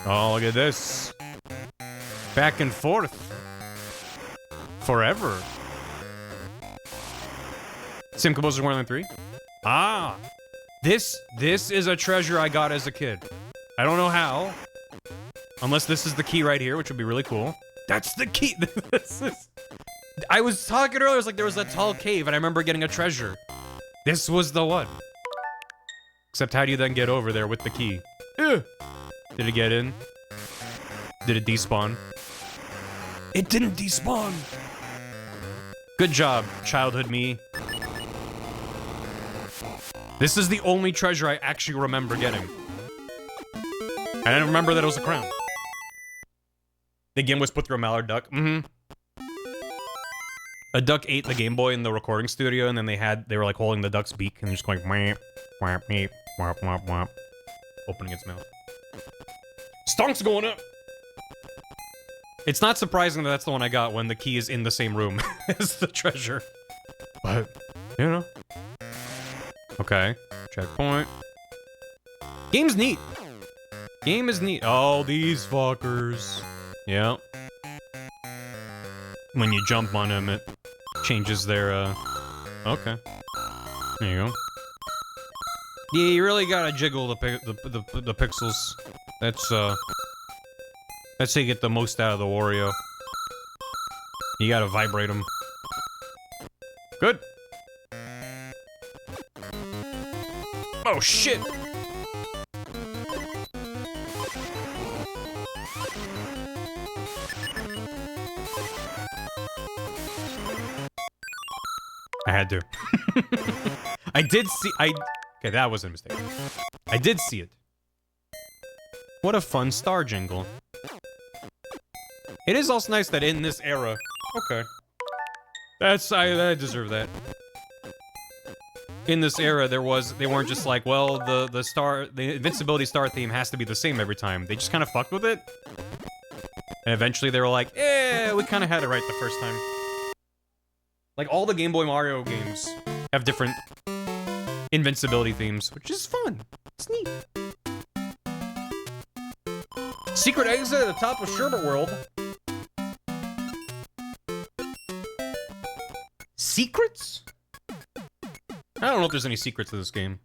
Oh, look at this. Back and forth. Forever. Same composer as Wonderland 3? Ah! This is a treasure I got as a kid. I don't know how. Unless this is the key right here, which would be really cool. That's the key! I was talking earlier, I was like, there was a tall cave, and I remember getting a treasure. This was the one. Except how do you then get over there with the key? Did it get in? Did it despawn? It didn't despawn! Good job, childhood me. This is the only treasure I actually remember getting. I didn't remember that it was a crown. The game was put through a mallard duck. Mm-hmm. A duck ate the Game Boy in the recording studio, and then they were like holding the duck's beak and just going whap, whap, meep, whap, whap, whap, opening its mouth. Stonk's going up! It's not surprising that that's the one I got when the key is in the same room as the treasure. But, you know. Okay. Checkpoint. Game's neat. Game is neat. Oh, these fuckers. Yeah. When you jump on them, it changes their, okay. There you go. Yeah, you really gotta jiggle the pixels. That's how you get the most out of the Wario. You gotta vibrate them. Good. Oh, shit! I had to. I did see... Okay, that was a mistake. I did see it. What a fun star jingle. It is also nice that in this era... Okay. I deserve that. In this era, they weren't just like, well, the invincibility star theme has to be the same every time. They just kind of fucked with it. And eventually they were like, we kind of had it right the first time. Like, all the Game Boy Mario games have different invincibility themes, which is fun. It's neat. Secret exit at the top of Sherbet World. Secrets? I don't know if there's any secrets to this game.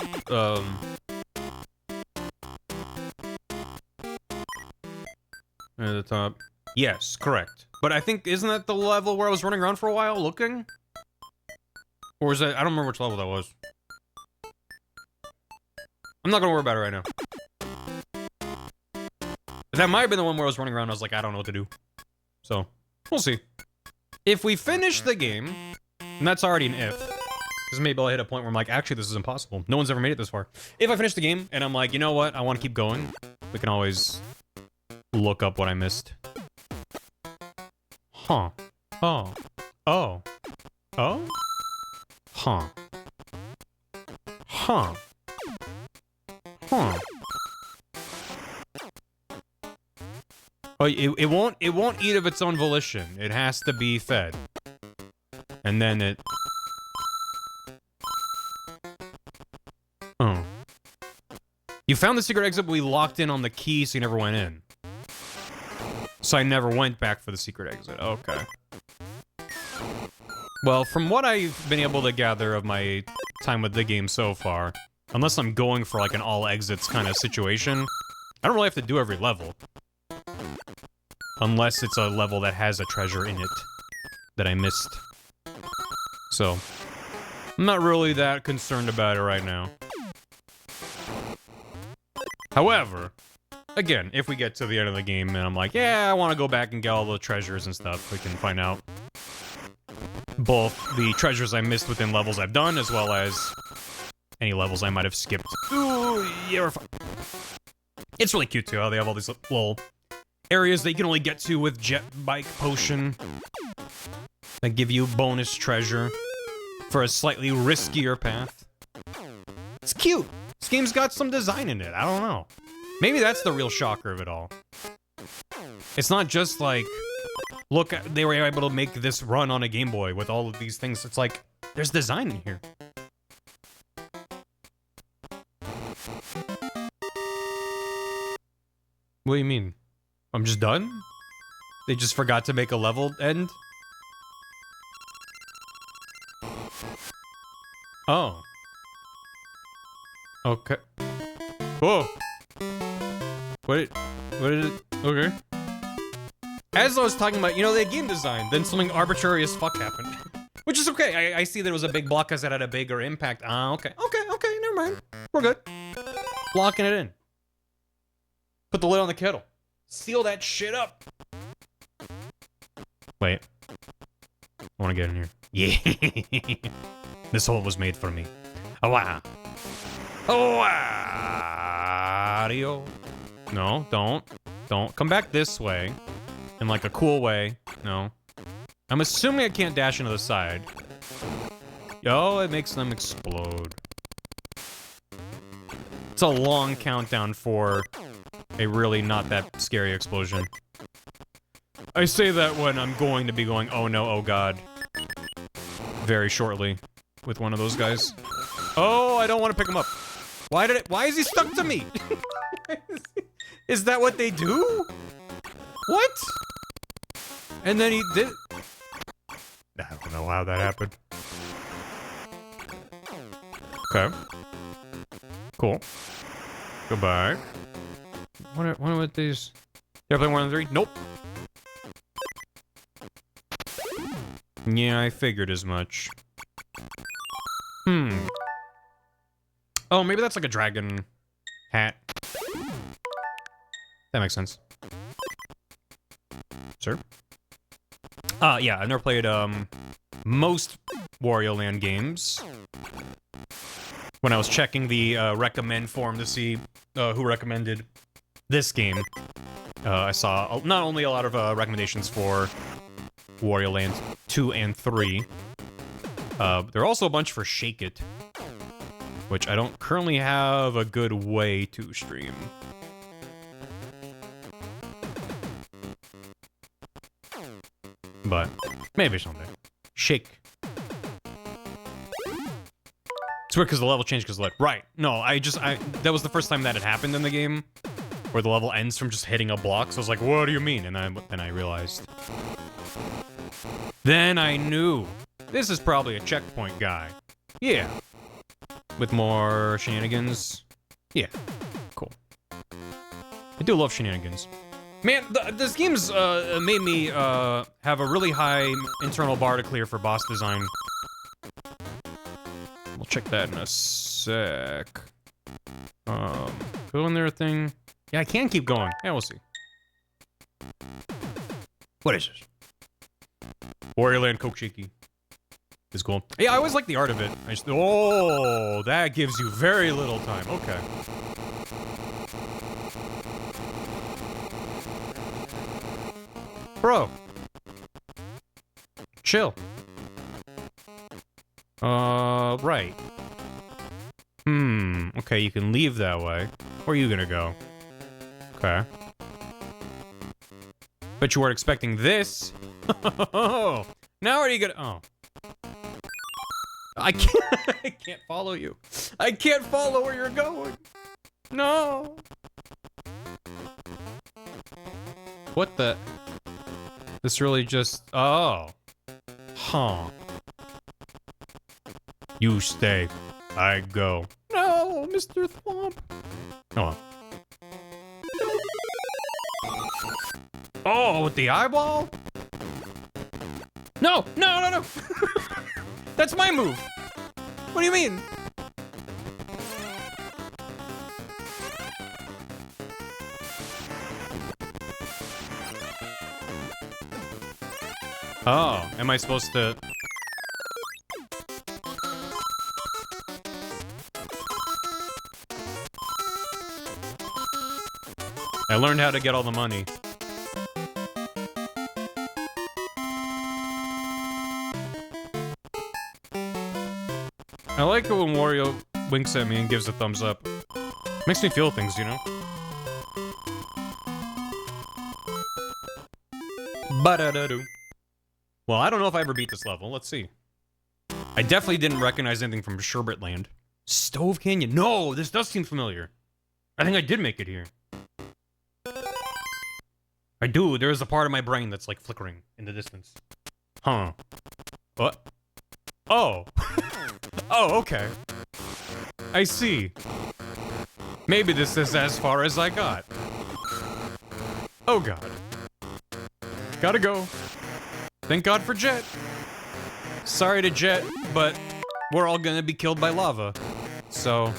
At the top. Yes, correct. But I think, isn't that the level where I was running around for a while looking? Or is that, I don't remember which level that was. I'm not gonna worry about it right now. But that might have been the one where I was running around and I was like, I don't know what to do. So, we'll see. If we finish the game, and that's already an if, because maybe I'll hit a point where I'm like, actually, this is impossible. No one's ever made it this far. If I finish the game, and I'm like, you know what, I want to keep going, we can always look up what I missed. Huh. Oh. Oh. Oh? Huh. Huh. Huh. Oh, it won't eat of its own volition. It has to be fed. And then it... Oh. You found the secret exit, but we locked in on the key, so you never went in. So I never went back for the secret exit. Okay. Well, from what I've been able to gather of my time with the game so far, unless I'm going for like an all exits kind of situation, I don't really have to do every level. Unless it's a level that has a treasure in it that I missed. So, I'm not really that concerned about it right now. However, again, if we get to the end of the game and I'm like, yeah, I want to go back and get all the treasures and stuff, we can find out both the treasures I missed within levels I've done, as well as any levels I might have skipped. Ooh, yeah, we're fine. It's really cute, too, how they have all these little areas that you can only get to with Jet Bike Potion that give you bonus treasure for a slightly riskier path. It's cute. This game's got some design in it. I don't know. Maybe that's the real shocker of it all. It's not just like, look, they were able to make this run on a Game Boy with all of these things. It's like, there's design in here. What do you mean? I'm just done? They just forgot to make a level end? Oh. Okay. Whoa. What did it? Okay. As I was talking about, you know, the game design, then something arbitrary as fuck happened. Which is okay. I see that it was a big block because it had a bigger impact. Ah, okay. Okay, never mind. We're good. Locking it in. Put the lid on the kettle. Seal that shit up. Wait. I want to get in here. Yeah. This hole was made for me. Oh, wow. Oh, Wario. No, don't. Don't. Come back this way. In like a cool way. No. I'm assuming I can't dash into the side. Oh, it makes them explode. It's a long countdown for a really not that scary explosion. I say that when I'm going to be going, oh no, oh god. Very shortly. With one of those guys. Oh, I don't want to pick him up. Why is he stuck to me? Is that what they do? What? And then he did... I don't know how that happened. Okay. Cool. Go back. What are these? You ever play 1 and 3? Nope. Yeah, I figured as much. Oh, maybe that's like a dragon hat. That makes sense. Sir? Yeah, I've never played, most Wario Land games. When I was checking the recommend form to see who recommended this game, I saw not only a lot of recommendations for Wario Land 2 and 3, there are also a bunch for Shake It, which I don't currently have a good way to stream. But maybe someday. Shake. It's weird because the level changed because like, right. No, that was the first time that had happened in the game, where the level ends from just hitting a block. So I was like, what do you mean? And then I realized. Then I knew. This is probably a checkpoint guy. Yeah. With more shenanigans. Yeah. Cool. I do love shenanigans. Man, this game's made me have a really high internal bar to clear for boss design. We'll check that in a sec. Go in there a thing. Yeah, I can keep going. Yeah, we'll see. What is this? Wario Land Coke Shaky. Is cool. Yeah, I always like the art of it. Oh, that gives you very little time. Okay. Bro. Chill. Right. Okay, you can leave that way. Where are you gonna go? Okay. Bet you weren't expecting this. Now where are you gonna... Oh. I can't follow you. I can't follow where you're going. No. What the... This really just... Oh. Huh. You stay. I go. No, Mr. Thwomp. Come on. Oh, with the eyeball? No, no, no, no. That's my move. What do you mean? Oh, am I supposed to... I learned how to get all the money. I like it when Wario winks at me and gives a thumbs up. Makes me feel things, you know? Ba-da-da-doo. Well, I don't know if I ever beat this level. Let's see. I definitely didn't recognize anything from Sherbet Land. Stove Canyon. No, this does seem familiar. I think I did make it here. I do. There is a part of my brain that's like flickering in the distance. Huh. What? Oh. Oh, okay. I see. Maybe this is as far as I got. Oh god. Gotta go. Thank God for Jet. Sorry to Jet, but we're all gonna be killed by lava. So...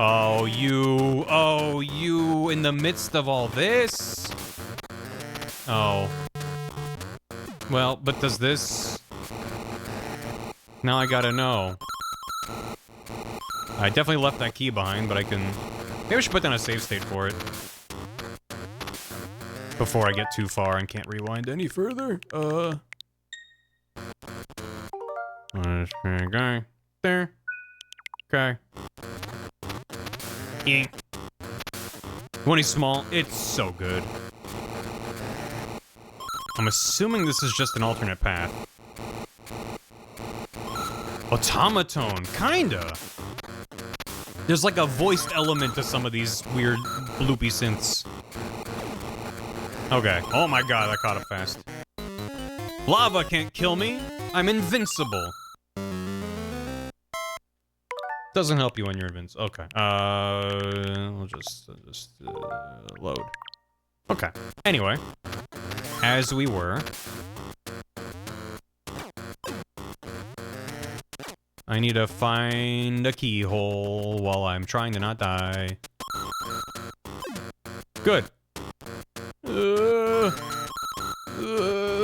Oh, you in the midst of all this? Oh. Well, but does this... Now I gotta know. I definitely left that key behind, but I can... Maybe I should put down a save state for it. Before I get too far and can't rewind any further. Okay. There. Okay. When he's small, it's so good. I'm assuming this is just an alternate path. Automaton, kinda. There's like a voiced element to some of these weird bloopy synths. Okay. Oh my god, I caught up fast. Lava can't kill me. I'm invincible. Doesn't help you when you're invincible. Okay. We'll just load. Okay. Anyway, as we were, I need to find a keyhole while I'm trying to not die. Good.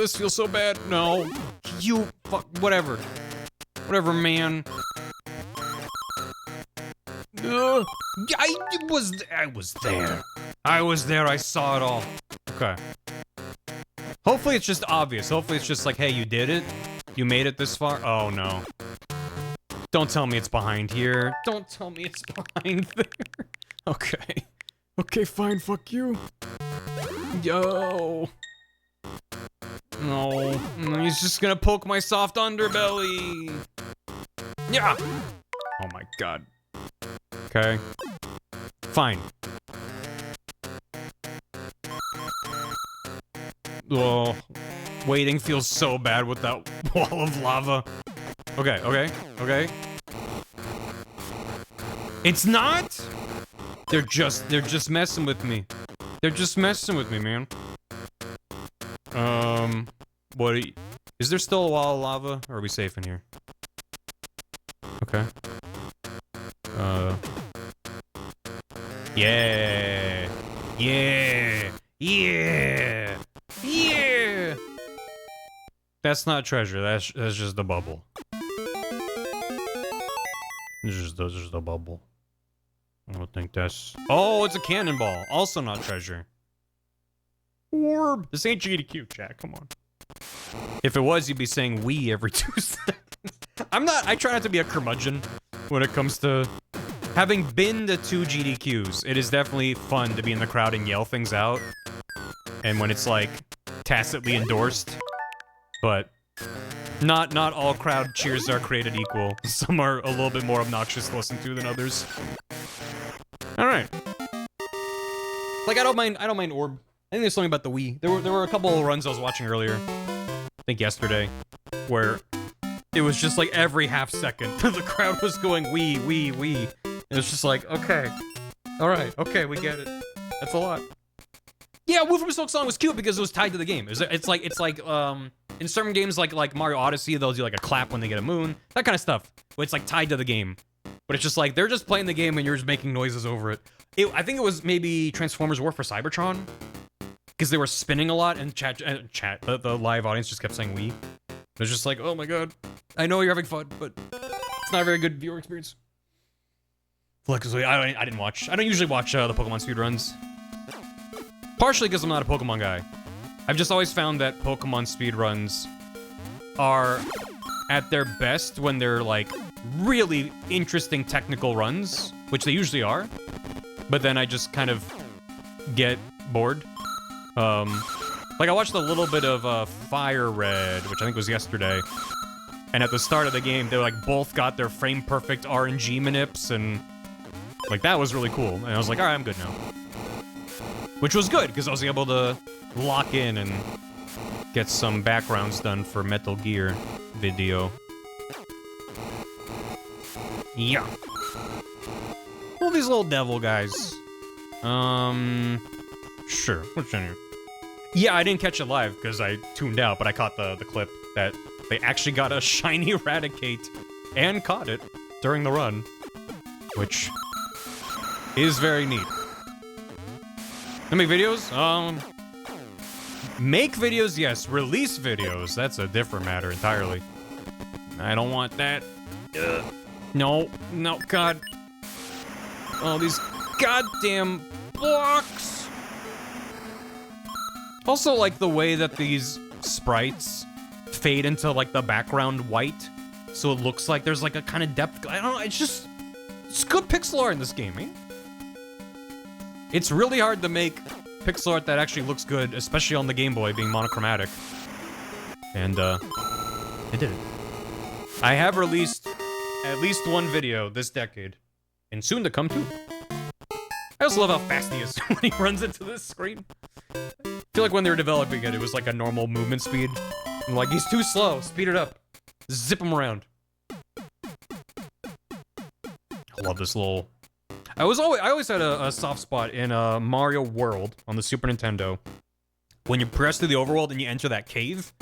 this feels so bad. No. You, fuck, whatever. Whatever, man. I was there. I was there, I saw it all. Okay. Hopefully it's just obvious. Hopefully it's just like, hey, you did it? You made it this far? Oh, no. Don't tell me it's behind here. Don't tell me it's behind there. Okay. Okay, fine, fuck you. Yo. No. He's just gonna poke my soft underbelly. Yeah! Oh my god. Okay. Fine. Oh, waiting feels so bad with that wall of lava. Okay, okay, okay. It's not? They're just messing with me. They're just messing with me, man. What is there still a wall of lava? Or are we safe in here? Okay. Yeah. Yeah. Yeah. Yeah. That's not treasure. That's just the bubble. This is just a bubble. I don't think that's... Oh, it's a cannonball. Also not treasure. Orb. This ain't GDQ, chat. Come on. If it was, you'd be saying "we" every 2 seconds. I try not to be a curmudgeon when it comes to... Having been to 2 GDQs, it is definitely fun to be in the crowd and yell things out. And when it's, like, tacitly endorsed. But... Not all crowd cheers are created equal. Some are a little bit more obnoxious to listen to than others. Alright. Like, I don't mind orb. I think there's something about the Wii. There were a couple of runs I was watching earlier. I think yesterday. Where it was just like every half second. The crowd was going Wii, Wii, Wii. It was just like, okay. Alright, okay, we get it. That's a lot. Yeah, Woo from Silk Song was cute because it was tied to the game. It's like in certain games like Mario Odyssey, they'll do like a clap when they get a moon. That kind of stuff. Where it's like tied to the game. But it's just like, they're just playing the game and you're just making noises over it. I think it was maybe Transformers War for Cybertron. Because they were spinning a lot and the live audience just kept saying "we." It was just like, oh my god. I know you're having fun, but it's not a very good viewer experience. Look, I didn't watch. I don't usually watch the Pokemon speedruns. Partially because I'm not a Pokemon guy. I've just always found that Pokemon speedruns are at their best when they're like really interesting technical runs, which they usually are. But then I just kind of get bored. Like I watched a little bit of Fire Red, which I think was yesterday. And at the start of the game, they like both got their frame perfect RNG manips, and like that was really cool. And I was like, all right, I'm good now. Which was good because I was able to lock in and get some backgrounds done for Metal Gear video. Yeah. All these little devil guys. Sure. What's in here? Yeah, I didn't catch it live because I tuned out, but I caught the clip that they actually got a shiny Eradicate and caught it during the run, which is very neat. Make videos? Make videos, yes. Release videos, that's a different matter entirely. I don't want that. No, God. Oh, these goddamn blocks. Also, like, the way that these sprites fade into, like, the background white, so it looks like there's, like, a kind of depth. I don't know, it's good pixel art in this game, eh? It's really hard to make pixel art that actually looks good, especially on the Game Boy being monochromatic. And, I did it. I have released at least one video this decade, and soon to come, too. I also love how fast he is when he runs into this screen. I feel like when they were developing it, it was like a normal movement speed. I'm like, he's too slow, speed it up. Zip him around. I love this little... I always had a soft spot in Mario World on the Super Nintendo. When you press through the overworld and you enter that cave,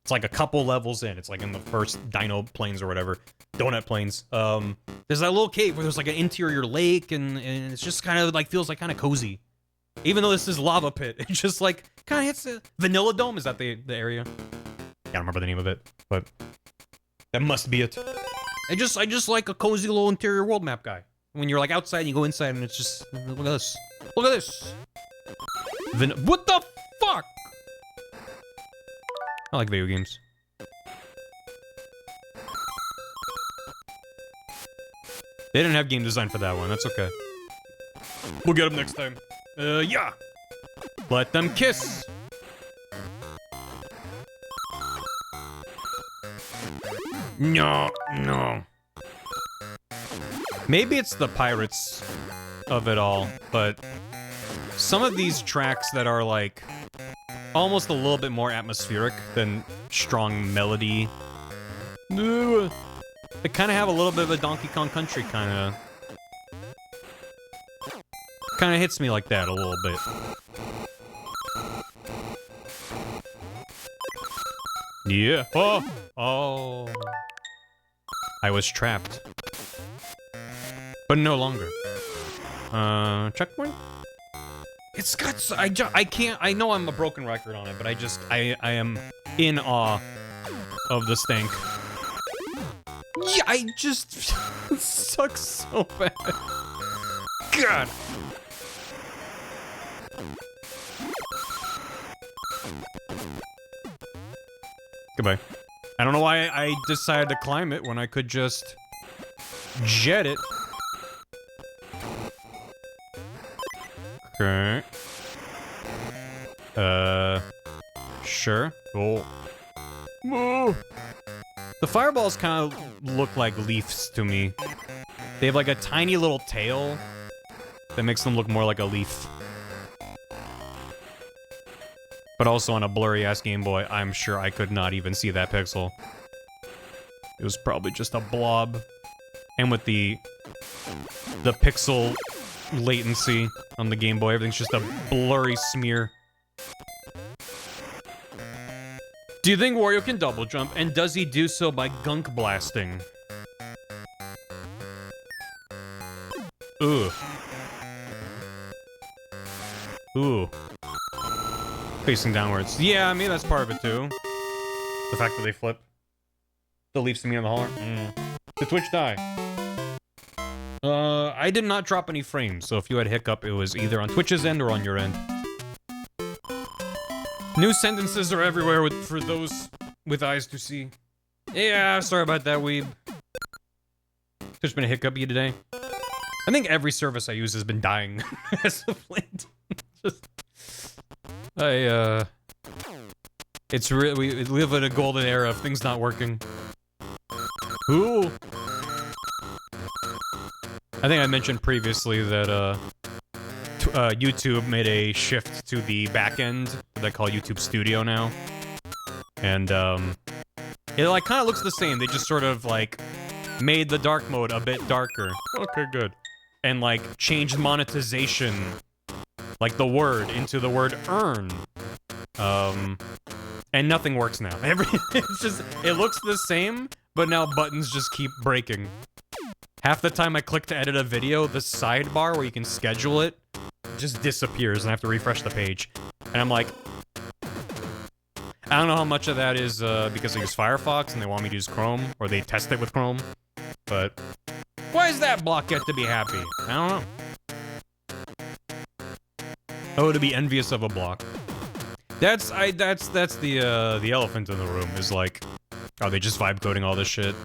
it's like a couple levels in. It's like in the first Dino Plains or whatever. Donut Plains. There's that little cave where there's like an interior lake and it's just kind of like, feels like kind of cozy. Even though this is lava pit, it just like kind of hits the Vanilla Dome. Is that the area? I don't remember the name of it, but that must be it. I just like a cozy little interior world map guy. When you're like outside, and you go inside, and it's just look at this. Look at this. What the fuck? I like video games. They didn't have game design for that one. That's okay. We'll get them next time. Yeah. Let them kiss. No, no. Maybe it's the pirates of it all, but some of these tracks that are like almost a little bit more atmospheric than strong melody. They kind of have a little bit of a Donkey Kong Country kind of hits me like that a little bit. Yeah. Oh. I was trapped. But no longer. Checkpoint? It's got I can't, I know I'm a broken record on it, but I am in awe of the stank. Yeah, I just it sucks so bad. God. Goodbye. I don't know why I decided to climb it when I could just jet it. Okay. Sure. Oh. Moo. The fireballs kind of look like leaves to me. They have like a tiny little tail that makes them look more like a leaf. But also on a blurry-ass Game Boy, I'm sure I could not even see that pixel. It was probably just a blob. And with the pixel latency on the Game Boy, everything's just a blurry smear. Do you think Wario can double jump, and does he do so by gunk blasting? Ooh. Ooh. Facing downwards. Yeah, I mean, that's part of it, too. The fact that they flip. The leaves to me on the holler. The Twitch die. I did not drop any frames, so if you had hiccup, it was either on Twitch's end or on your end. New sentences are everywhere for those with eyes to see. Yeah, sorry about that, weeb. There's been a hiccup today. I think every service I use has been dying as of late. It's really, we live in a golden era of things not working. Ooh. I think I mentioned previously that, YouTube made a shift to the back end that they call YouTube Studio now. And, it, like, kind of looks the same. They just sort of, like, made the dark mode a bit darker. Okay, good. And, like, changed monetization, like, the word into the word earn. And nothing works now. It's just, it looks the same, but now buttons just keep breaking. Half the time I click to edit a video, the sidebar where you can schedule it just disappears and I have to refresh the page. And I'm like, I don't know how much of that is because I use Firefox and they want me to use Chrome, or they test it with Chrome, but why does that block get to be happy? I don't know. Oh, to be envious of a block. That's the elephant in the room, is like, oh, they just vibe coding all this shit.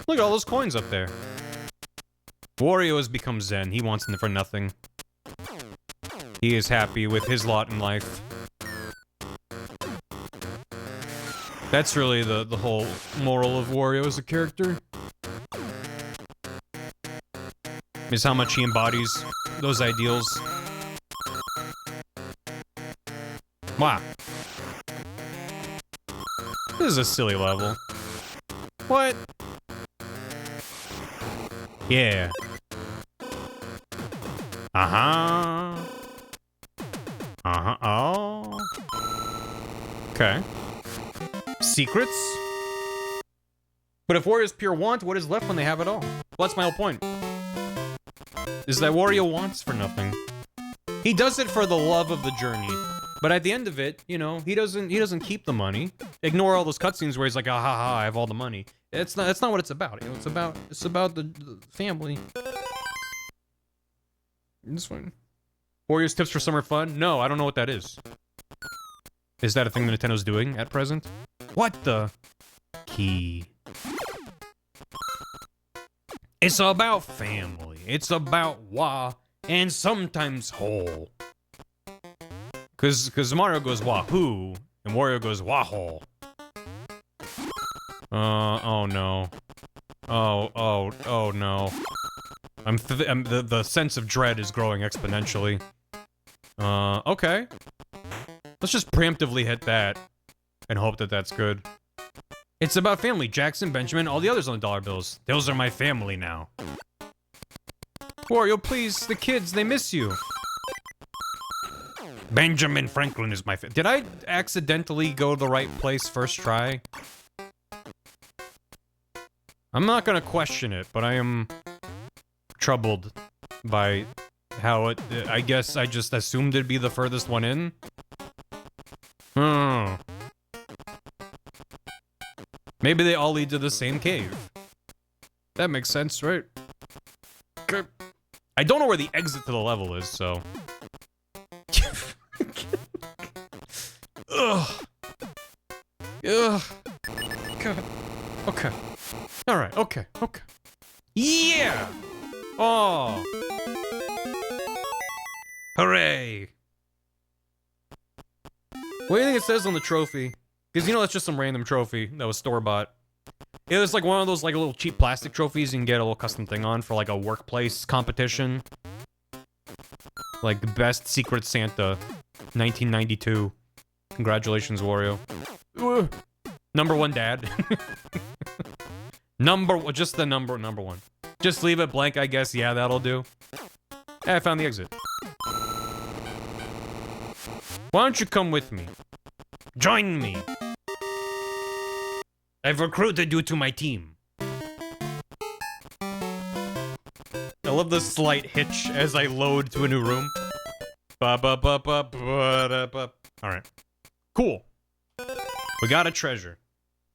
Look at all those coins up there. Wario has become zen. He wants for nothing. He is happy with his lot in life. That's really the whole moral of Wario as a character. Is how much he embodies those ideals. Wow. This is a silly level. What? Yeah. Uh-huh. Uh-huh. Oh. Okay. Secrets? But if Wario's pure want, what is left when they have it all? Well, that's my whole point. Is that Wario wants for nothing. He does it for the love of the journey. But at the end of it, you know, he doesn't keep the money. Ignore all those cutscenes where he's like, ah ha ha, I have all the money. That's not what it's about. You know, it's about the family. This one. Warriors tips for summer fun? No, I don't know what that is. Is that a thing that Nintendo's doing at present? What the? Key. It's about family. It's about wah and sometimes hole. Cause Mario goes wahoo and Wario goes wahole. Oh no. Oh no. The sense of dread is growing exponentially. Okay. Let's just preemptively hit that and hope that that's good. It's about family. Jackson, Benjamin, all the others on the dollar bills. Those are my family now. Wario, please, the kids, they miss you. Benjamin Franklin is my Did I accidentally go to the right place first try? I'm not gonna question it, but I am troubled by how it... I guess I just assumed it'd be the furthest one in. Maybe they all lead to the same cave. That makes sense, right? Okay. I don't know where the exit to the level is, so... Ugh. Ugh. God. Okay. Alright, okay. Yeah! Oh! Hooray! What do you think it says on the trophy? Because you know that's just some random trophy that was store-bought. Yeah, it's like one of those like little cheap plastic trophies you can get a little custom thing on for like a workplace competition. Like the best Secret Santa, 1992. Congratulations, Wario. Number one dad. Just the number one. Just leave it blank, I guess. Yeah, that'll do. Yeah, I found the exit. Why don't you come with me? Join me. I've recruited you to my team. I love the slight hitch as I load to a new room. Alright. Cool. We got a treasure.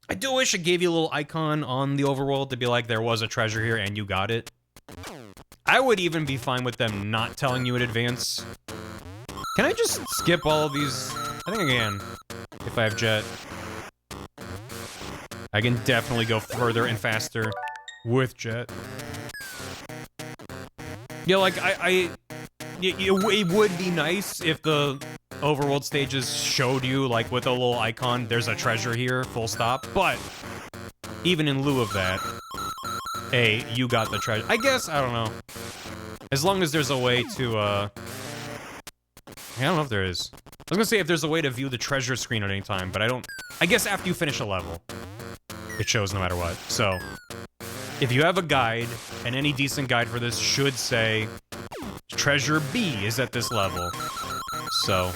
I do wish it gave you a little icon on the overworld to be like, there was a treasure here and you got it. I would even be fine with them not telling you in advance. Can I just skip all of these? I think I can. If I have jet. I can definitely go further and faster with jet. Yeah, like, it would be nice if the overworld stages showed you, like, with a little icon, there's a treasure here, full stop. But, even in lieu of that, hey, you got the treasure. I guess, I don't know. As long as there's a way to, I don't know if there is. I was gonna say if there's a way to view the treasure screen at any time, but I guess after you finish a level, it shows no matter what. So, if you have a guide, and any decent guide for this should say, Treasure B is at this level. So,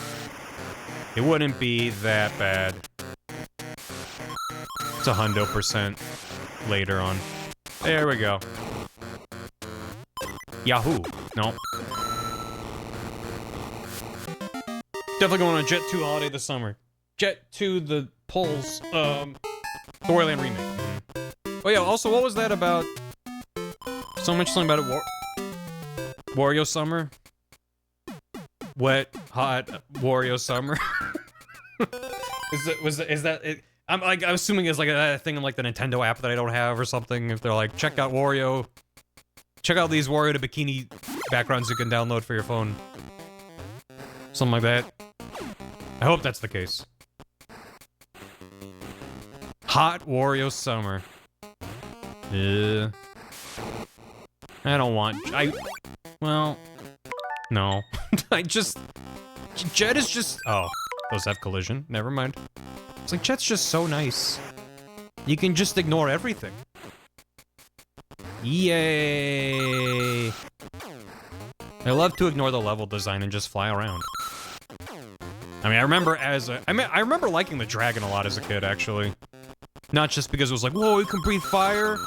it wouldn't be that bad. It's 100% later on. There we go. Yahoo! No. Definitely going on a Jet 2 holiday this summer. Jet 2 the Poles, Storyland remake. Oh yeah, also what was that about? So much something about it. Wario Summer? Wet, hot, Wario Summer? Is that it? I'm assuming it's like a thing in like the Nintendo app that I don't have or something. If they're like, check out Wario. Check out these Wario to Bikini backgrounds you can download for your phone. Something like that. I hope that's the case. Hot Wario Summer. I don't want... Well... No. Jet is just... Oh. Those have collision. Never mind. It's like, Jet's just so nice. You can just ignore everything. Yay! I love to ignore the level design and just fly around. I mean, I remember liking the dragon a lot as a kid, actually. Not just because it was like, whoa, you can breathe fire?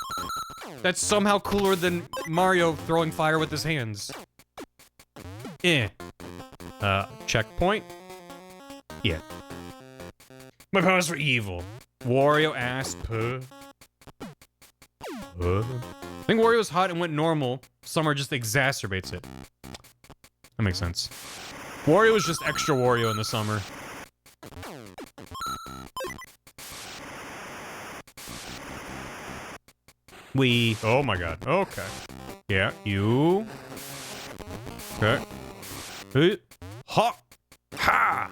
That's somehow cooler than Mario throwing fire with his hands. Eh. Checkpoint. Yeah. My powers were evil. Wario asked, I think Wario's hot and went normal. Summer just exacerbates it. That makes sense. Wario is just extra Wario in the summer. Oh my god. Okay. Yeah, you. Okay. Ha! Ha!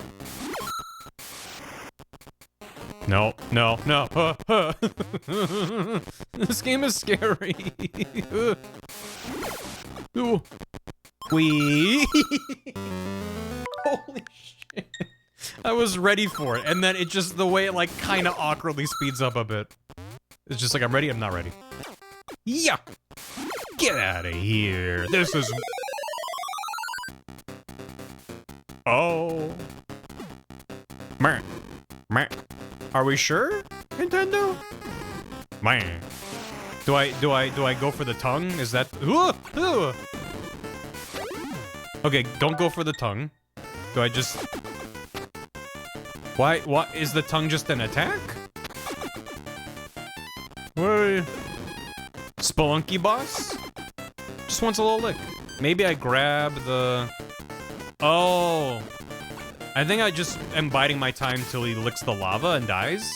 No, no, no. This game is scary. Ooh. Wee. Holy shit. I was ready for it, and then it just, the way it like kind of awkwardly speeds up a bit. It's just like, I'm ready, I'm not ready. Yeah! Get out of here. This is... Oh. Man. Man. Are we sure, Nintendo? Man. Do I go for the tongue? Is that... Ooh, ooh. Okay, don't go for the tongue. Do I just... Why? What? Is the tongue just an attack? Where? Spelunky boss? Just wants a little lick. Maybe I grab the... Oh. I think I just am biding my time till he licks the lava and dies.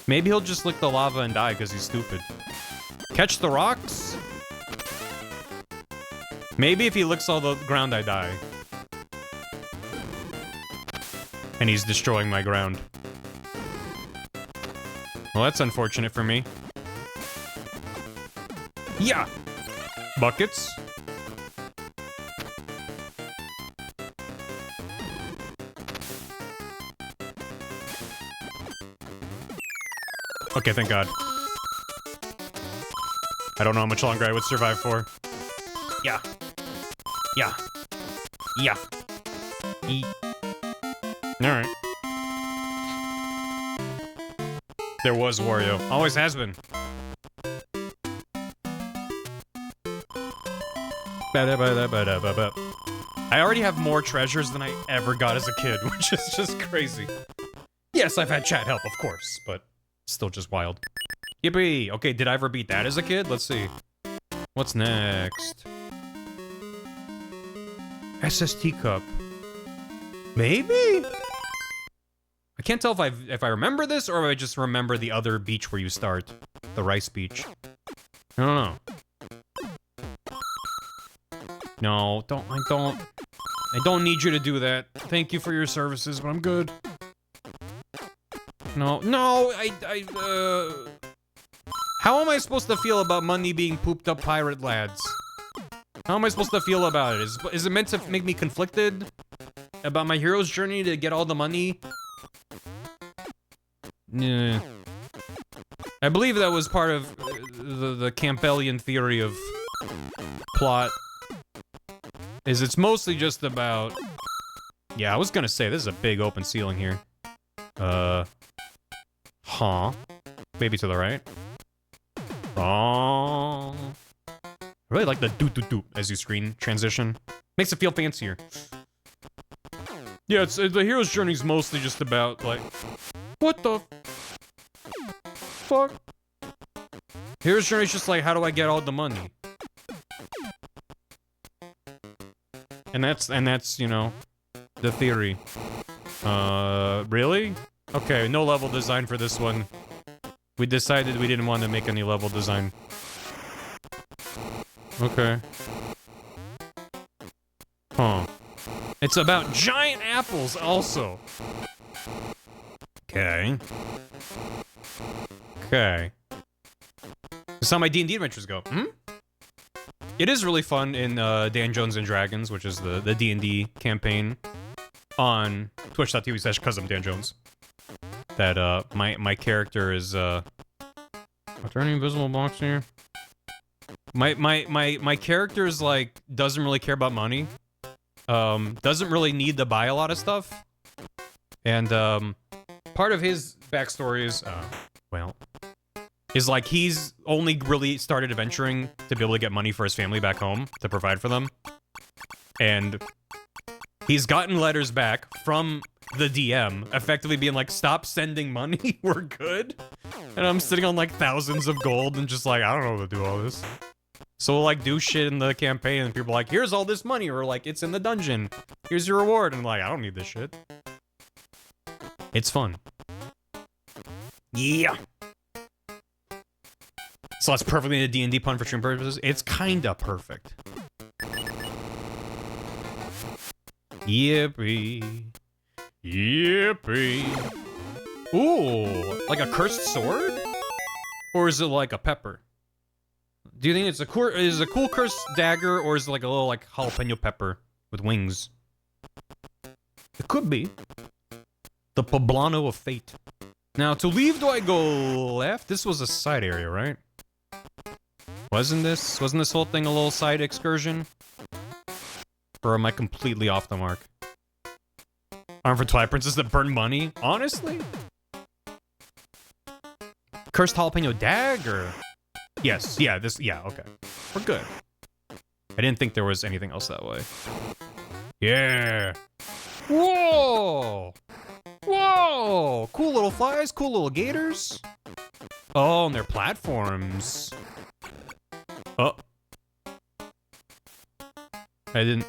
Maybe he'll just lick the lava and die because he's stupid. Catch the rocks? Maybe if he licks all the ground, I die. And he's destroying my ground. Well, that's unfortunate for me. Yeah! Buckets. Okay, thank God. I don't know how much longer I would survive for. Yeah. Yeah. Yeah. Alright. There was Wario. Always has been. I already have more treasures than I ever got as a kid, which is just crazy. Yes, I've had chat help, of course, but still just wild. Yippee! Okay, did I ever beat that as a kid? Let's see. What's next? SST cup. Maybe? I can't tell if I remember this or if I just remember the other beach where you start. The rice beach. I don't know. No, I don't need you to do that. Thank you for your services, but I'm good. No, how am I supposed to feel about money being pooped up pirate lads? How am I supposed to feel about it? Is it meant to make me conflicted about my hero's journey to get all the money? Nah. I believe that was part of the Campbellian theory of plot. It's mostly just about... Yeah, I was gonna say, this is a big open ceiling here. Huh. Maybe to the right. Oh. I really like the doot-doot-doot as you screen transition. Makes it feel fancier. Yeah, the hero's journey is mostly just about, like... What the... fuck? Hero's journey is just like, how do I get all the money? And that's, you know, the theory. Really? Okay, no level design for this one. We decided we didn't want to make any level design. Okay. Huh. It's about giant apples also. Okay. Okay. This is how my D&D adventures go. Hmm? It is really fun in Dan Jones and Dragons, which is the D&D campaign on twitch.tv/CustomDanJones. That my character is are there any invisible blocks here? My character is like doesn't really care about money. Doesn't really need to buy a lot of stuff. And part of his backstory is well, is like he's only really started adventuring to be able to get money for his family back home to provide for them. And he's gotten letters back from the DM, effectively being like, stop sending money, we're good. And I'm sitting on like thousands of gold and just like, I don't know how to do all this. So we'll like do shit in the campaign and people are like, here's all this money, or like, it's in the dungeon. Here's your reward. And I'm like, I don't need this shit. It's fun. Yeah. So that's perfectly a D&D pun for stream purposes. It's kinda perfect. Yippee. Yippee. Ooh, like a cursed sword? Or is it like a pepper? Do you think it's a cool cursed dagger, or is it like a little like jalapeno pepper with wings? It could be. The poblano of fate. Now, to leave, do I go left? This was a side area, right? Wasn't this whole thing a little side excursion? Or am I completely off the mark? Arm for Twilight Princess that burn money? Honestly? Cursed jalapeno dagger? Yes, yeah, okay. We're good. I didn't think there was anything else that way. Yeah! Whoa! Whoa! Cool little flies, cool little gators. Oh, and they're platforms. Oh. I didn't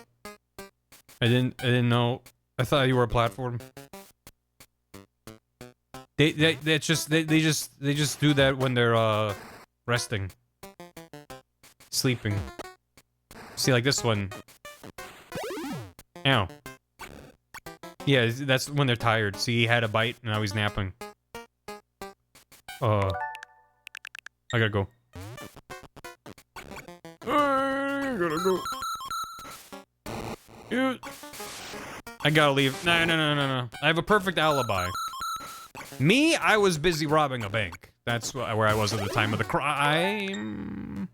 know. I thought you were a platform. They just do that when they're resting. Sleeping. See, like this one. Ow. Yeah, that's when they're tired. See, he had a bite, and now he's napping. I gotta go. I gotta go. I gotta leave. No. I have a perfect alibi. Me, I was busy robbing a bank. That's where I was at the time of the crime.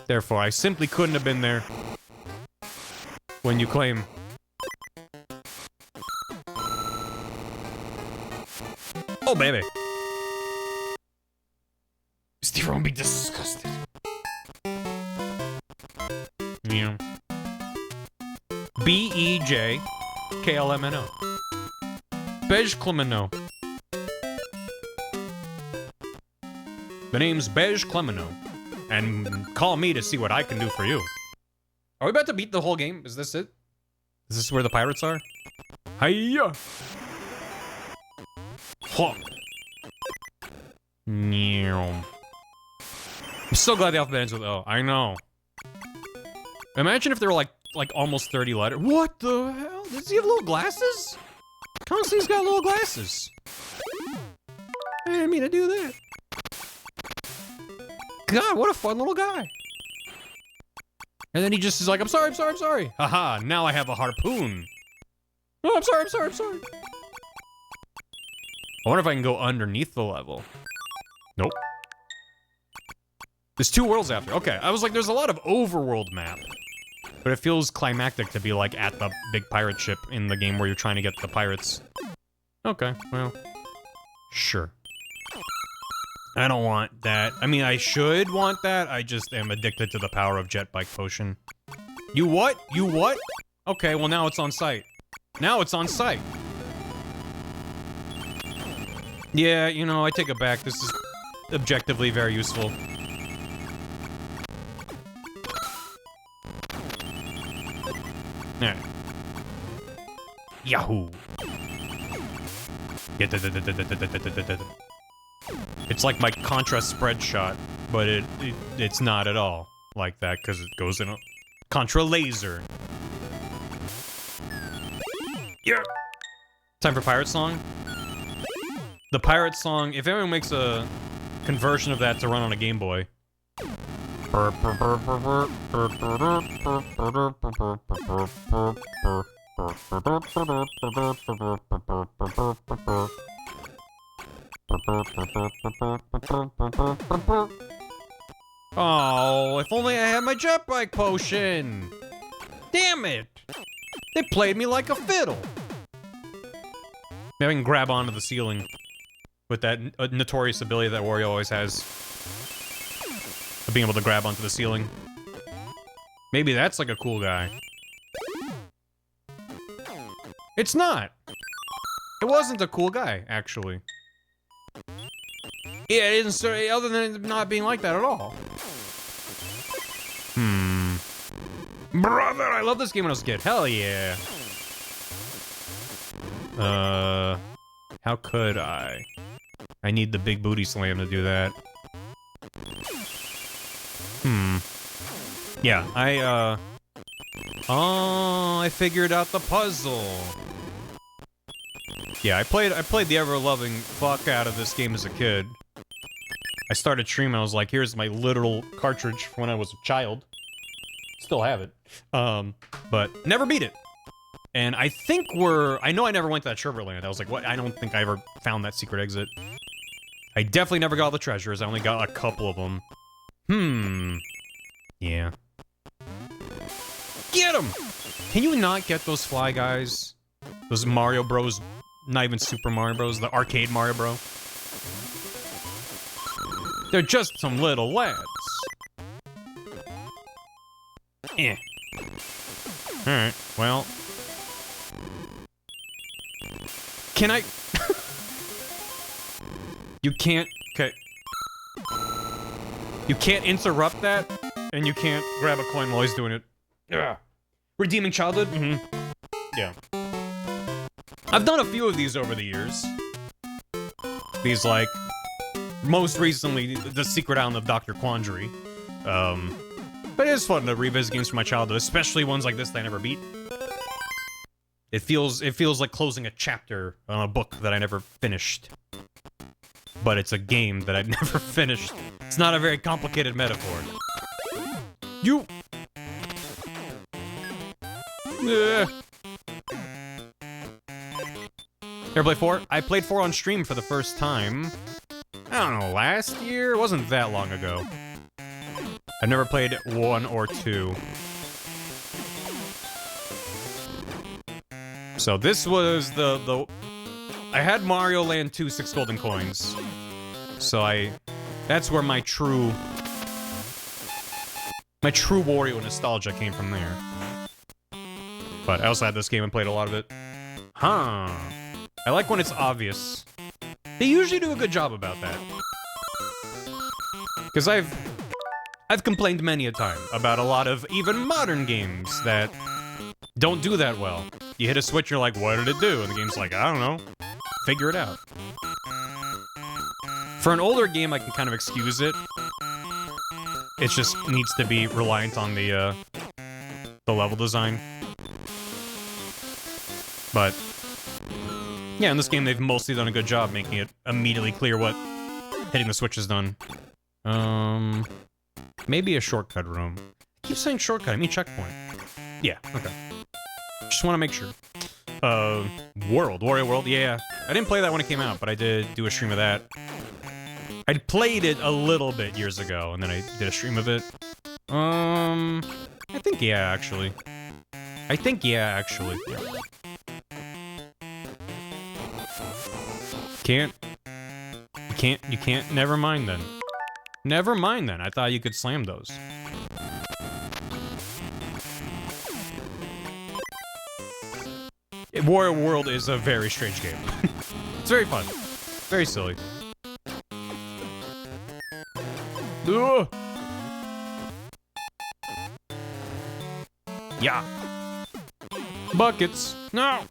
Therefore, I simply couldn't have been there when you claim. Oh, baby. Steve won't be disgusted. Yeah. BEJKLMNO. Bej The name's Bej Clemeno. And call me to see what I can do for you. Are we about to beat the whole game? Is this it? Is this where the pirates are? Hiya! Huh. I'm so glad the alphabet ends with O. I know. Imagine if there were like almost 30 letters. What the hell? Does he have little glasses? Constantine's got little glasses. I didn't mean to do that. God, what a fun little guy. And then he just is like, I'm sorry. Haha, now I have a harpoon. Oh, I'm sorry. I wonder if I can go underneath the level. Nope. There's 2 worlds after. Okay, I was like, there's a lot of overworld map. But it feels climactic to be like at the big pirate ship in the game where you're trying to get the pirates. Okay, well, sure. I don't want that. I mean, I should want that. I just am addicted to the power of jet bike potion. You what? You what? Okay, well now it's on site. Now it's on site. Yeah, you know, I take it back. This is objectively very useful. Alright. Yahoo! It's like my Contra spread shot, but it's not at all like that because it goes in a Contra laser. Yeah. Time for pirate song. The pirate song. If anyone makes a conversion of that to run on a Game Boy. Oh, if only I had my jet bike potion! Damn it! They played me like a fiddle! Maybe I can grab onto the ceiling with that notorious ability that Wario always has. Of being able to grab onto the ceiling. Maybe that's like a cool guy. It's not. It wasn't a cool guy, actually. Yeah, it didn't, other than it not being like that at all. Brother, I love this game when I was a kid. Hell yeah. How could I? I need the big booty slam to do that. Yeah, oh, I figured out the puzzle. Yeah, I played the ever-loving fuck out of this game as a kid. I started streaming, I was like, here's my literal cartridge from when I was a child. Still have it. But never beat it. And I think I know I never went to that Sherbert Land. I was like, what? I don't think I ever found that secret exit. I definitely never got all the treasures. I only got a couple of them. Yeah. Get him! Can you not get those fly guys? Those Mario Bros, not even Super Mario Bros, the arcade Mario Bro. They're just some little lads. Eh. Alright, well. Can I? You can't, okay. You can't interrupt that, and you can't grab a coin while he's doing it. Ugh. Redeeming childhood? Yeah. I've done a few of these over the years. These, like, most recently, the Secret Island of Dr. Quandary. But it is fun to revisit games from my childhood, especially ones like this that I never beat. It feels like closing a chapter on a book that I never finished. But it's a game that I've never finished. It's not a very complicated metaphor. You... Ever play 4? I played 4 on stream for the first time. I don't know, last year? It wasn't that long ago. I've never played 1 or 2. So this was the... I had Mario Land 2 6 golden coins. So that's where my true Wario nostalgia came from there. But I also had this game and played a lot of it. Huh. I like when it's obvious. They usually do a good job about that. Because I've complained many a time about a lot of even modern games that don't do that well. You hit a switch, you're like, what did it do? And the game's like, I don't know. Figure it out. For an older game, I can kind of excuse it. It just needs to be reliant on the level design. But yeah, in this game, they've mostly done a good job making it immediately clear what hitting the switch has done. Maybe a shortcut room. I keep saying shortcut, I mean checkpoint. Yeah, okay. Just want to make sure. Wario World, yeah. I didn't play that when it came out, but I did do a stream of that. I played it a little bit years ago, and then I did a stream of it. I think yeah, actually. You can't, never mind then. Never mind then, I thought you could slam those. Wario World is a very strange game. It's very fun. Very silly. Ugh. Yeah. Buckets. No!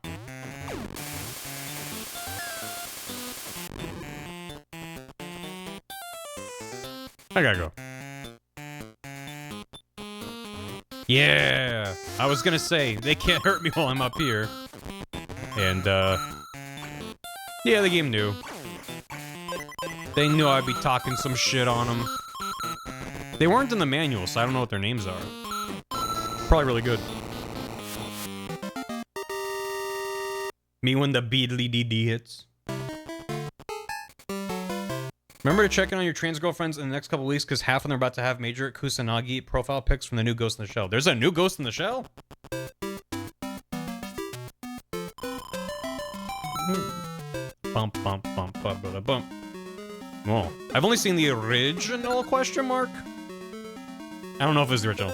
I gotta go. Yeah! I was gonna say, they can't hurt me while I'm up here. And, yeah, the game knew. They knew I'd be talking some shit on them. They weren't in the manual, so I don't know what their names are. Probably really good. Me when the beedly DD hits. Remember to check in on your trans girlfriends in the next couple weeks, because half of them are about to have major Kusanagi profile pics from the new Ghost in the Shell. There's a new Ghost in the Shell? Bump, bump, bump, bump, bump, bump. Whoa. I've only seen the original question mark. I don't know if it's the original.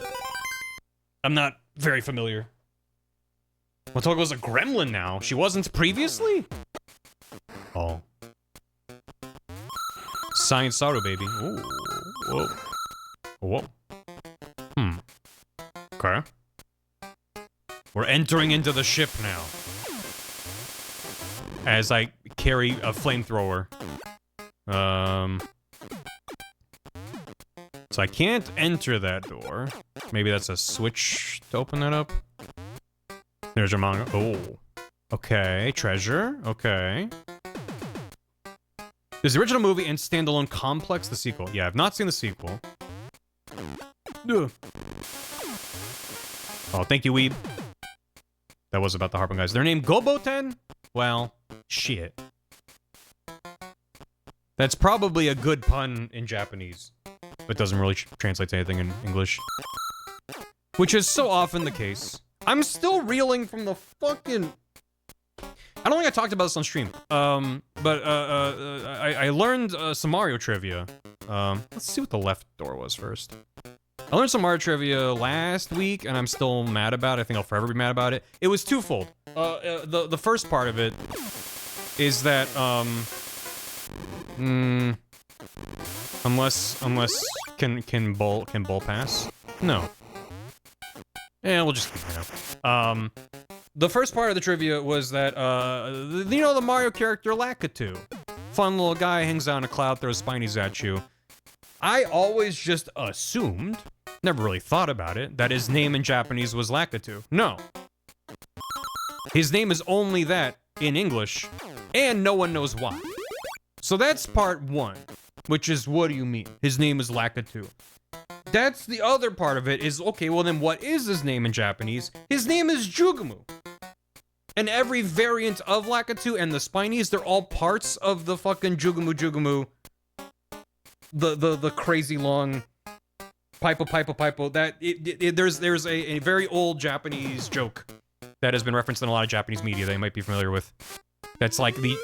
I'm not very familiar. Motogo's a gremlin now. She wasn't previously? Oh. Science Saru, baby. Ooh. Whoa. Whoa. Okay. We're entering into the ship now. As I carry a flamethrower. So I can't enter that door. Maybe that's a switch to open that up. There's your manga. Oh. Okay. Treasure. Okay. There's the original movie and standalone complex, the sequel. Yeah, I've not seen the sequel. Ugh. Oh, thank you, Weeb. That was about the Harpoon guys. Their name Goboten? Well, shit. That's probably a good pun in Japanese. But doesn't really translate to anything in English. Which is so often the case. I'm still reeling from the fucking... I don't think I talked about this on stream. I learned some Mario trivia. Let's see what the left door was first. I learned some Mario trivia last week, and I'm still mad about it. I think I'll forever be mad about it. It was twofold. The first part of it is that, unless can bull pass? No. Yeah, we'll just keep it up. The first part of the trivia was that, you know the Mario character Lakitu? Fun little guy, hangs out in a cloud, throws spinies at you. I always just assumed, never really thought about it, that his name in Japanese was Lakitu. No. His name is only that in English, and no one knows why. So that's part one, which is, what do you mean? His name is Lakitu. That's the other part of it is, okay, well then what is his name in Japanese? His name is Jugumu. And every variant of Lakitu and the Spinies, they're all parts of the fucking Jugumu. The crazy long pipo, that there's a very old Japanese joke that has been referenced in a lot of Japanese media that you might be familiar with. That's like I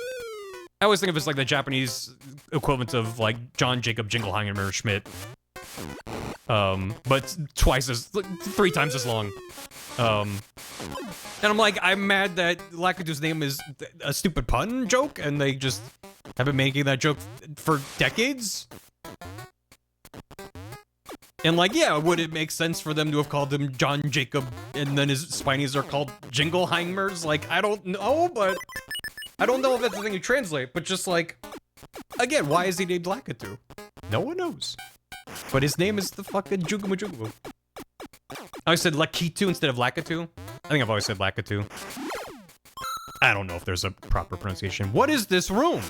always think of it as like the Japanese equivalent of like John Jacob Jingleheimer Schmidt. But three times as long. And I'm like, I'm mad that Lakitu's name is a stupid pun joke, and they just have been making that joke for decades. And like, yeah, would it make sense for them to have called him John Jacob, and then his Spinies are called Jingleheimers? Like, I don't know, but... I don't know if that's the thing you translate, but just like... Again, why is he named Lakitu? No one knows. But his name is the fucking Jugumu. I always said Lakitu instead of Lakitu. I think I've always said Lakitu. I don't know if there's a proper pronunciation. What is this room?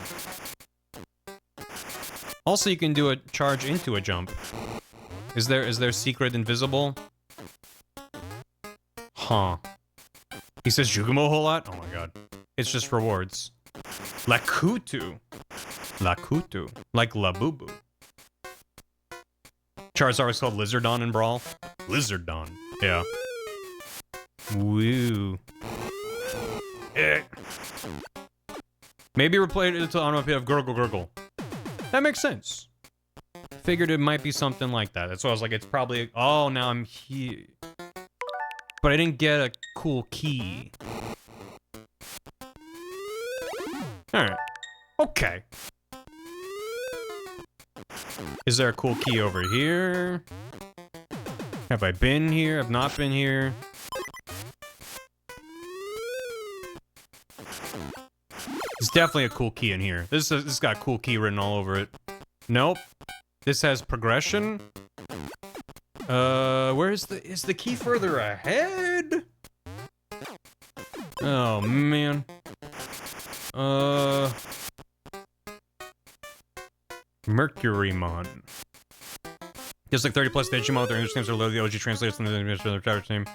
Also, you can do a charge into a jump. Is there secret invisible? Huh. He says Jugumu a whole lot? Oh my god. It's just rewards. Lakutu. Lakutu. Like Labubu. Charizard was called Lizardon in Brawl. Lizardon. Yeah. Woo. Eh. Maybe replace it to onomatopoeia of gurgle gurgle. That makes sense. Figured it might be something like that. That's why I was like, it's probably... Oh, now I'm here. But I didn't get a cool key. Alright. Okay. Is there a cool key over here? Have I been here? I've not been here. There's definitely a cool key in here. This got a cool key written all over it. Nope. This has progression. Is the key further ahead? Oh, man. Mercurymon. Just like 30 plus Digimon, their English names are literally the OG translators from the English name.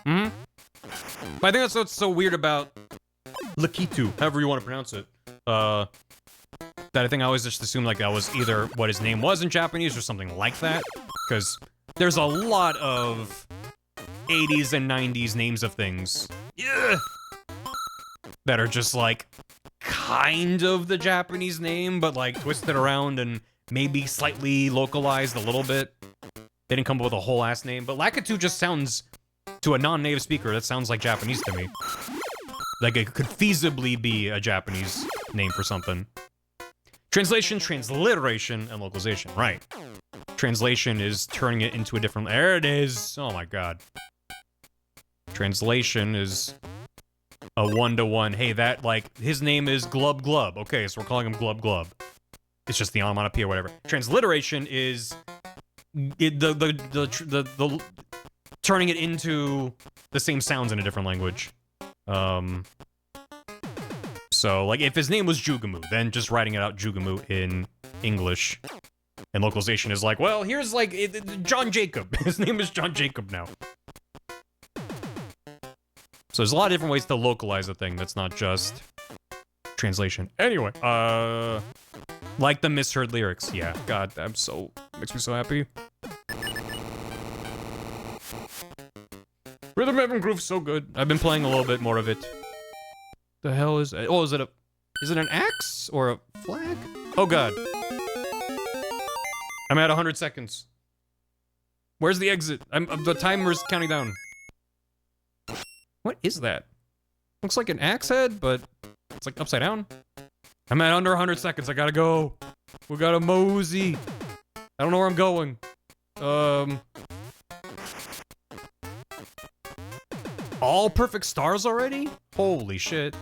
But I think that's what's so weird about Lakitu, however you want to pronounce it. That I think I always just assumed like that was either what his name was in Japanese or something like that. Because there's a lot of 80s and 90s names of things. Yeah, that are just like kind of the Japanese name, but like twisted around and maybe slightly localized a little bit. They didn't come up with a whole ass name, but Lakitu just sounds, to a non-native speaker, that sounds like Japanese to me. Like, it could feasibly be a Japanese name for something. Translation, transliteration, and localization. Right. Translation is turning it into a different... There it is! Oh my god. Translation is a one-to-one. Hey, that, like, his name is Glub Glub. Okay, so we're calling him Glub Glub. It's just the onomatopoeia or whatever. Transliteration is the turning it into the same sounds in a different language. So, like, if his name was Jugamu, then just writing it out Jugamu in English. And localization is like, well, here's, like, John Jacob. His name is John Jacob now. So there's a lot of different ways to localize a thing that's not just translation. Anyway, like the misheard lyrics. Yeah, God, makes me so happy. Rhythm Heaven Groove's so good. I've been playing a little bit more of it. The hell is it? Oh, is it an axe or a flag? Oh god. I'm at 100 seconds. Where's the exit? The timer's counting down. What is that? Looks like an axe head, but it's like upside down. I'm at under 100 seconds. I gotta go. We gotta mosey. I don't know where I'm going. All perfect stars already? Holy shit.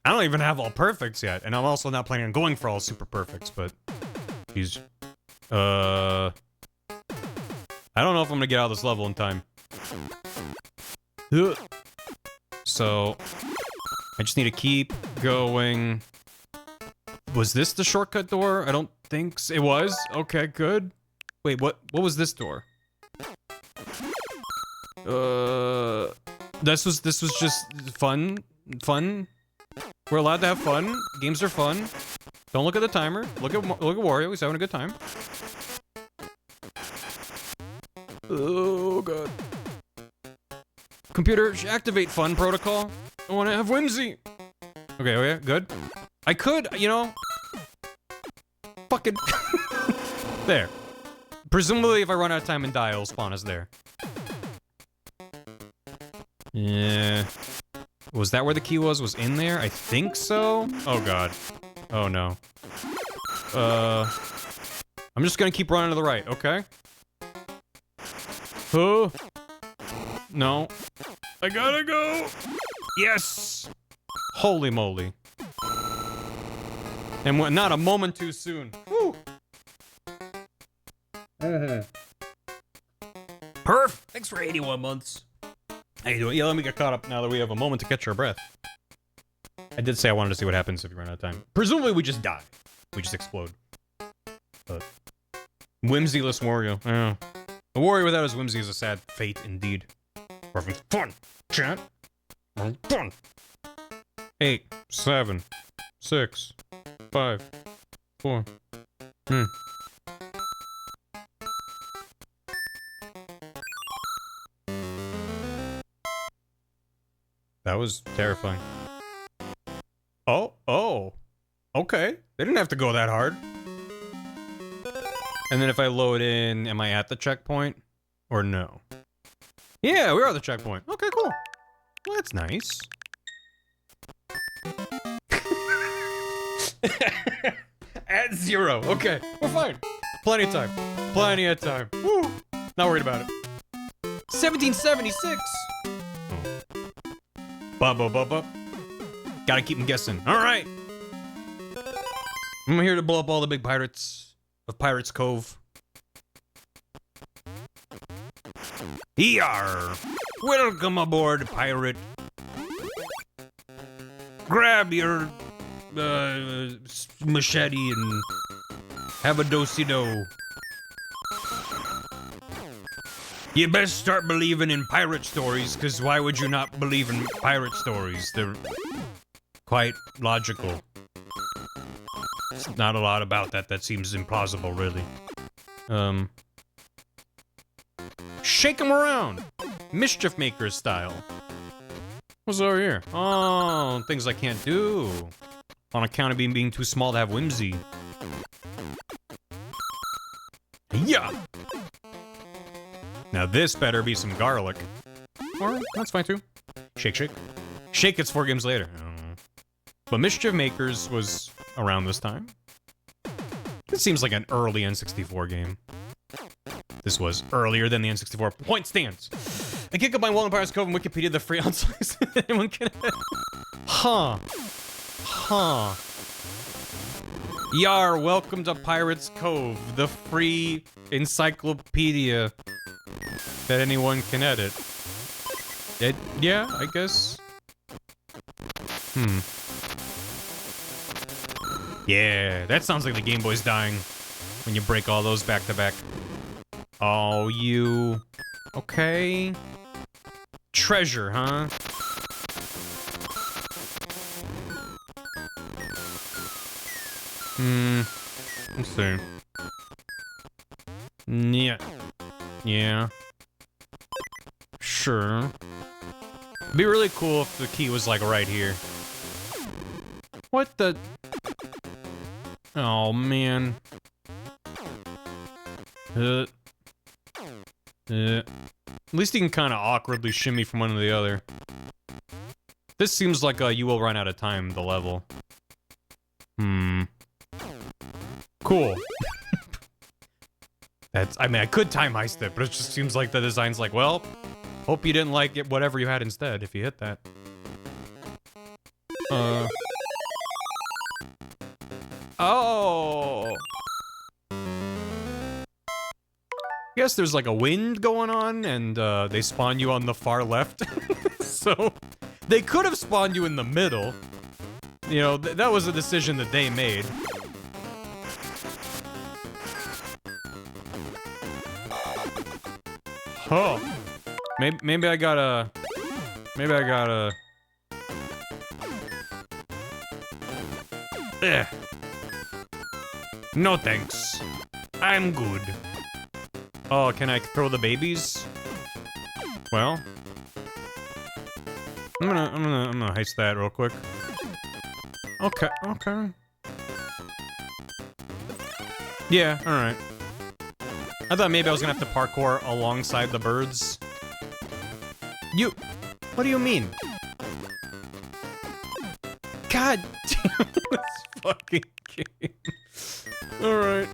I don't even have all perfects yet, and I'm also not planning on going for all super perfects, but... Jeez. I don't know if I'm gonna get out of this level in time. So... I just need to keep going... Was this the shortcut door? I don't think so. It was? Okay, good. Wait, what was this door? This was just fun. We're allowed to have fun. Games are fun. Don't look at the timer. Look at Wario. He's having a good time. Oh god. Computer, activate fun protocol. I want to have whimsy. Okay, good. I could, you know. Fucking. There. Presumably, if I run out of time and die, it'll spawn us there. Yeah. Was that where the key was? Was in there? I think so? Oh god. Oh no. I'm just gonna keep running to the right, okay? Oh. No. I gotta go! Yes! Holy moly. And not a moment too soon. Woo! Perf! Thanks for 81 months. How you doing? Yeah, let me get caught up now that we have a moment to catch our breath. I did say I wanted to see what happens if we run out of time. Presumably we just die. We just explode. But... Whimsyless Wario. Yeah. A Wario without his whimsy is a sad fate indeed. We're having fun, chat. We're having fun. 8, 7, 6, 5, 4. That was terrifying. Oh. Okay. They didn't have to go that hard. And then if I load in, am I at the checkpoint? Or no? Yeah, we're at the checkpoint. Okay, cool. Well, that's nice. At 0. Okay, we're fine. Plenty of time. Plenty of time. Woo! Not worried about it. 1776! Ba. Gotta keep them guessing. Alright! I'm here to blow up all the big pirates of Pirates Cove. Yar! Welcome aboard, pirate. Grab your machete and have a do-si-do. You best start believing in pirate stories, because why would you not believe in pirate stories? They're quite logical. There's not a lot about that seems implausible, really. Shake 'em around! Mischief Maker style. What's over here? Oh, things I can't do. On account of being too small to have whimsy. Yeah! Now this better be some garlic. Or, that's fine too. Shake, shake. Shake It's 4 games later. I don't know. But Mischief Makers was around this time. It seems like an early N64 game. This was earlier than the N64. Point stands. I kick up my wall in Pirates Cove and Wikipedia the free onslice. Anyone can. Huh. Huh. Yar, welcome to Pirates Cove, the free encyclopedia that anyone can edit. Yeah, I guess. Yeah, that sounds like the Game Boy's dying when you break all those back to back. Oh, you... Okay. Treasure, huh? Let's see. Yeah. Yeah. Sure. It'd be really cool if the key was, like, right here. What the... Oh, man. At least you can kind of awkwardly shimmy from one to the other. This seems like a you will run out of time, the level. Cool. I mean, I could time heist it, but it just seems like the design's like, well, hope you didn't like it, whatever you had instead, if you hit that. Oh! Guess there's like a wind going on, and they spawn you on the far left. So, they could have spawned you in the middle. You know, that was a decision that they made. Oh. Maybe I gotta... No thanks. I'm good. Oh, can I throw the babies? Well... I'm gonna heist that real quick. Okay. Yeah, alright. I thought maybe I was gonna have to parkour alongside the birds. What do you mean? God damn this fucking game. Alright.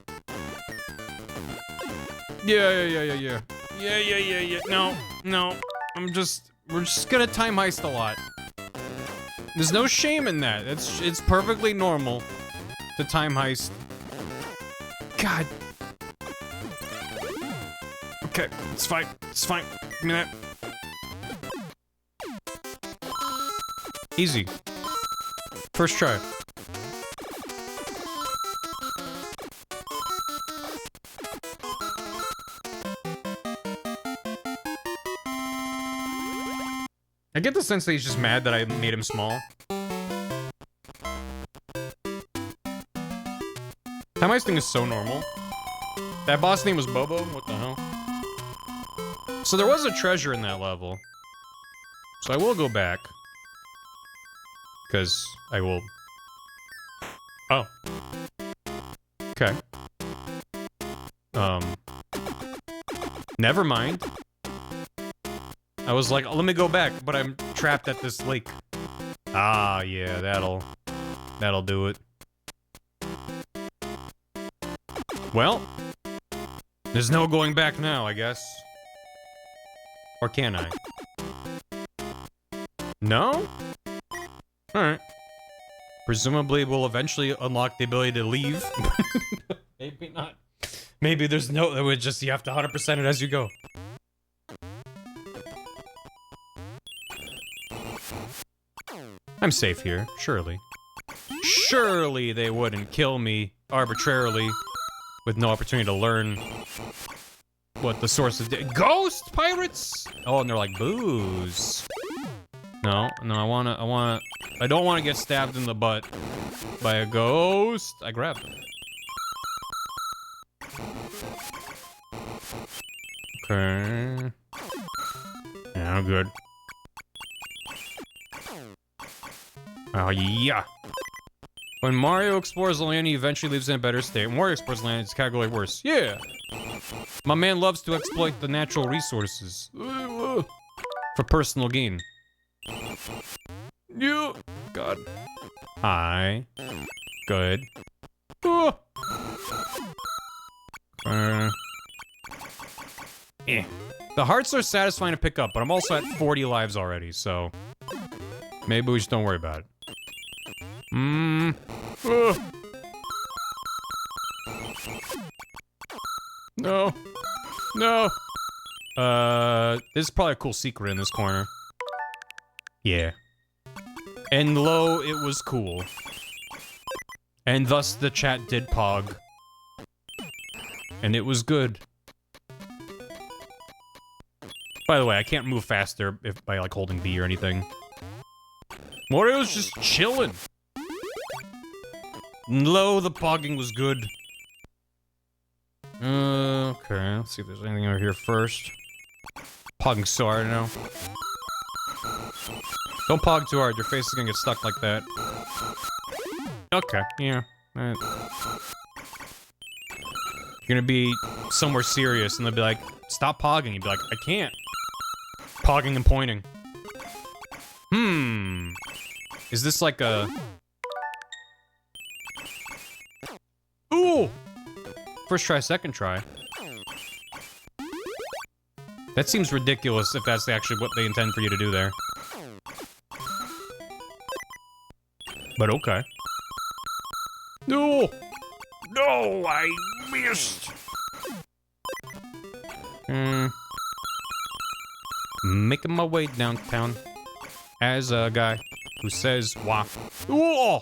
Yeah. No. We're just gonna time heist a lot. There's no shame in that. It's perfectly normal to time heist. God. Okay, it's fine. Give me that. Easy. First try. I get the sense that he's just mad that I made him small. Time heisting is so normal. That boss name was Bobo? What the hell? So there was a treasure in that level. So I will go back. Because I will... Oh. Okay. Never mind. I was like, let me go back, but I'm trapped at this lake. Ah, yeah, that'll do it. Well, there's no going back now, I guess. Or can I? No? Alright. Presumably we'll eventually unlock the ability to leave. Maybe not. Maybe there's no, it would just, you have to 100% it as you go. I'm safe here, surely. Surely they wouldn't kill me arbitrarily with no opportunity to learn what the source of ghost pirates? Oh, and they're like booze. No, I don't wanna get stabbed in the butt by a ghost. I grabbed it. Okay. Yeah, I'm good. Oh, yeah. When Mario explores the land, he eventually lives in a better state. When Wario explores the land, it's category worse. Yeah! My man loves to exploit the natural resources. For personal gain. You. God. Hi. Good. Oh. The hearts are satisfying to pick up, but I'm also at 40 lives already, so maybe we just don't worry about it. No. No. This is probably a cool secret in this corner. Yeah. And lo, it was cool. And thus the chat did pog. And it was good. By the way, I can't move faster if by like holding B or anything. Wario's just chilling. Lo, the pogging was good. Okay, let's see if there's anything over here first. Pogging so hard now. Don't pog too hard, your face is gonna get stuck like that. Okay, yeah. You're gonna be somewhere serious and they'll be like, stop pogging. You'd be like, I can't. Pogging and pointing. Is this like a... Ooh! First try, second try. That seems ridiculous if that's actually what they intend for you to do there. But okay. No! No, I missed! Making my way downtown as a guy who says wah. Ooh!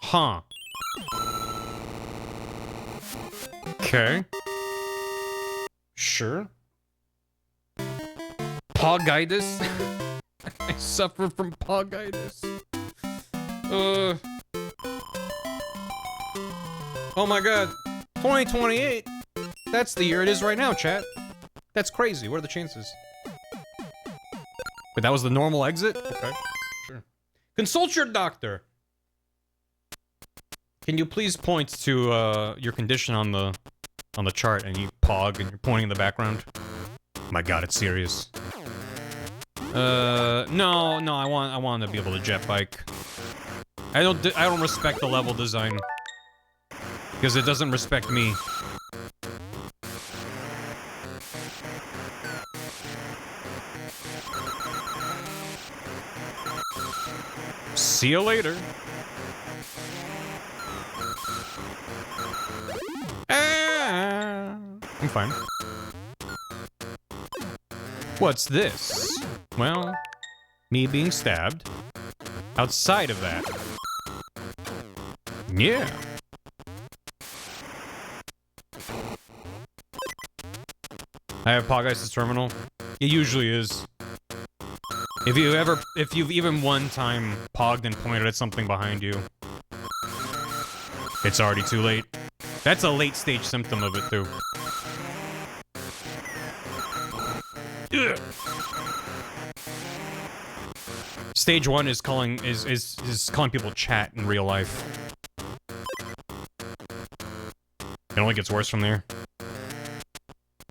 Huh. Okay. Sure. Pogitis? I suffer from pogitis. Oh my god. 2028? That's the year it is right now, chat. That's crazy. What are the chances? Wait, that was the normal exit? Okay. Sure. Consult your doctor. Can you please point to your condition on the chart and you pog and you're pointing in the background? My god, it's serious. No, I want to be able to jet bike. I don't respect the level design because it doesn't respect me. See you later. I'm fine. What's this? Well, me being stabbed. Outside of that. Yeah. I have Poggeist's terminal. It usually is. If you've even one time pogged and pointed at something behind you, it's already too late. That's a late stage symptom of it too. Ugh. Stage 1 is calling calling people chat in real life. It only gets worse from there.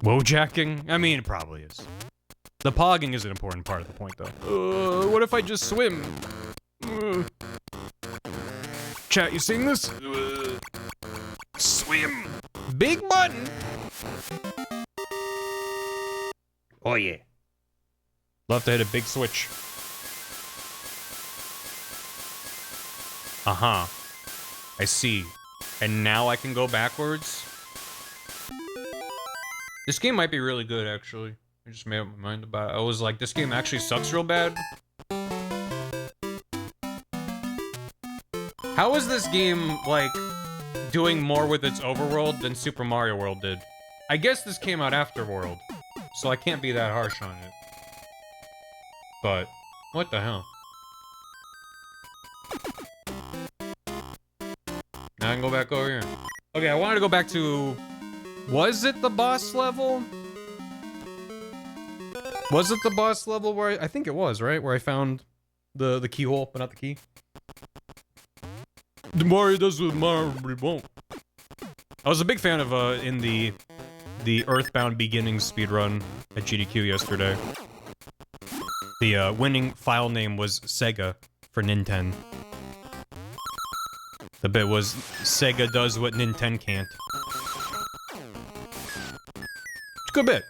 Wojacking? I mean, it probably is. The pogging is an important part of the point, though. What if I just swim? Chat, you seeing this? Swim! Big button! Oh yeah. Love to hit a big switch. Uh-huh. I see. And now I can go backwards? This game might be really good, actually. I just made up my mind about it. I was like, this game actually sucks real bad. How is this game, like, doing more with its overworld than Super Mario World did? I guess this came out after World, so I can't be that harsh on it. But, what the hell? Now I can go back over here. Okay, I wanted to go back to... Was it the boss level? Was it the boss level where I think it was, right? Where I found the keyhole, but not the key. The Mario does what Mario won't. I was a big fan of in the Earthbound Beginnings speedrun at GDQ yesterday. The winning file name was Sega for Nintendo. The bit was Sega does what Nintendo can't. It's a good bit.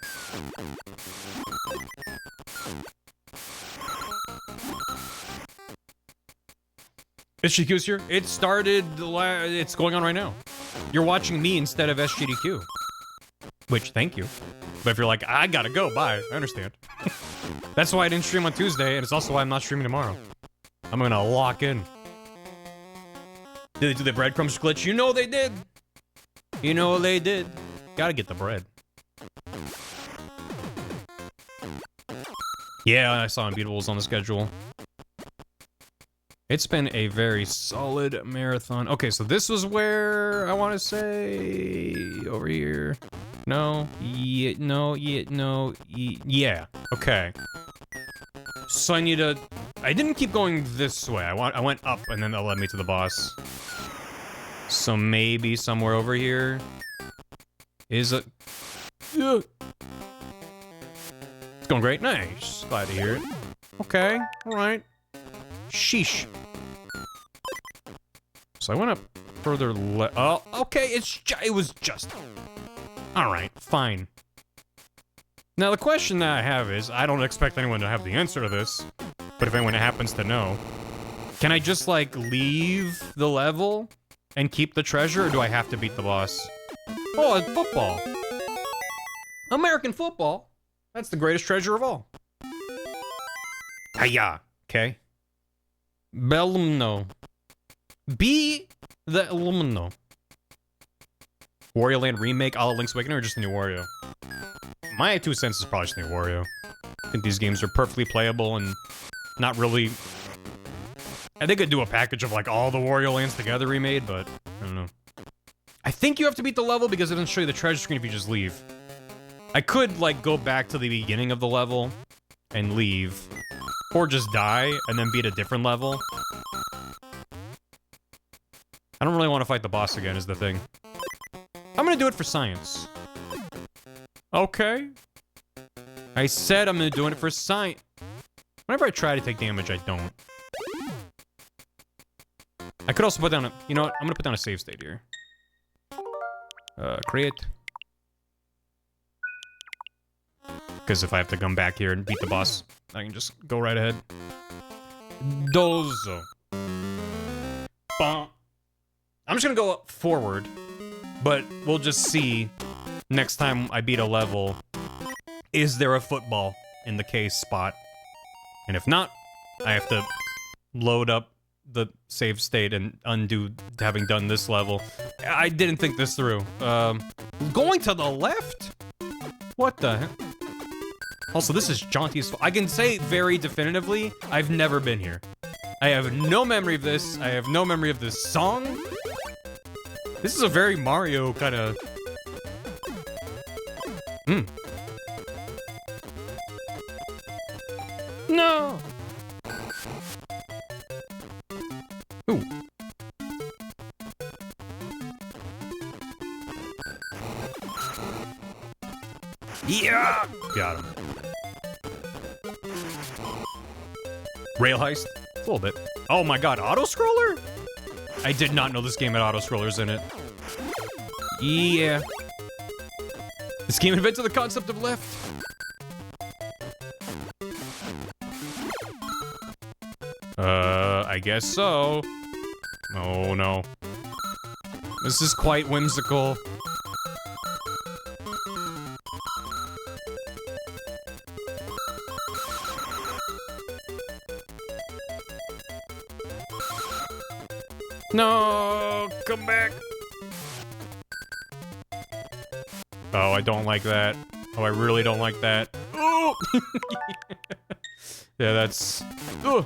SGDQ's here. It started, it's going on right now. You're watching me instead of SGDQ. Which, thank you. But if you're like, I gotta go, bye, I understand. That's why I didn't stream on Tuesday, and it's also why I'm not streaming tomorrow. I'm gonna lock in. Did they do the breadcrumbs glitch? You know they did. You know they did. Gotta get the bread. Yeah, I saw Unbeatables on the schedule. It's been a very solid marathon. Okay, so this was where I want to say over here. No, yeah, no, yeah, no, yeah. Okay. So I need to. I didn't keep going this way. I went up, and then that led me to the boss. So maybe somewhere over here is a. It's going great. Nice. Glad to hear it. Okay. All right. Sheesh. So I went up further oh, okay, it was just... Alright, fine. Now the question that I have is, I don't expect anyone to have the answer to this, but if anyone happens to know, can I just, like, leave the level and keep the treasure, or do I have to beat the boss? Oh, it's football. American football. That's the greatest treasure of all. Hiya. Okay. Bellumno. Be the alumno. Wario Land remake, a la Link's Awakening, or just the new Wario? My 2 cents is probably just the new Wario. I think these games are perfectly playable and not really... I think I'd do a package of like all the Wario Lands together remade, but I don't know. I think you have to beat the level because it doesn't show you the treasure screen if you just leave. I could like go back to the beginning of the level and leave. Or just die and then beat a different level. I don't really want to fight the boss again, is the thing. I'm gonna do it for science. Okay. I said I'm gonna do it for science. Whenever I try to take damage, I don't. I could also put down a... You know what? I'm gonna put down a save state here. Create. Because if I have to come back here and beat the boss, I can just go right ahead. Dozo. Bah. I'm just gonna go forward, but we'll just see next time I beat a level, is there a football in the case spot? And if not, I have to load up the save state and undo having done this level. I didn't think this through. Going to the left? What the heck? Also, this is jaunty as fuck. I can say very definitively, I've never been here. I have no memory of this. I have no memory of this song. This is a very Mario kind of... No! Ooh. Yeah! Got him. Rail heist? A little bit. Oh my god, auto-scroller? I did not know this game had auto-scrollers in it. Yeah. This game invented the concept of left. I guess so. Oh no. This is quite whimsical. No, come back. Oh, I don't like that. Oh, I really don't like that. Oh! Yeah, that's... Oh!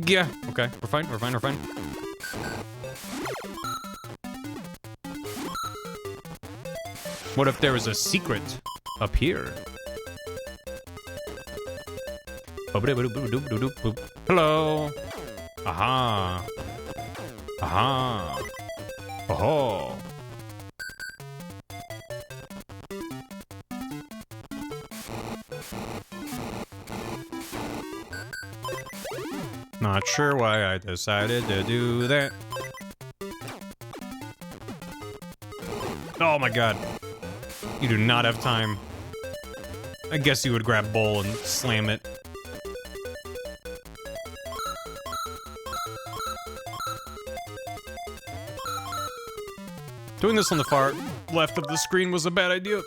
Yeah, okay, we're fine, we're fine, we're fine. What if there was a secret up here? Hello! Aha! Aha! Oh! Not sure why I decided to do that. Oh my god. You do not have time. I guess you would grab bowl and slam it. Doing this on the far left of the screen was a bad idea.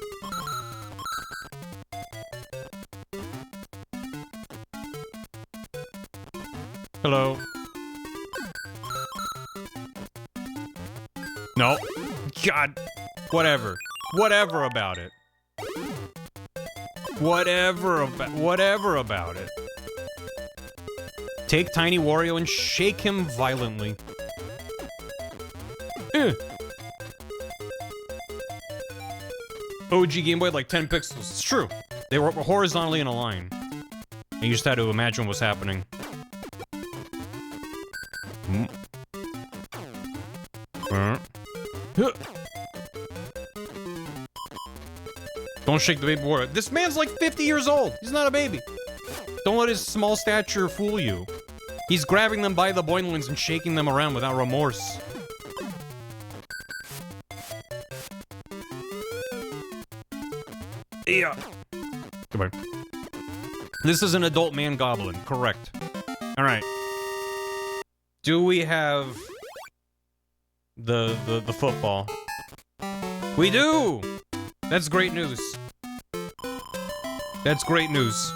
Hello. No. God. Whatever. Whatever about it. Whatever about it. Take Tiny Wario and shake him violently. OG Game Boy had like 10 pixels. It's true. They were horizontally in a line. And you just had to imagine what's happening. Don't shake the baby Wario. This man's like 50 years old. He's not a baby. Don't let his small stature fool you. He's grabbing them by the boinlings and shaking them around without remorse. Yeah. Goodbye. This is an adult man goblin. Correct. Alright. Do we have the football? We do! That's great news. That's great news.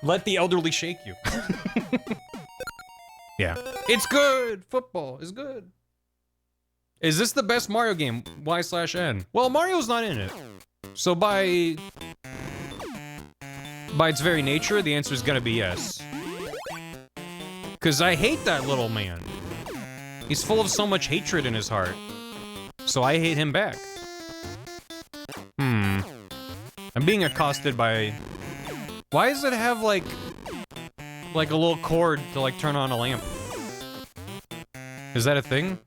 Let the elderly shake you. Yeah. It's good! Football is good. Is this the best Mario game? Y/N? Well, Mario's not in it. So by its very nature, the answer is gonna be yes. Cause I hate that little man. He's full of so much hatred in his heart. So I hate him back. I'm being accosted by... Why does it have like a little cord to like turn on a lamp? Is that a thing?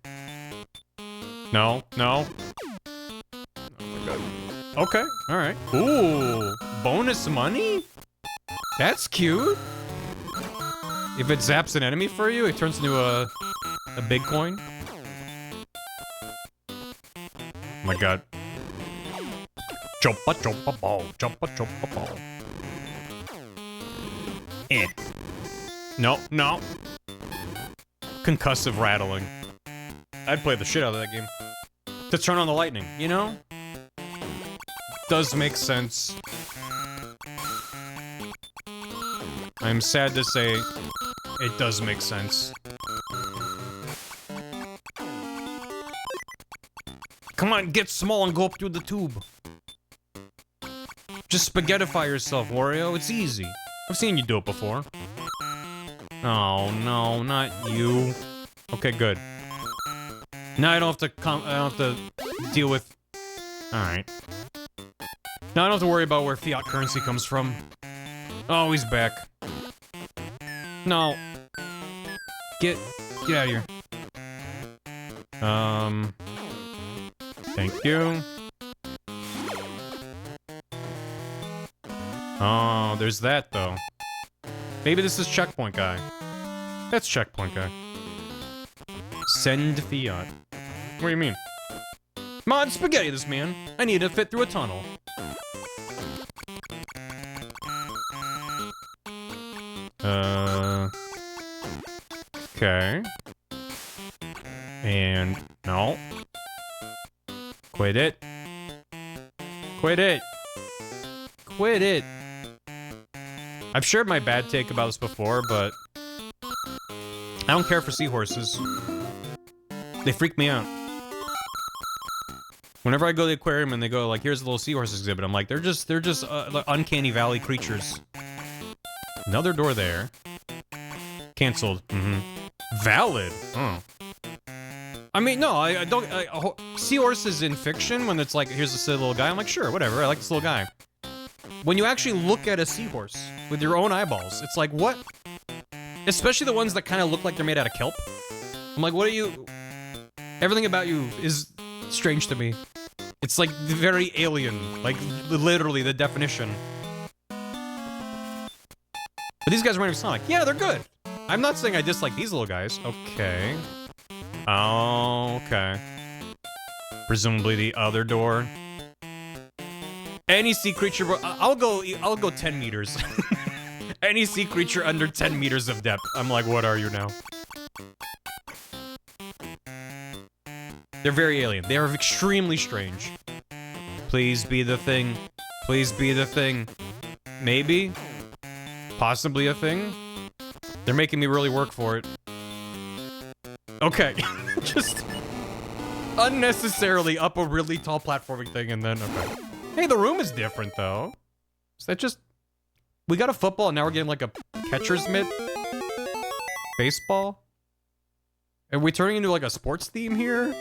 No, no. Oh my god. Okay, alright. Ooh, bonus money? That's cute. If it zaps an enemy for you, it turns into a big coin. Oh my god. Jumpa jumpa ball, jumpa jumpa ball. Eh. No, no. Concussive rattling. I'd play the shit out of that game. To turn on the lightning, you know? Does make sense. I'm sad to say, it does make sense. Come on, get small and go up through the tube. Just spaghettify yourself, Wario. It's easy. I've seen you do it before. Oh no, not you. Okay, good. Now I don't have to deal with... Alright. Now I don't have to worry about where fiat currency comes from. Oh, he's back. No. Get out of here. Thank you. Oh, there's that, though. Maybe this is Checkpoint Guy. That's Checkpoint Guy. Send fiat. What do you mean? Mod spaghetti this man. I need to fit through a tunnel. Okay. And... no. Quit it. Quit it. Quit it. I've shared my bad take about this before, but... I don't care for seahorses. They freak me out. Whenever I go to the aquarium and they go like, here's a little seahorse exhibit, I'm like, they're just uncanny valley creatures. Another door there. Cancelled. Valid. Oh. I mean, no, I don't... seahorses in fiction, when it's like, here's this little guy, I'm like, sure, whatever, I like this little guy. When you actually look at a seahorse with your own eyeballs, it's like, what? Especially the ones that kind of look like they're made out of kelp. I'm like, what are you... Everything about you is strange to me. It's like very alien, like literally the definition. But these guys are running Sonic. Yeah, they're good. I'm not saying I dislike these little guys. Okay. Oh, okay. Presumably the other door. Any sea creature, I'll go 10 meters. Any sea creature under 10 meters of depth. I'm like, what are you now? They're very alien. They are extremely strange. Please be the thing. Please be the thing. Maybe? Possibly a thing? They're making me really work for it. Okay. Just unnecessarily up a really tall platforming thing and then, okay. Hey, the room is different, though. Is that just... We got a football, and now we're getting, like, a catcher's mitt? Baseball? Are we turning into, like, a sports theme here?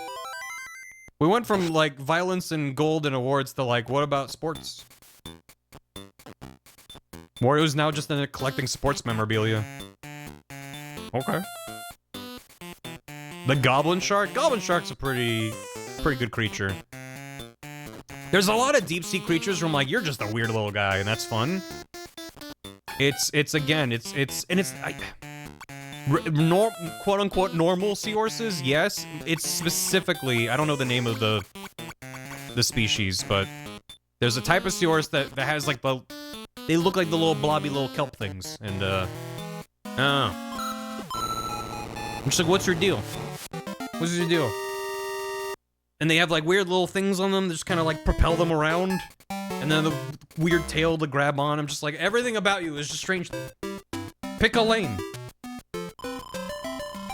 We went from, like, violence and gold and awards to, like, what about sports? Wario's now just in collecting sports memorabilia. Okay. The Goblin Shark? Goblin Shark's a pretty good creature. There's a lot of deep sea creatures where I'm like, you're just a weird little guy, and that's fun. It's quote unquote normal seahorses, yes. It's specifically, I don't know the name of the species, but there's a type of seahorse that has like they look like the little blobby little kelp things, and I'm just like, what's your deal? What's your deal? And they have like weird little things on them that just kind of like propel them around. And then the weird tail to grab on. I'm just like, everything about you is just strange. Pick a lane.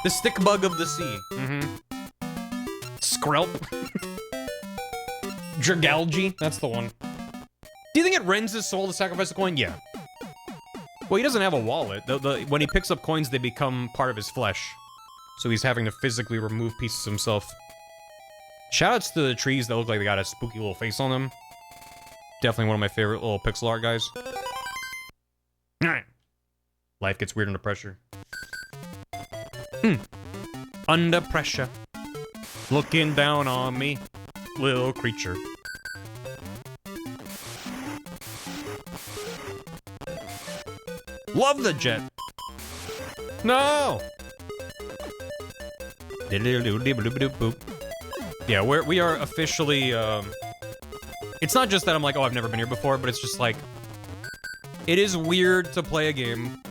The stick bug of the sea. Skrelp. Dragalge. That's the one. Do you think it rends his soul to sacrifice a coin? Yeah. Well, he doesn't have a wallet. When he picks up coins, they become part of his flesh. So he's having to physically remove pieces of himself. Shoutouts to the trees that look like they got a spooky little face on them. Definitely one of my favorite little pixel art guys. Alright. Life gets weird under pressure. Under pressure. Looking down on me. Little creature. Love the jet. No! Yeah, we are officially, it's not just that I'm like, oh, I've never been here before, but it's just like, it is weird to play a game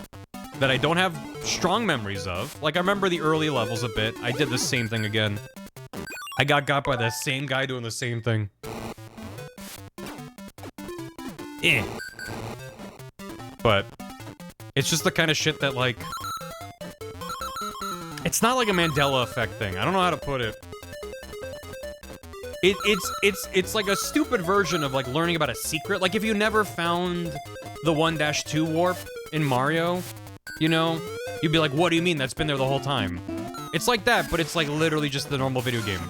that I don't have strong memories of. Like, I remember the early levels a bit. I did the same thing again. I got by the same guy doing the same thing. But, it's just the kind of shit that, like, it's not like a Mandela effect thing. I don't know how to put it. It's like a stupid version of like learning about a secret. Like if you never found the 1-2 warp in Mario, you know, you'd be like, what do you mean? That's been there the whole time. It's like that, but it's like literally just the normal video game.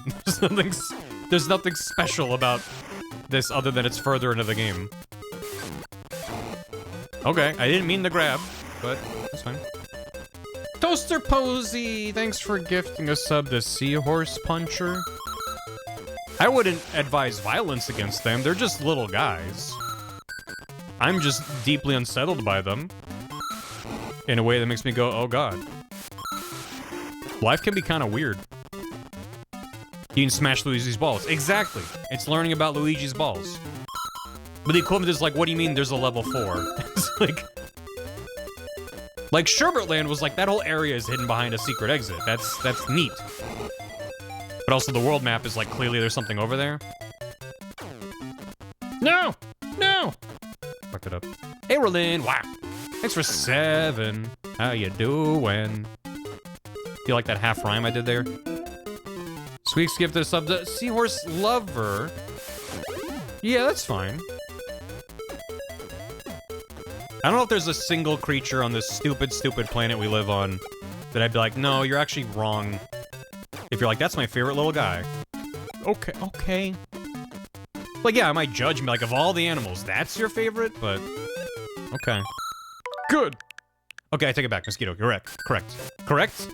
There's nothing special about this other than it's further into the game. Okay, I didn't mean to grab, but that's fine. Toaster Posey, thanks for gifting a sub to Seahorse Puncher. I wouldn't advise violence against them, they're just little guys. I'm just deeply unsettled by them. In a way that makes me go, oh god. Life can be kind of weird. You can smash Luigi's balls. Exactly. It's learning about Luigi's balls. But the equivalent is like, what do you mean there's a level 4? It's like Sherbetland was like, that whole area is hidden behind a secret exit. That's neat. But also the world map is like, clearly there's something over there. No! No! Fucked it up. Hey, Rolin! Wow! Thanks for 7. How you doing? You like that half rhyme I did there? Squeaks gifted a sub to Seahorse Lover. Yeah, that's fine. I don't know if there's a single creature on this stupid, stupid planet we live on that I'd be like, no, you're actually wrong. If you're like, that's my favorite little guy. Okay, okay. Like, yeah, I might judge me, like, of all the animals, that's your favorite, but... Okay. Good! Okay, I take it back, Mosquito. Correct. Correct. Correct?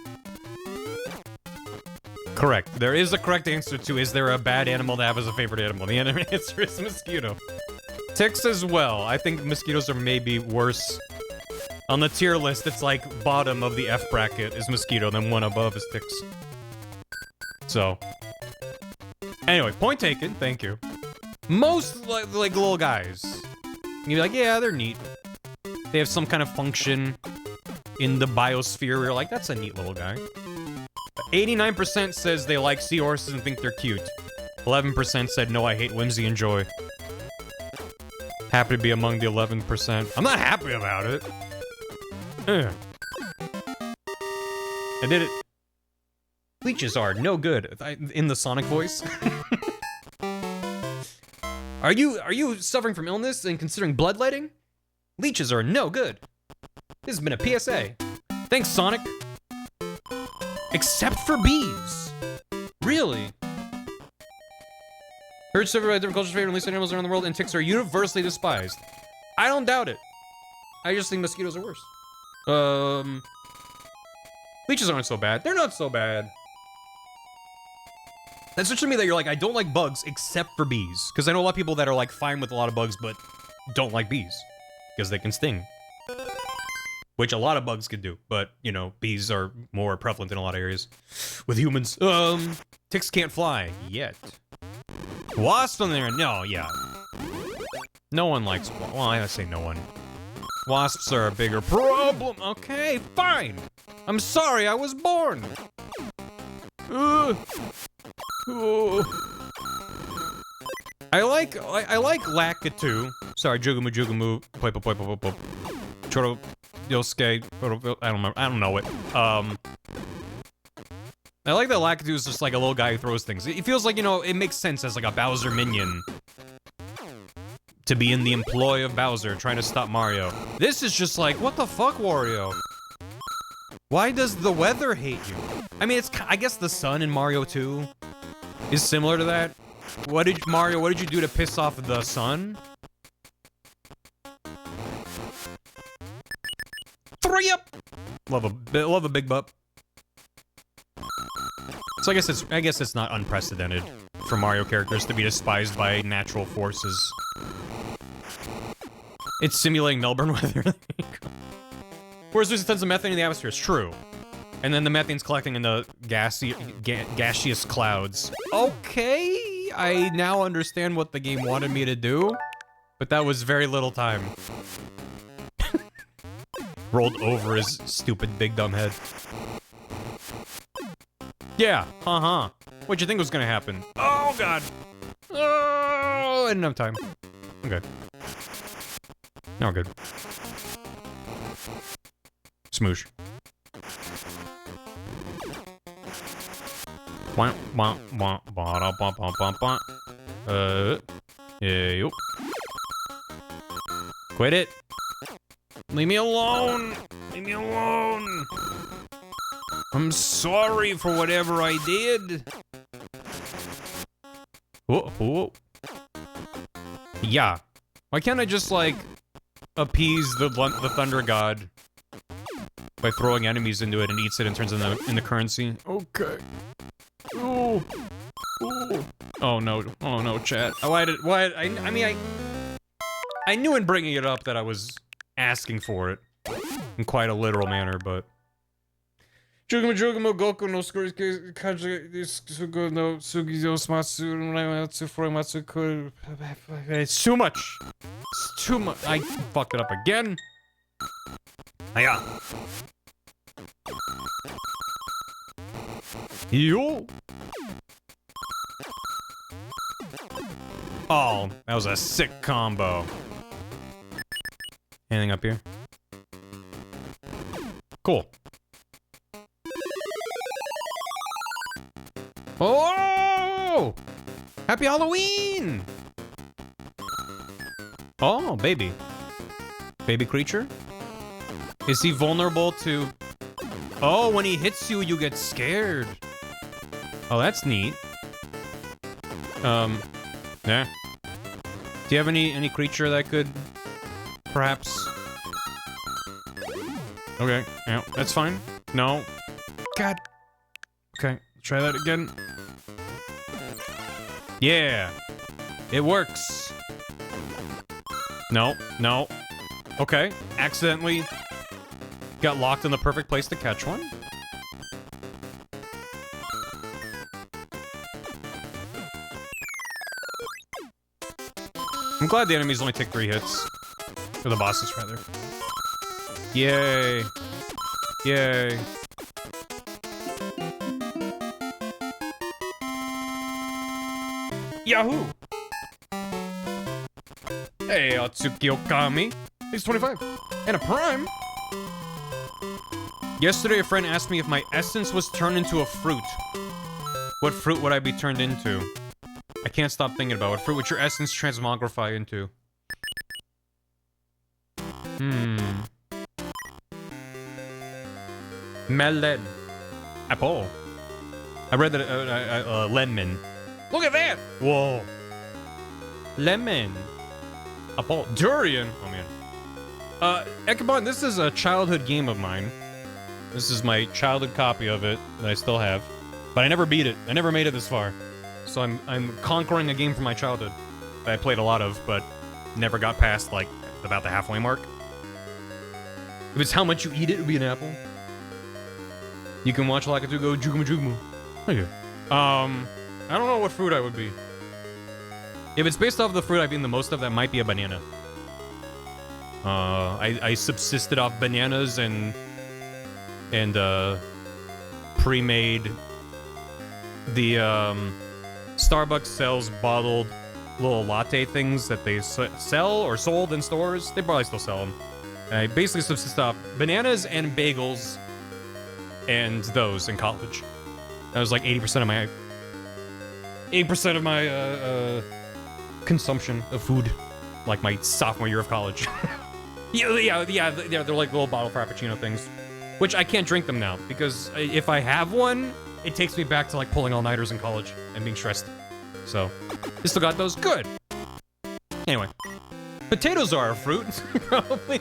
Correct. There is a correct answer to, is there a bad animal to have as a favorite animal? The answer is Mosquito. Ticks as well. I think mosquitoes are maybe worse On the tier list, it's like bottom of the F bracket is mosquito, then one above is ticks. So. Anyway, point taken. Thank you. Most, like little guys. You'd be like, yeah, they're neat. They have some kind of function in the biosphere where you're like, that's a neat little guy. 89% says they like seahorses and think they're cute. 11% said, no, I hate whimsy and joy. Happy to be among the 11%. I'm not happy about it. I did it. Leeches are no good. In the Sonic voice. Are you suffering from illness and considering bloodletting? Leeches are no good. This has been a PSA. Thanks, Sonic. Except for bees. Really? Heard several different cultures favor least animals around the world, and ticks are universally despised. I don't doubt it. I just think mosquitoes are worse. Leeches aren't so bad. They're not so bad. That's such to me that you're like, I don't like bugs except for bees. Because I know a lot of people that are like fine with a lot of bugs, but don't like bees. Because they can sting. Which a lot of bugs can do. But, you know, bees are more prevalent in a lot of areas. With humans. Ticks can't fly. Yet. Wasps on there? No, yeah. No one likes wasps. Well, I say no one. Wasps are a bigger problem. Okay, fine. I'm sorry I was born. I like Lakitu. Sorry, Jugamu, Poipo, Choro, Yosuke, I don't know it. I like that Lakitu is just like a little guy who throws things. It feels like, you know, it makes sense as like a Bowser minion to be in the employ of Bowser trying to stop Mario. This is just like, what the fuck, Wario? Why does the weather hate you? I mean, I guess the sun in Mario 2 is similar to that. Mario, what did you do to piss off the sun? 3-up! Love a big butt. So I guess it's not unprecedented for Mario characters to be despised by natural forces. It's simulating Melbourne weather. Whereas there's tons of methane in the atmosphere, it's true. And then the methane's collecting in the gaseous clouds. Okay, I now understand what the game wanted me to do, but that was very little time. Rolled over his stupid big dumb head. Yeah, What'd you think was gonna happen? Oh god! Oh, I didn't have time. Okay. Now we're good. Smoosh. Yeah. Quit it. Leave me alone. Leave me alone. I'm sorry for whatever I did. Whoa. Yeah. Why can't I just, like, appease the Thunder God by throwing enemies into it and eats it and turns it into currency? Okay. Ooh. Oh no, chat. Why? I mean, I knew in bringing it up that I was asking for it in quite a literal manner, but. Jugumu Goku no Kaji no Sugiyo Smatsu Matsu Froimatsu Kuru. It's too much. It's too much. I fucked it up again. Hiya. Yo. Oh, that was a sick combo. Anything up here? Cool. Oh! Happy Halloween! Oh, baby. Baby creature? Is he vulnerable to... Oh, when he hits you, you get scared. Oh, that's neat. Yeah. Do you have any creature that could... perhaps... Okay, yeah, that's fine. No. God. Okay, try that again. Yeah. It works. No. Okay. Accidentally Got locked in the perfect place to catch one. I'm glad the enemies only take 3 hits. Or the bosses, rather. Yay. Yay. Yahoo! Hey, Atsuki Okami. He's 25. And a prime. Yesterday, a friend asked me if my essence was turned into a fruit. What fruit would I be turned into? I can't stop thinking about what fruit would your essence transmogrify into? Melon. Apple. I read that, lemon. Look at that! Whoa. Lemon. Apple. Durian. Oh, man. Ekabon, this is a childhood game of mine. This is my childhood copy of it that I still have. But I never beat it. I never made it this far. So I'm conquering a game from my childhood that I played a lot of, but never got past, like, about the halfway mark. If it's how much you eat it, it would be an apple. You can watch like a go jugum jugum. Okay. I don't know what fruit I would be. If it's based off the fruit I've eaten the most of, that might be a banana. I subsisted off bananas and pre-made the Starbucks sells bottled little latte things that they sell or sold in stores. They probably still sell them. And I basically subsist off bananas and bagels and those in college. That was like 80% of my consumption of food, like my sophomore year of college. yeah, they're like little bottle frappuccino things, which I can't drink them now because if I have one, it takes me back to like pulling all-nighters in college and being stressed. So, I still got those. Good. Anyway, potatoes are a fruit. Probably.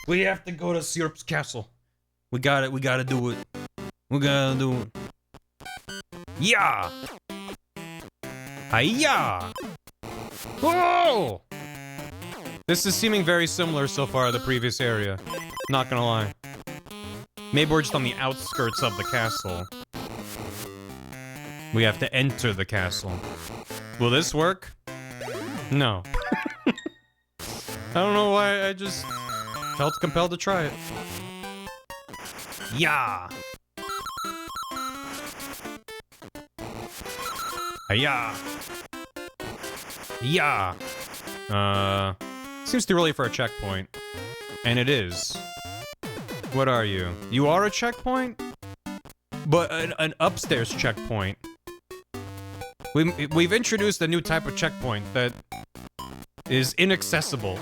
We have to go to Syrup's castle. We got it. We gotta do it. We gotta do it. Yeah. Hiya. Whoa. This is seeming very similar so far to the previous area. Not gonna lie. Maybe we're just on the outskirts of the castle. We have to enter the castle. Will this work? No. I don't know why, I just felt compelled to try it. Yeah. Hiya. Yeah. Seems too early for a checkpoint. And it is. What are you? You are a checkpoint? But an upstairs checkpoint. We've introduced a new type of checkpoint that is inaccessible.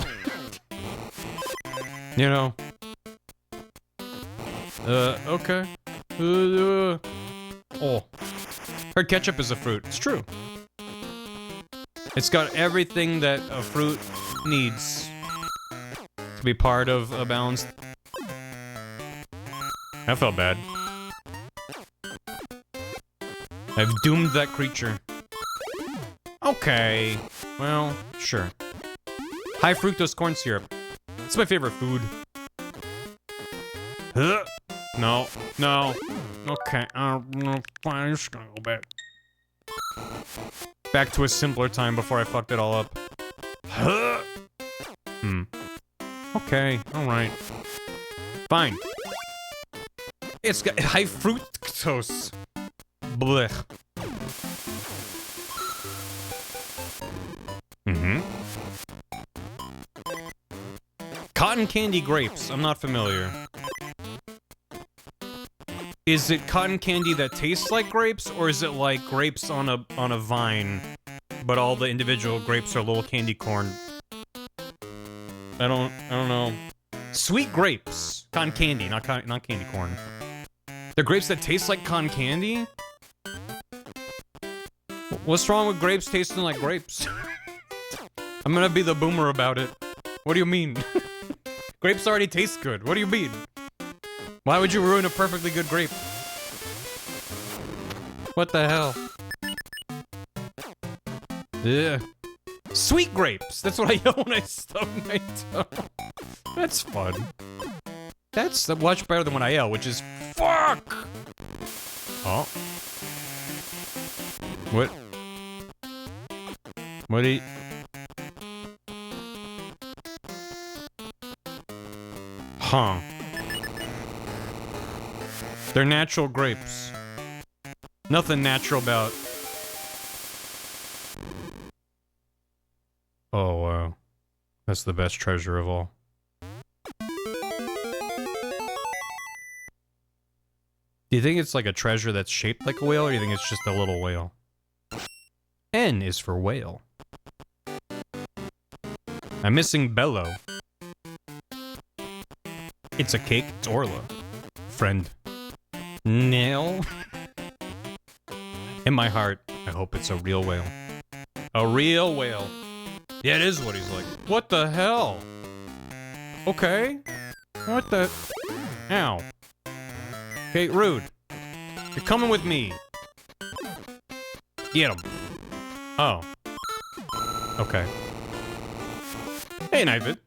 You know? Okay. Oh. Heard ketchup is a fruit. It's true. It's got everything that a fruit needs to be part of a balanced... That felt bad. I've doomed that creature. Okay. Well, sure. High fructose corn syrup. It's my favorite food. Huh? No. No. Okay. Fine. I'm just gonna go back. Back to a simpler time before I fucked it all up. Huh? Okay. Alright. Fine. It's got high fructose. Blech. Cotton candy grapes. I'm not familiar. Is it cotton candy that tastes like grapes, or is it like grapes on a vine, but all the individual grapes are little candy corn? I don't know. Sweet grapes. Cotton candy, not candy corn. They're grapes that taste like cotton candy? What's wrong with grapes tasting like grapes? I'm gonna be the boomer about it. What do you mean? Grapes already taste good. What do you mean? Why would you ruin a perfectly good grape? What the hell? Yeah. Sweet grapes! That's what I yell when I stub my toe. That's fun. That's much better than when I yell, which is fuck! Oh. What? What do you... Huh. They're natural grapes. Nothing natural about... Oh, wow. That's the best treasure of all. Do you think it's like a treasure that's shaped like a whale, or do you think it's just a little whale? N is for whale. I'm missing Bello. It's a cake. It's Orla. Friend. Nail. In my heart, I hope it's a real whale. A real whale. Yeah, it is what he's like. What the hell? Okay. What the... Ow. Okay, rude. You're coming with me. Get him. Oh. Okay. Hey, Knifeit.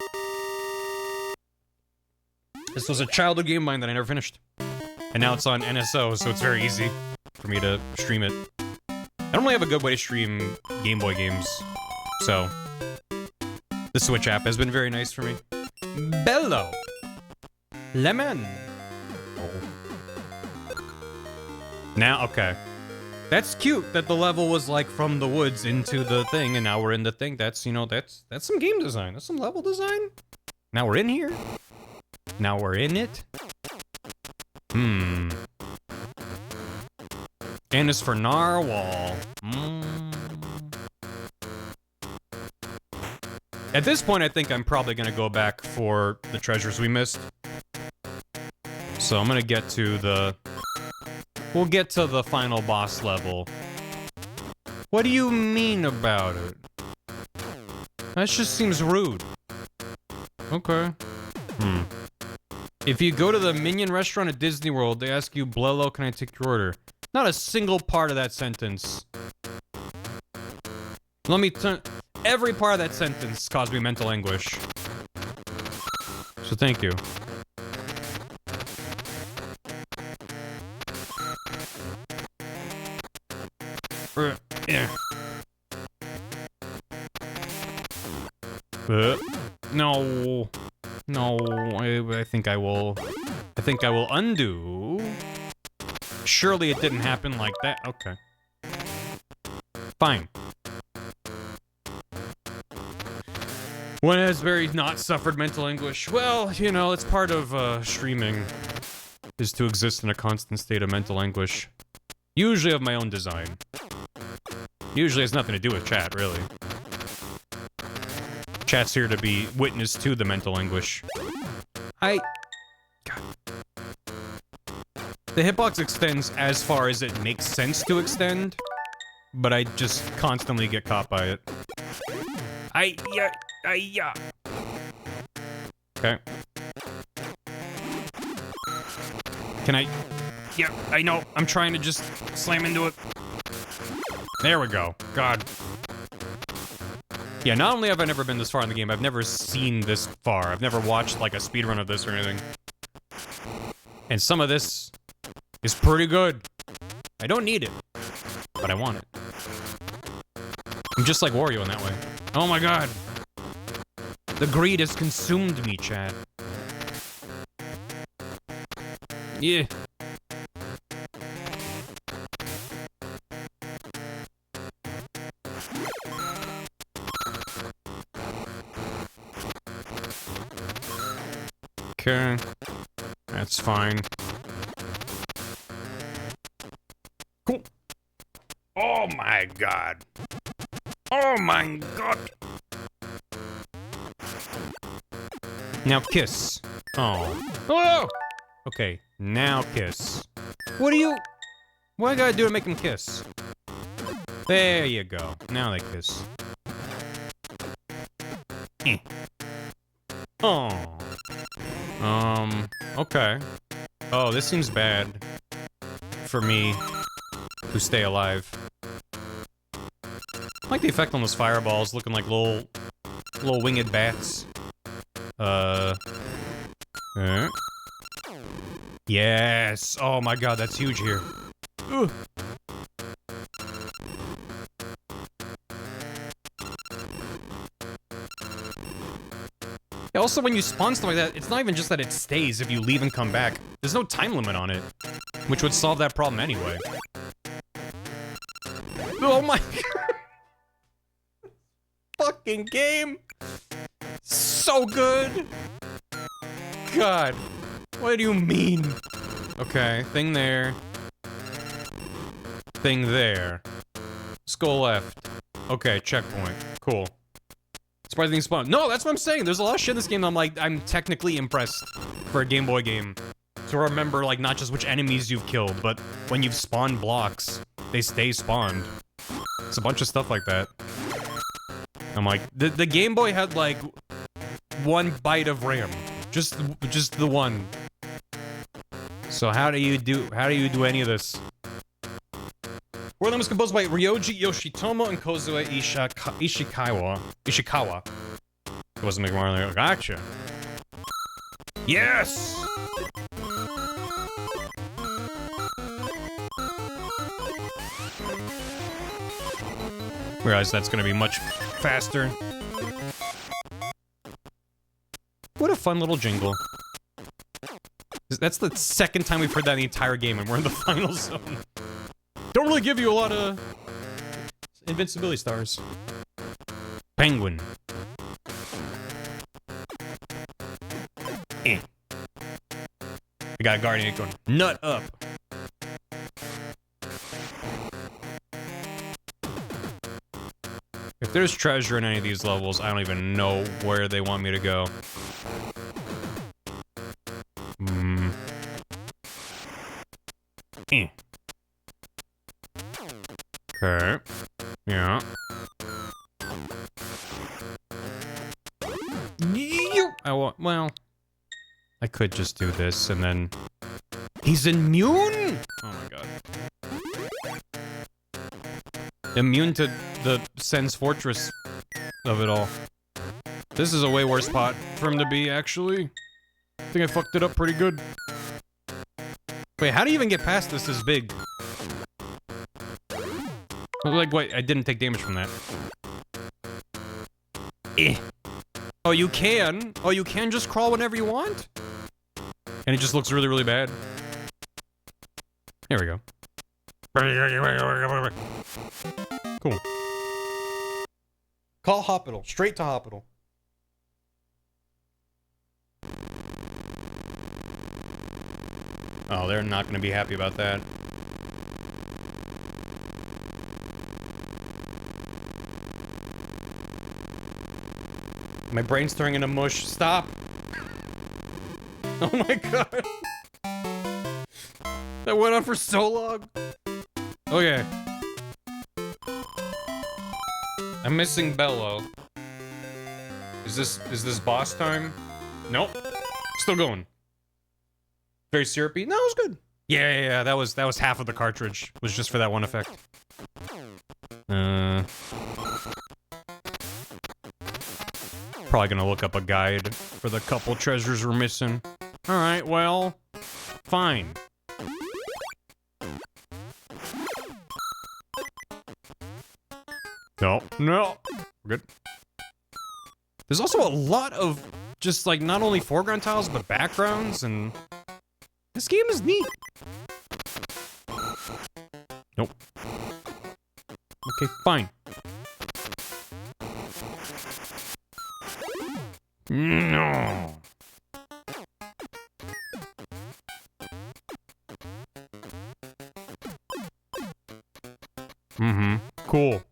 This was a childhood game of mine that I never finished. And now it's on NSO, so it's very easy for me to stream it. I don't really have a good way to stream Game Boy games, so... The Switch app has been very nice for me. Bello! Lemon! Oh. Now, okay. That's cute that the level was like from the woods into the thing, and now we're in the thing. That's, you know, that's some game design. That's some level design. Now we're in here. Now we're in it. Hmm. And it's for Narwhal. At this point, I think I'm probably gonna go back for the treasures we missed. So I'm gonna get to the... We'll get to the final boss level. What do you mean about it? That just seems rude. Okay. Hmm. If you go to the Minion restaurant at Disney World, they ask you, Blello, can I take your order? Not a single part of that sentence. Let me turn... Every part of that sentence caused me mental anguish. So thank you. Yeah. No. No, I think I will... I think I will undo. Surely it didn't happen like that. Okay. Fine. When has Barry not suffered mental anguish? Well, you know, it's part of streaming, is to exist in a constant state of mental anguish. Usually of my own design. Usually has nothing to do with chat, really. Chat's here to be witness to the mental anguish. God. The hitbox extends as far as it makes sense to extend, but I just constantly get caught by it. Yeah. Okay. Can I... Yeah, I know. I'm trying to just slam into it. There we go. God. Yeah, not only have I never been this far in the game, I've never seen this far. I've never watched, like, a speedrun of this or anything. And some of this is pretty good. I don't need it, but I want it. I'm just like Wario in that way. Oh my god. The greed has consumed me, Chad. Yeah. Okay. That's fine. Cool. Oh my god. Oh my god. Now kiss. Oh. Oh! Okay, now kiss. What do you... What I gotta do to make him kiss? There you go. Now they kiss. Oh. Okay. Oh, this seems bad. For me. To stay alive. I like the effect on those fireballs looking like little winged bats. Yes! Oh my god, that's huge here. Ugh. Yeah, also, when you spawn stuff like that, it's not even just that it stays if you leave and come back. There's no time limit on it, which would solve that problem anyway. Oh my god! Fucking game! So good! God. What do you mean? Okay, thing there. Thing there. Let's go left. Okay, checkpoint. Cool. Surprising spawn. No, that's what I'm saying. There's a lot of shit in this game that I'm like, I'm technically impressed for a Game Boy game. To remember, like, not just which enemies you've killed, but when you've spawned blocks, they stay spawned. It's a bunch of stuff like that. I'm like, the Game Boy had, like, 1 byte of RAM. Just the one. So how do you do any of this? World was composed by Ryoji Yoshitomo and Kozue Ishikawa. It wasn't making more than gotcha. Yes! Realize that's gonna be much faster. What a fun little jingle. That's the second time we've heard that in the entire game, and we're in the final zone. Don't really give you a lot of invincibility stars. Penguin. I got a Guardian going. Nut up. If there's treasure in any of these levels, I don't even know where they want me to go. Okay. Yeah. Well, I could just do this and then... He's immune?! Oh my god. Immune to the Sen's Fortress of it all. This is a way worse spot for him to be, actually. I think I fucked it up pretty good. Wait, how do you even get past this big? Like, wait, I didn't take damage from that. Oh, you can? Oh, you can just crawl whenever you want? And it just looks really, really bad. There we go. Cool. Call Hospital. Straight to Hospital. Oh, they're not gonna be happy about that. My brain's turning into mush. Stop! Oh my god! That went on for so long! Okay. I'm missing Bello. Is this boss time? Nope. Still going. Very syrupy? No, it was good. Yeah, that was half of the cartridge. Was just for that one effect. Probably gonna look up a guide for the couple treasures we're missing. Alright, well, fine. No, we're good. There's also a lot of just like not only foreground tiles but backgrounds, and this game is neat. Nope. Okay, fine. No. Cool.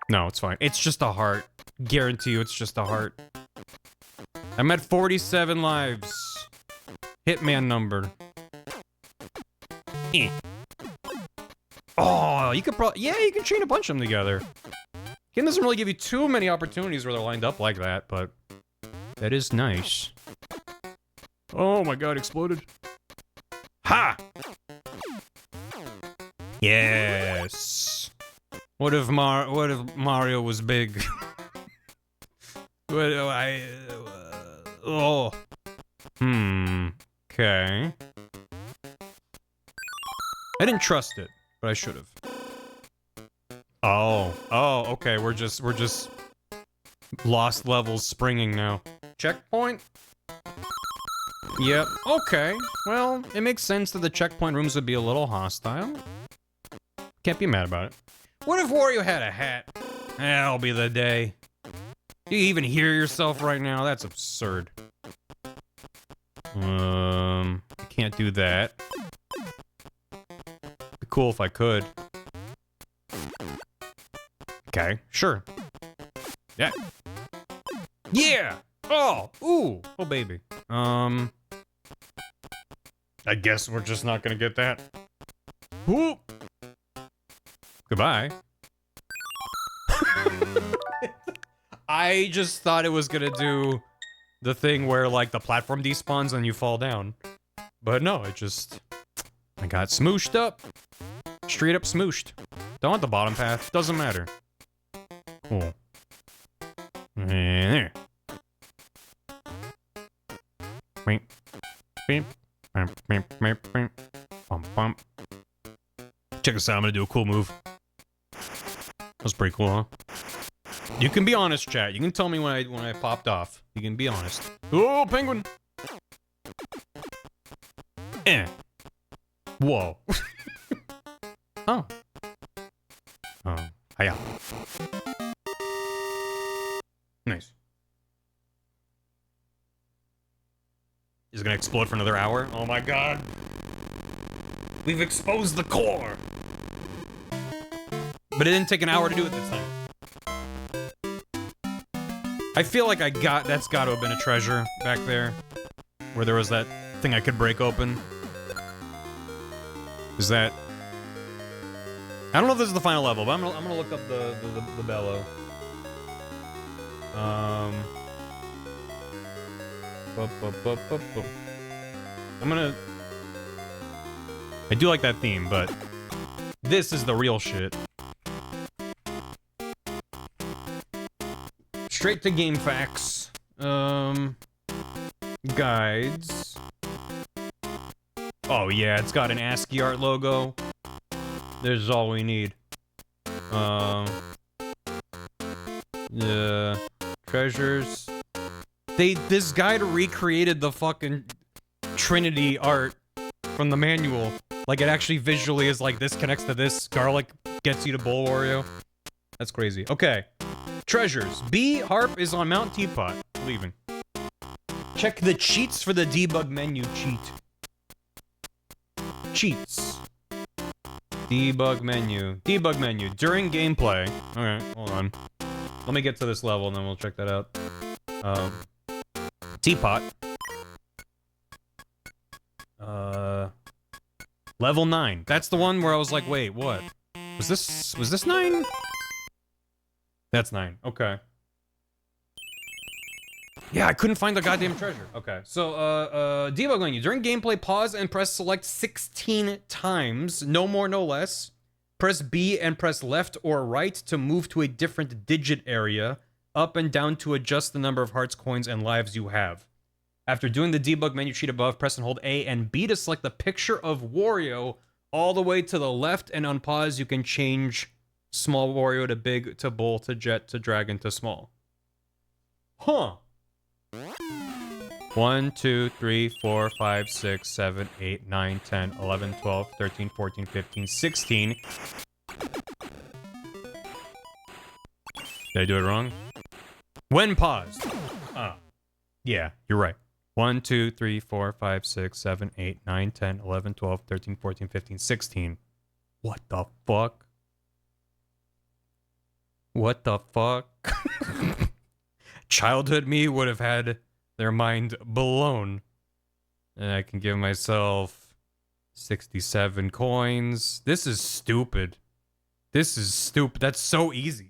No, it's fine. It's just a heart. Guarantee you it's just a heart. I'm at 47 lives. Hitman number. Oh, you could probably... Yeah, you can chain a bunch of them together. Game doesn't really give you too many opportunities where they're lined up like that, but... That is nice. Oh my god, exploded. Ha! Yes. What if Mario was big? Okay. I didn't trust it, but I should have. Oh, okay. We're just lost levels springing now. Checkpoint? Yep. Okay. Well, it makes sense that the checkpoint rooms would be a little hostile. Can't be mad about it. What if Wario had a hat? That'll be the day. Do you even hear yourself right now? That's absurd. I can't do that. Be cool if I could. Okay, sure. Yeah. Yeah! Oh! Ooh! Oh, baby. I guess we're just not gonna get that. Ooh! Goodbye. I just thought it was gonna do the thing where, like, the platform despawns and you fall down. But no, it just... I got smooshed up. Straight up smooshed. Don't want the bottom path. Doesn't matter. Cool. There. Beep. Beep. Beep. Beep. Beep. Bump. Bump. Check this out. I'm gonna do a cool move. That's pretty cool, huh? You can be honest, chat. You can tell me when I popped off. You can be honest. Oh, penguin! Eh. Whoa. Oh. Oh. Hiya. Nice. Is it gonna explode for another hour? Oh my god. We've exposed the core! But it didn't take an hour to do it this time. I feel like that's gotta have been a treasure back there. Where there was that thing I could break open. Is that... I don't know if this is the final level, but I'm gonna look up the bellow. I'm gonna... I do like that theme, but... This is the real shit. Straight to game facts. Guides. Oh yeah, it's got an ASCII art logo. This is all we need. Treasures. This guide recreated the fucking Trinity art from the manual. Like, it actually visually is like, this connects to this, garlic gets you to Bowl Wario. That's crazy. Okay. Treasures. B, harp is on Mount Teapot. Leaving. Check the cheats for the debug menu cheat. Cheats. Debug menu. Debug menu. During gameplay. Okay, hold on. Let me get to this level and then we'll check that out. Teapot. Level 9. That's the one where I was like, wait, what? Was this 9? That's 9. Okay. Yeah, I couldn't find the goddamn treasure. Okay, so, debug menu. During gameplay, pause and press select 16 times. No more, no less. Press B and press left or right to move to a different digit area. Up and down to adjust the number of hearts, coins, and lives you have. After doing the debug menu sheet above, press and hold A and B to select the picture of Wario all the way to the left, and on pause, you can change small Wario to big, to bull, to jet, to dragon, to small. Huh. 1, 2, 3, 4, 5, 6, 7, 8, 9, 10, 11, 12, 13, 14, 15, 16. Did I do it wrong? When paused. Ah. Yeah, you're right. 1, 2, 3, 4, 5, 6, 7, 8, 9, 10, 11, 12, 13, 14, 15, 16. What the fuck? What the fuck? Childhood me would have had their mind blown. And I can give myself 67 coins. This is stupid. This is stupid. That's so easy.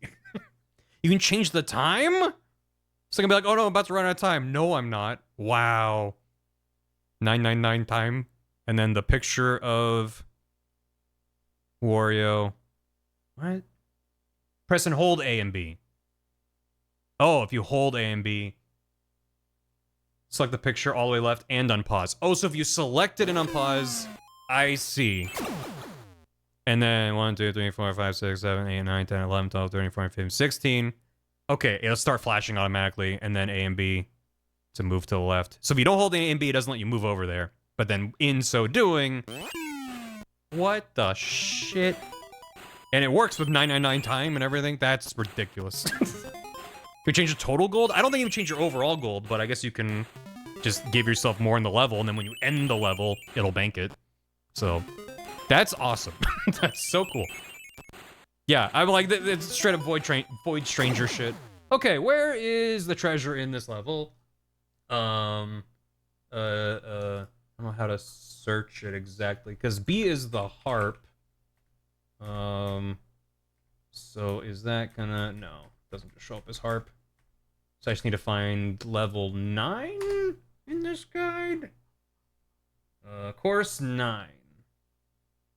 You can change the time? So I can be like, oh no, I'm about to run out of time. No, I'm not. Wow. 999 time. And then the picture of Wario. What? Press and hold A and B. Oh, if you hold A and B. Select the picture all the way left and unpause. Oh, so if you select it and unpause, I see. And then 1, 2, 3, 4, 5, 6, 7, 8, 9, 10, 11, 12, 13, 14, 15, 16. Okay, it'll start flashing automatically, and then A and B to move to the left. So if you don't hold A and B, it doesn't let you move over there. But then in so doing... What the shit? And it works with 999 time and everything? That's ridiculous. You change the total gold? I don't think you can change your overall gold, but I guess you can just give yourself more in the level, and then when you end the level, it'll bank it. So, that's awesome. That's so cool. Yeah, I'm like, it's straight up Void Stranger shit. Okay, where is the treasure in this level? I don't know how to search it exactly, because B is the harp. So is that gonna... No, doesn't just show up as harp. So I just need to find level 9 in this guide. Course 9.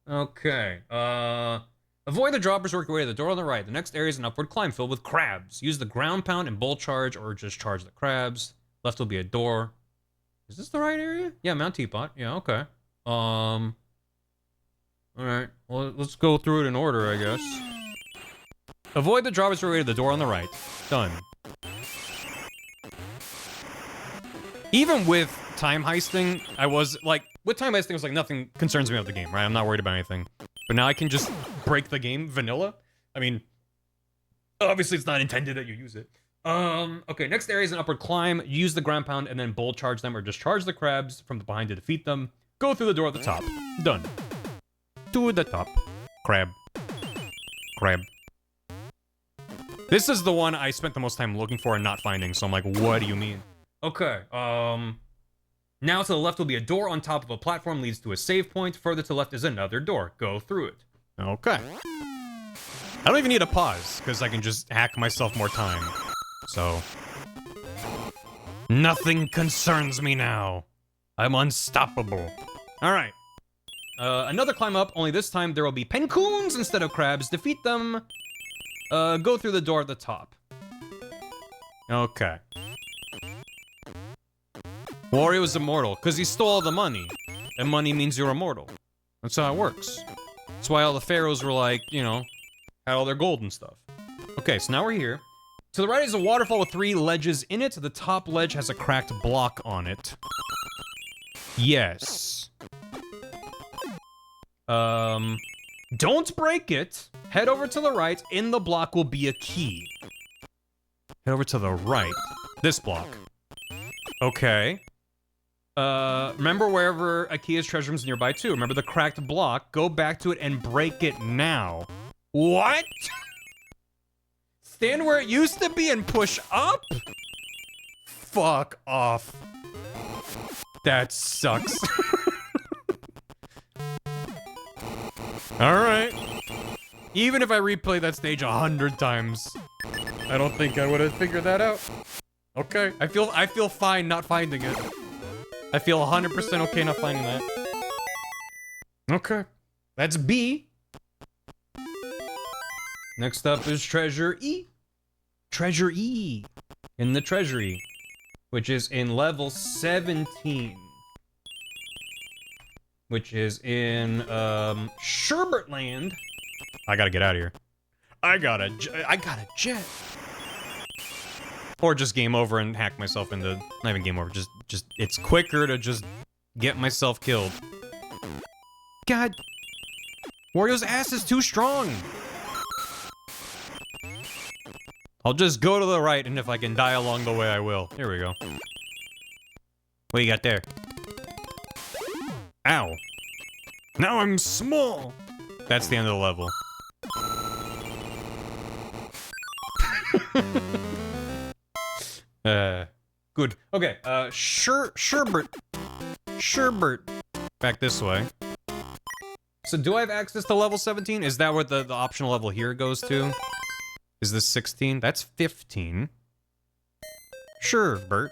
Okay, avoid the droppers, work your way to the door on the right. The next area is an upward climb filled with crabs. Use the ground pound and bull charge, or just charge the crabs. Left will be a door. Is this the right area? Yeah, Mount Teapot. Yeah, okay. Alright. Well, let's go through it in order, I guess. Avoid the droppers, work your way to the door on the right. Done. Even with time heisting, I was like, with time heisting, I was like, nothing concerns me about the game, right? I'm not worried about anything. But now I can just break the game vanilla. I mean, obviously it's not intended that you use it. Okay, next area is an upward climb. Use the ground pound and then bull charge them, or just charge the crabs from the behind to defeat them. Go through the door at the top. Done. To the top. Crab. Crab. This is the one I spent the most time looking for and not finding, so I'm like, what do you mean? Okay, now to the left will be a door on top of a platform, leads to a save point. Further to the left is another door. Go through it. Okay. I don't even need a pause, because I can just hack myself more time. So... nothing concerns me now. I'm unstoppable. Alright. Another climb up, only this time there will be pencoons instead of crabs. Defeat them. Go through the door at the top. Okay. Wario is immortal, because he stole all the money. And money means you're immortal. That's how it works. That's why all the pharaohs were like, you know, had all their gold and stuff. Okay, so now we're here. To the right is a waterfall with 3 ledges in it. The top ledge has a cracked block on it. Yes. Don't break it. Head over to the right. In the block will be a key. Head over to the right. This block. Okay. Remember wherever a key is, treasure room's nearby too. Remember the cracked block. Go back to it and break it now. What? Stand where it used to be and push up? Fuck off. That sucks. Alright. Even if I replay that stage 100 times, I don't think I would have figured that out. Okay. I feel fine not finding it. I feel 100% okay not finding that. Okay. That's B. Next up is Treasure E. Treasure E. In the Treasury. Which is in level 17. Which is in, Sherbert Land. I gotta get out of here. I got a jet. Or just game over and hack myself into... Not even game over, just... It's quicker to just get myself killed. God. Wario's ass is too strong. I'll just go to the right, and if I can die along the way, I will. Here we go. What do you got there? Ow. Now I'm small. That's the end of the level. Good. Okay, Sherbert. Back this way. So do I have access to level 17? Is that what the optional level here goes to? Is this 16? That's 15. Sherbert.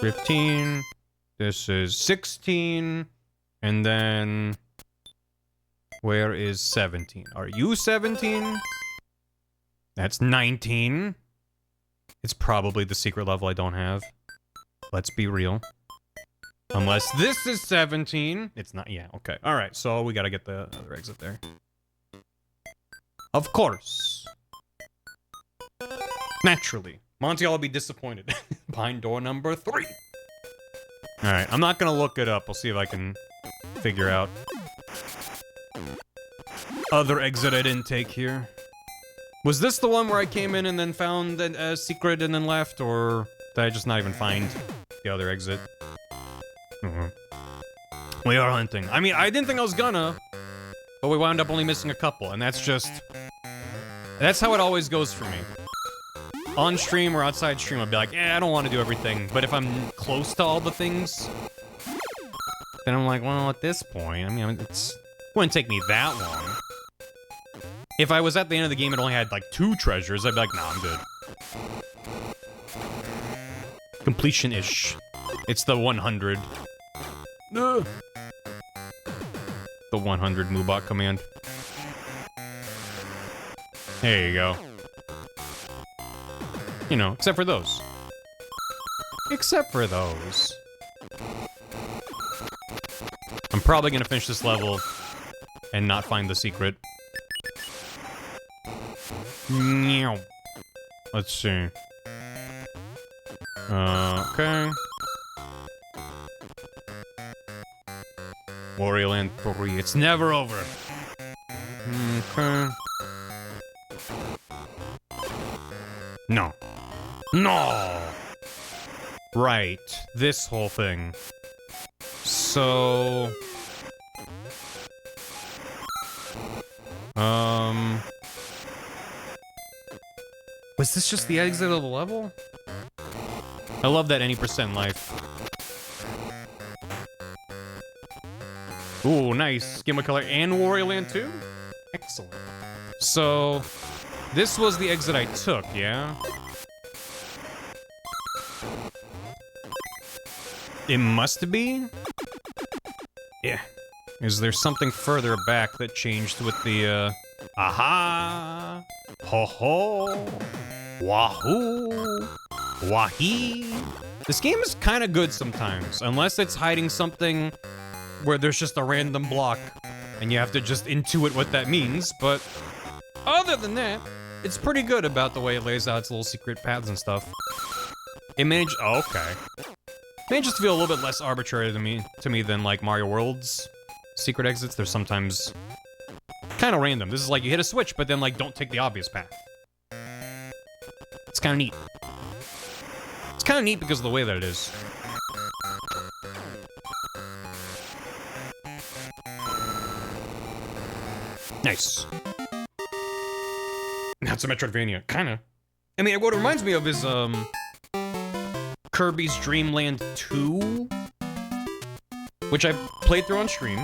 15. This is 16. And then... Where is 17? Are you 17? That's 19. It's probably the secret level I don't have. Let's be real. Unless this is 17. It's not, yeah, okay. Alright, so we gotta get the other exit there. Of course. Naturally. Monty, I'll be disappointed. Behind door number 3. Alright, I'm not gonna look it up. I'll see if I can figure out other exit I didn't take here. Was this the one where I came in and then found a secret and then left, or did I just not even find the other exit? We are hunting. I mean, I didn't think I was gonna, but we wound up only missing a couple, and that's just... That's how it always goes for me. On stream or outside stream, I'll be like, I don't want to do everything, but if I'm close to all the things, then I'm like, well, at this point, I mean, it wouldn't take me that long. If I was at the end of the game and only had, like, 2 treasures, I'd be like, nah, I'm good. Completion-ish. It's the 100. The 100 Moobot command. There you go. You know, except for those. Except for those. I'm probably gonna finish this level and not find the secret. Let's see. Okay. Wario Land 3. It's never over. Okay. No. No! Right. This whole thing. So... Was this just the exit of the level? I love that any % life. Ooh, nice. Game of Color and Wario Land 2? Excellent. So, this was the exit I took, yeah? It must be? Yeah. Is there something further back that changed with the, aha! Ho-ho! Wahoo! Wahee! This game is kind of good sometimes, unless it's hiding something where there's just a random block, and you have to just intuit what that means, but other than that, it's pretty good about the way it lays out its little secret paths and stuff. It managed- oh, okay. It manages to feel a little bit less arbitrary to me than, like, Mario World's secret exits. They're sometimes kind of random. This is like, you hit a switch, but then, like, don't take the obvious path. It's kind of neat. It's kind of neat because of the way that it is. Nice. That's a Metroidvania, kinda. I mean, what it reminds me of is, Kirby's Dream Land 2, which I played through on stream,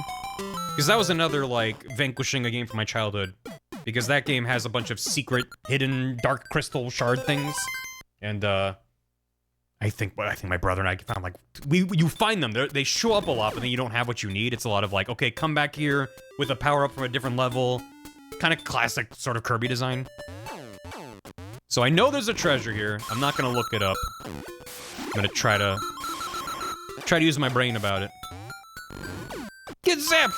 because that was another, like, vanquishing a game from my childhood, because that game has a bunch of secret, hidden, dark crystal shard things, and, I think my brother and I found, like, you find them, they show up a lot, but then you don't have what you need. It's a lot of, like, okay, come back here with a power-up from a different level, kind of classic sort of Kirby design. So I know there's a treasure here. I'm not gonna look it up. I'm gonna try to use my brain about it. Get zapped!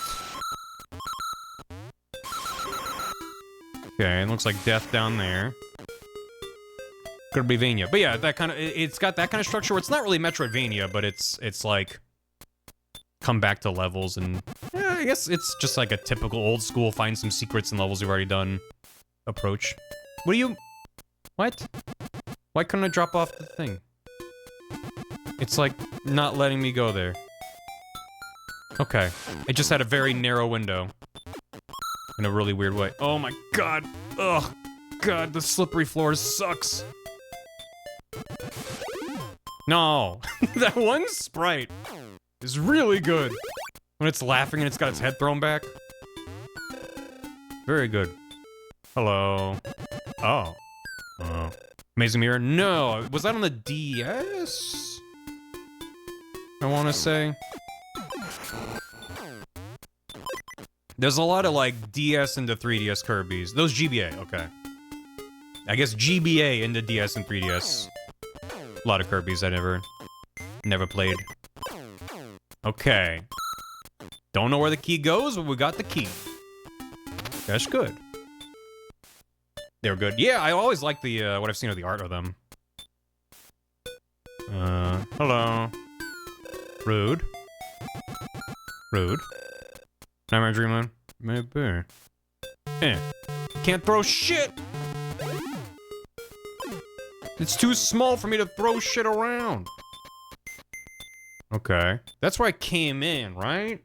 Okay, it looks like death down there. Kirbyvania. But yeah, that kind of, it's got that kind of structure where it's not really Metroidvania, but it's like, come back to levels and, yeah, I guess it's just like a typical old school find some secrets in levels you've already done approach. What do you, what? Why couldn't I drop off the thing? It's like not letting me go there. Okay. I just had a very narrow window. In a really weird way. Oh my god. Ugh. God, the slippery floor sucks. No. That one sprite is really good. When it's laughing and it's got its head thrown back. Very good. Hello. Oh. Oh. Amazing Mirror? No. Was that on the DS? I want to say. There's a lot of, like, DS into 3DS Kirby's. Those GBA, okay. I guess GBA into DS and 3DS. A lot of Kirby's I never played. Okay. Don't know where the key goes, but we got the key. That's good. They were good. Yeah, I always like the, what I've seen of the art of them. Hello. Rude. Rude. Nightmare Dreamland. Maybe. Can't throw shit! It's too small for me to throw shit around. Okay. That's where I came in, right?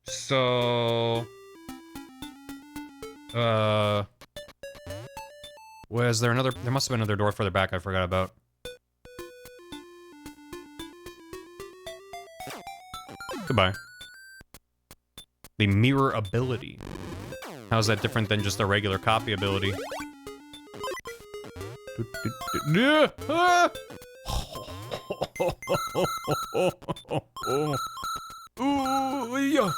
So... Was there another... There must have been another door further back I forgot about. Goodbye. The mirror ability. How's that different than just a regular copy ability? Ooh, yeah.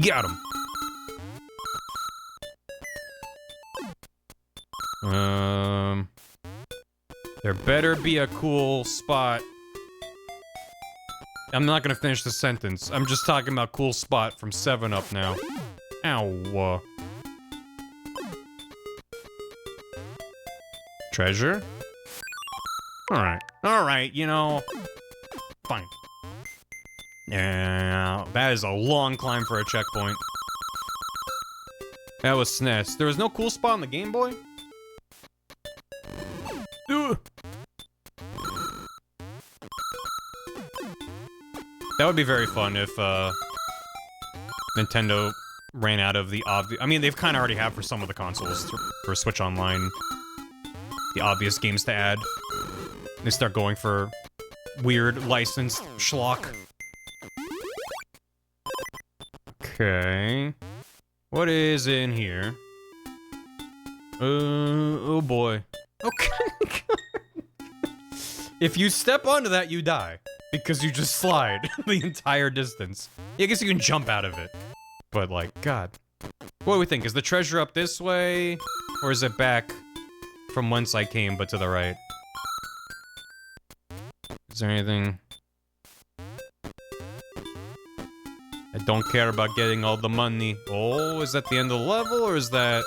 Got him. There better be a cool spot. I'm not gonna finish the sentence. I'm just talking about cool spot from 7-Up now. Ow. Treasure? Alright, you know. Fine. Yeah, that is a long climb for a checkpoint. That was SNES. There was no cool spot on the Game Boy? Ugh. That would be very fun if, Nintendo ran out of the obvious... I mean, they've kind of already have for some of the consoles for Switch Online. The obvious games to add. They start going for weird licensed schlock. Okay. What is in here? Oh boy. Okay. If you step onto that, you die. Because you just slide the entire distance. Yeah, I guess you can jump out of it. But like, God. What do we think? Is the treasure up this way? Or is it back from whence I came, but to the right? Is there anything? I don't care about getting all the money. Oh, is that the end of the level, or is that...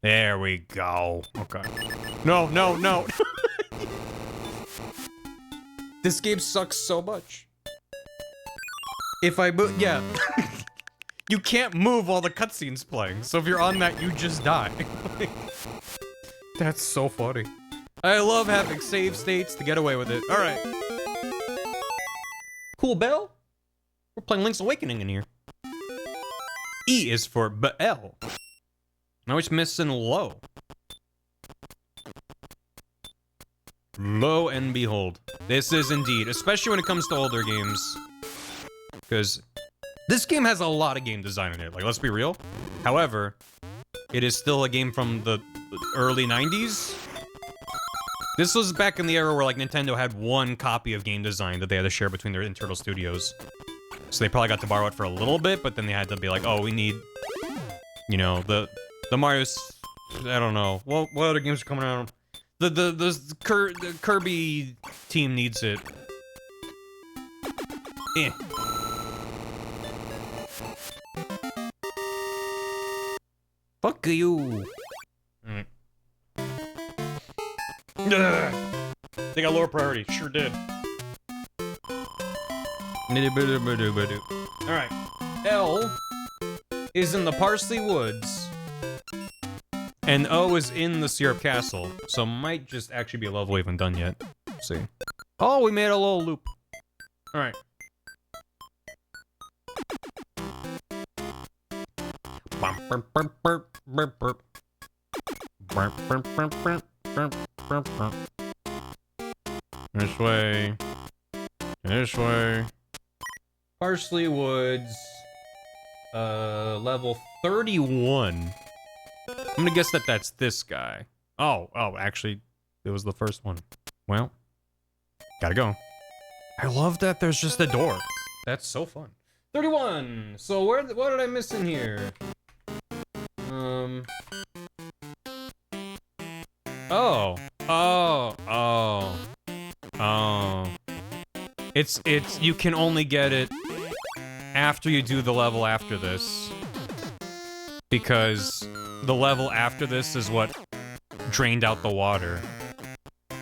There we go. Okay. No, no, no! This game sucks so much. If I move... Yeah. You can't move while the cutscene's playing, so if you're on that, you just die. That's so funny. I love having save states to get away with it. Alright. Cool bell? We're playing Link's Awakening in here. E is for Bell. Now it's missing low. Lo and behold. This is indeed, especially when it comes to older games. Because this game has a lot of game design in it, like, let's be real. However, it is still a game from the early 90s. This was back in the era where, like, Nintendo had one copy of game design that they had to share between their internal studios. So they probably got to borrow it for a little bit, but then they had to be like, oh, we need, you know, the Mario's, I don't know, what other games are coming out? The Kirby team needs it. Eh. Fuck you. They got lower priority. Sure did. Alright. L is in the Parsley Woods. And O is in the Syrup Castle. So might just actually be a level we haven't done yet. Let's see. Oh, we made a little loop. Alright. This way. This way. Parsley Woods. Level 31. I'm gonna guess that that's this guy. Oh, actually, it was the first one. Well, gotta go. I love that there's just a door. That's so fun. 31! So what did I miss in here? Oh. Oh. Oh. Oh. It's, you can only get it after you do the level after this. Because the level after this is what drained out the water.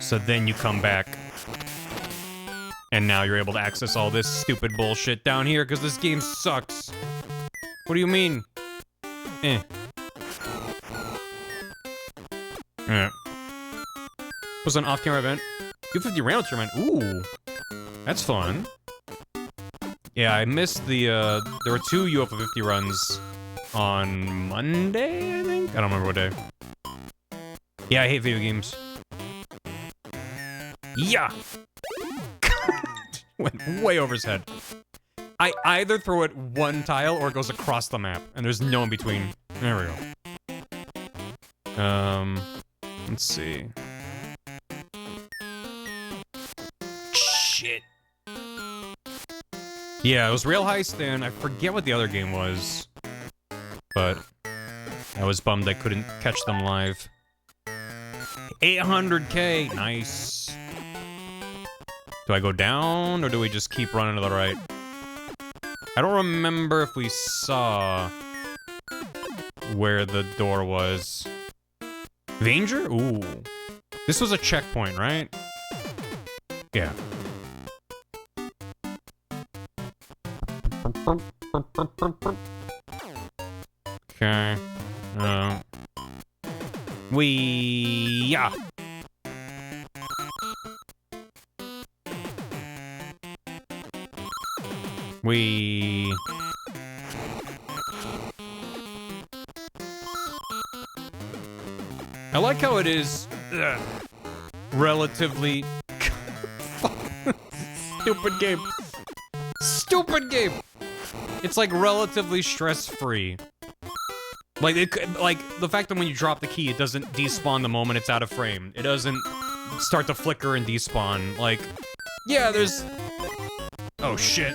So then you come back. And now you're able to access all this stupid bullshit down here because this game sucks. What do you mean? Eh. Yeah. Was an off-camera event. U50 Randall tournament. Ooh. That's fun. Yeah, I missed the, there were 2 UFO 50 runs on Monday, I think? I don't remember what day. Yeah, I hate video games. Yeah! Went way over his head. I either throw it one tile or it goes across the map, and there's no in between. There we go. Let's see. Shit. Yeah, it was Rail Heist, and I forget what the other game was. But I was bummed I couldn't catch them live. 800K! Nice. Do I go down, or do we just keep running to the right? I don't remember if we saw where the door was. Danger? Ooh. This was a checkpoint, right? Yeah. Okay. Yeah. I like how it is relatively stupid game. Stupid game. It's like relatively stress-free. Like the fact that when you drop the key, it doesn't despawn the moment it's out of frame. It doesn't start to flicker and despawn. Like, yeah, there's. Oh shit.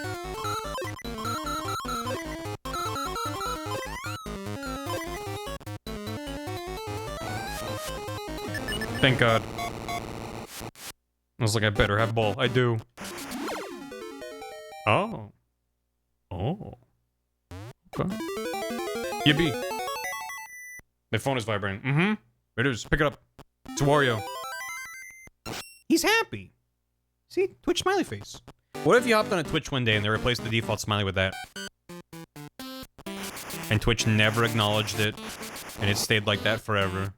Thank God. I was like, I better have ball. I do. Oh. Oh. Okay. Yippee. My phone is vibrating. Mm-hmm. It is. Pick it up. It's Wario. He's happy. See? Twitch smiley face. What if you hopped on a Twitch one day and they replaced the default smiley with that? And Twitch never acknowledged it, and it stayed like that forever.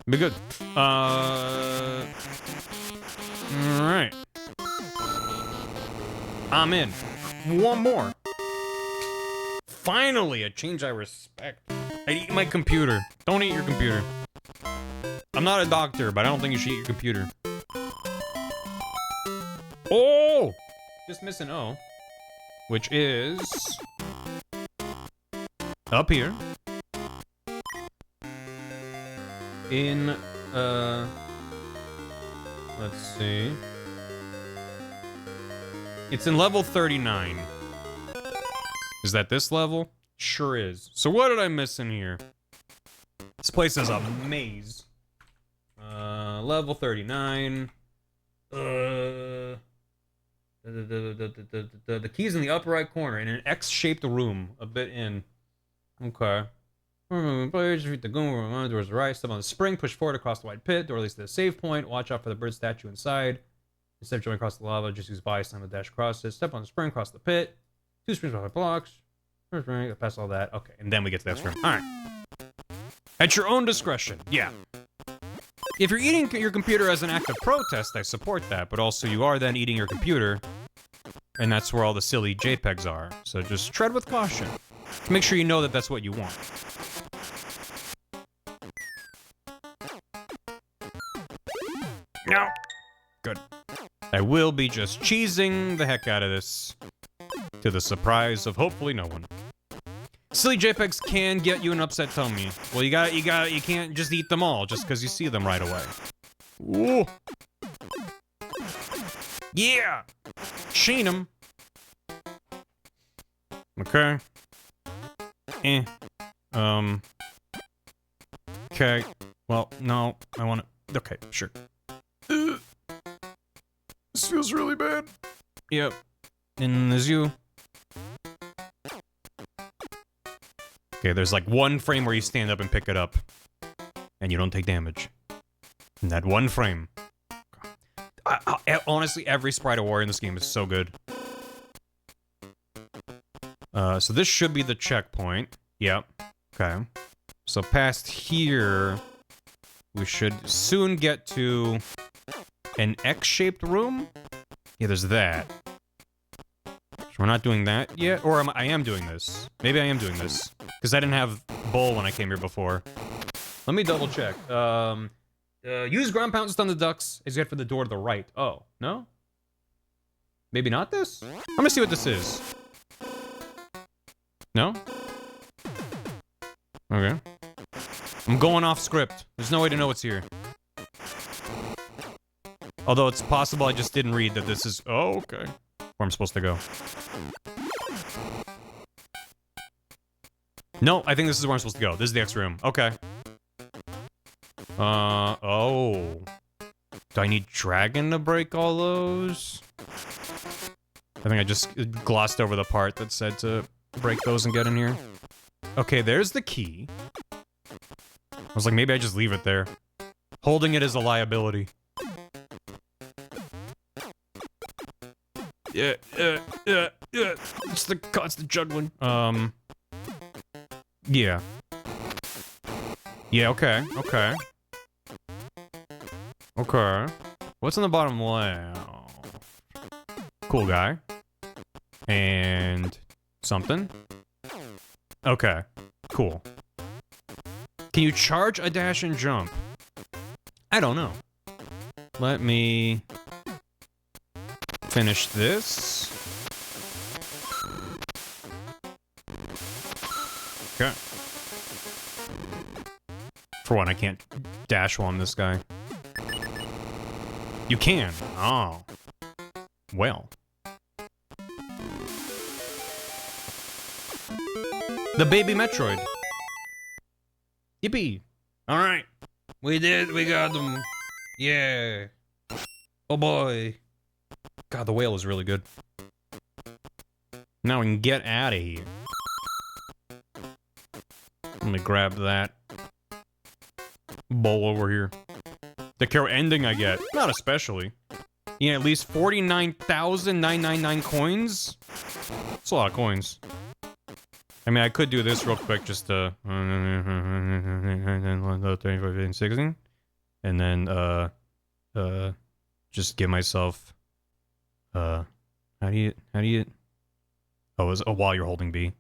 Be good. Alright. I'm in. One more. Finally, a change I respect. I eat my computer. Don't eat your computer. I'm not a doctor, but I don't think you should eat your computer. Oh! Just missing O. Which is... up here. In, let's see. It's in level 39. Is that this level? Sure is. So what did I miss in here? This place is a maze. Level 39. The key's in the upper right corner in an X-shaped room, a bit in. Okay. Players defeat the goon, doors right, step on the spring, push forward across the wide pit, door leads to the save point, watch out for the bird statue inside. Instead of jumping across the lava, just use Y, slam the dash across it, step on the spring, cross the pit, 2 springs behind blocks, first spring, pass all that. Okay, and then we get to that spring. Alright. At your own discretion, yeah. If you're eating your computer as an act of protest, I support that, but also you are then eating your computer, and that's where all the silly JPEGs are. So just tread with caution. Make sure you know that that's what you want. No. Good. I will be just cheesing the heck out of this, to the surprise of hopefully no one. Silly JPEGs can get you an upset tummy. Well, you can't just eat them all just because you see them right away. Ooh. Yeah! Sheen 'em. Okay. Okay. Well, no, I want to... Okay, sure. This feels really bad. Yep. And there's you. Okay, there's like one frame where you stand up and pick it up. And you don't take damage. In that one frame. Honestly, every sprite of Wario in this game is so good. So this should be the checkpoint. Yep. Okay. So past here, we should soon get to an X-shaped room. Yeah, there's that. So we're not doing that yet, or I am doing this. Maybe I am doing this because I didn't have bowl when I came here before. Let me double check. Use ground pound to stun the ducks as you head for the door to the right. Oh, no? Maybe not this? I'm gonna see what this is. No? Okay. I'm going off script. There's no way to know what's here. Although it's possible I just didn't read that this is... Oh, okay. Where I'm supposed to go. No, I think this is where I'm supposed to go. This is the X room. Okay. Oh. Do I need Dragon to break all those? I think I just glossed over the part that said to break those and get in here. Okay, there's the key. I was like, maybe I just leave it there. Holding it is a liability. Yeah. It's the constant juggling. Yeah. Yeah, okay. Okay. What's on the bottom left? Cool guy. And... something? Okay. Cool. Can you charge a dash and jump? I don't know. Let me... finish this. Okay. For one, I can't dash while I'm this guy. You can. Oh. Well. The baby Metroid. Yippee. Alright. We got them. Yeah. Oh boy. God, the whale is really good. Now we can get out of here. Let me grab that bowl over here. The Karo ending I get. Not especially. You know, at least 49,999 coins? That's a lot of coins. I mean, I could do this real quick just to... 16. And then, just give myself... how do you... Oh, while you're holding B.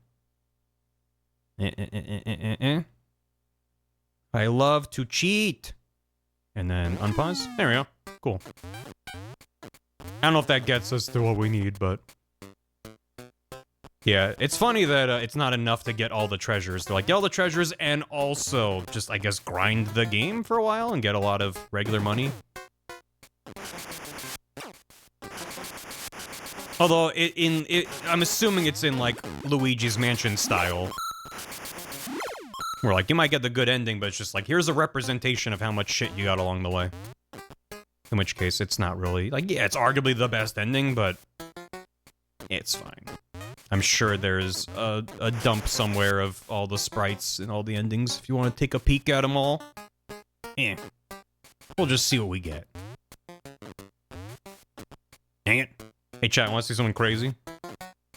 I love to cheat! And then unpause. There we go. Cool. I don't know if that gets us to what we need, but... Yeah, it's funny that it's not enough to get all the treasures. They're like, get all the treasures and also just, I guess, grind the game for a while and get a lot of regular money. Although, I'm assuming it's in, like, Luigi's Mansion style. Where, like, you might get the good ending, but it's just like, here's a representation of how much shit you got along the way. In which case, it's not really... Like, yeah, it's arguably the best ending, but... It's fine. I'm sure there's a dump somewhere of all the sprites and all the endings, if you want to take a peek at them all. We'll just see what we get. Dang it. Hey chat, wanna see something crazy?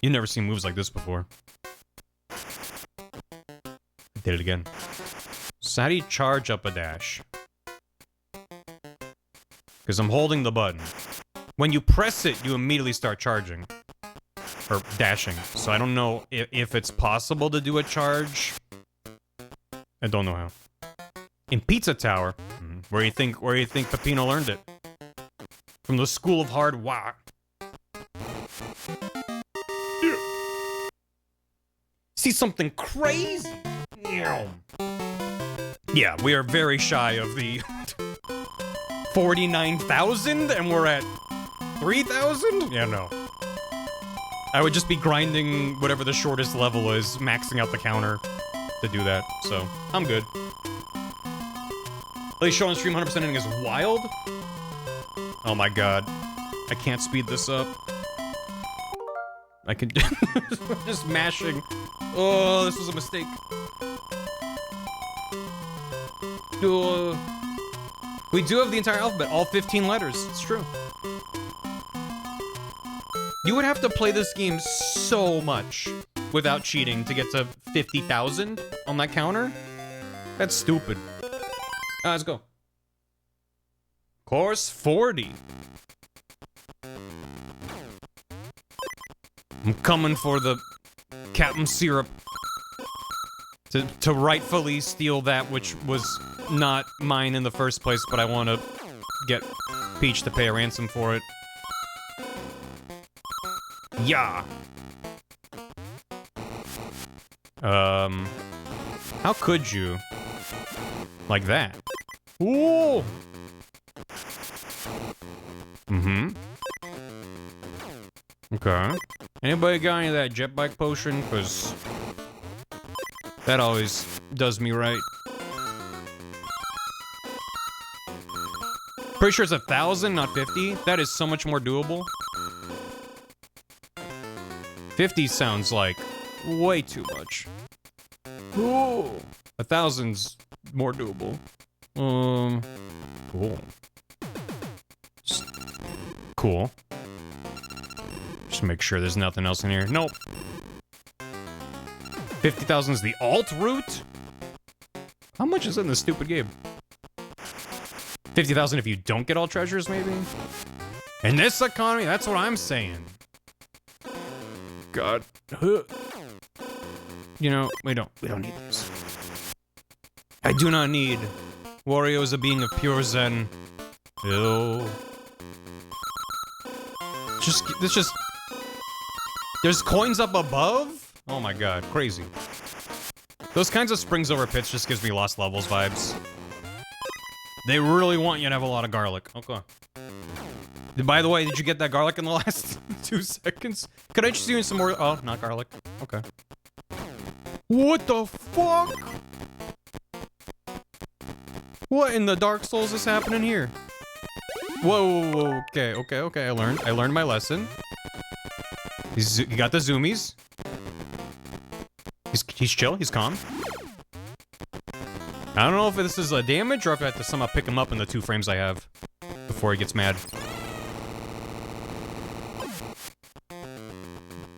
You've never seen moves like this before. Did it again. So how do you charge up a dash? Because I'm holding the button. When you press it, you immediately start charging. Or dashing. So I don't know if it's possible to do a charge. I don't know how. In Pizza Tower, where you think Peppino learned it? From the School of Hard Wah. See something crazy? Yeah, we are very shy of the 49,000 and we're at 3,000? Yeah, no. I would just be grinding whatever the shortest level is, maxing out the counter. to do that, so I'm good. Play show on stream 100% ending is wild? Oh my god. I can't speed this up. I can just mashing. Oh, this was a mistake. We do have the entire alphabet, all 15 letters. It's true. You would have to play this game so much without cheating to get to 50,000 on that counter. That's stupid. Let's go. Course 40. I'm coming for the Captain Syrup. To rightfully steal that which was not mine in the first place, but I want to get Peach to pay a ransom for it. Yeah. How could you? Like that. Ooh! Mm-hmm. Okay. Anybody got any of that jet bike potion? Because that always does me right. Pretty sure it's 1,000, not 50. That is so much more doable. 50 sounds like way too much. Ooh. 1,000's more doable. Cool. Cool. Just make sure there's nothing else in here. Nope. 50,000 is the alt route? How much is in this stupid game? 50,000 if you don't get all treasures, maybe? In this economy, that's what I'm saying. God. You know, we don't need this. I do not need. Wario is a being of pure zen. Ew. There's coins up above? Oh my god, crazy. Those kinds of springs over pits just gives me Lost Levels vibes. They really want you to have a lot of garlic. Okay. By the way, did you get that garlic in the last 2 seconds? Could I just use some more? Oh, not garlic. Okay. What the fuck? What in the Dark Souls is happening here? Whoa, okay. I learned my lesson. He got the zoomies. He's chill, he's calm. I don't know if this is a damage or if I have to somehow pick him up in the 2 frames I have before he gets mad.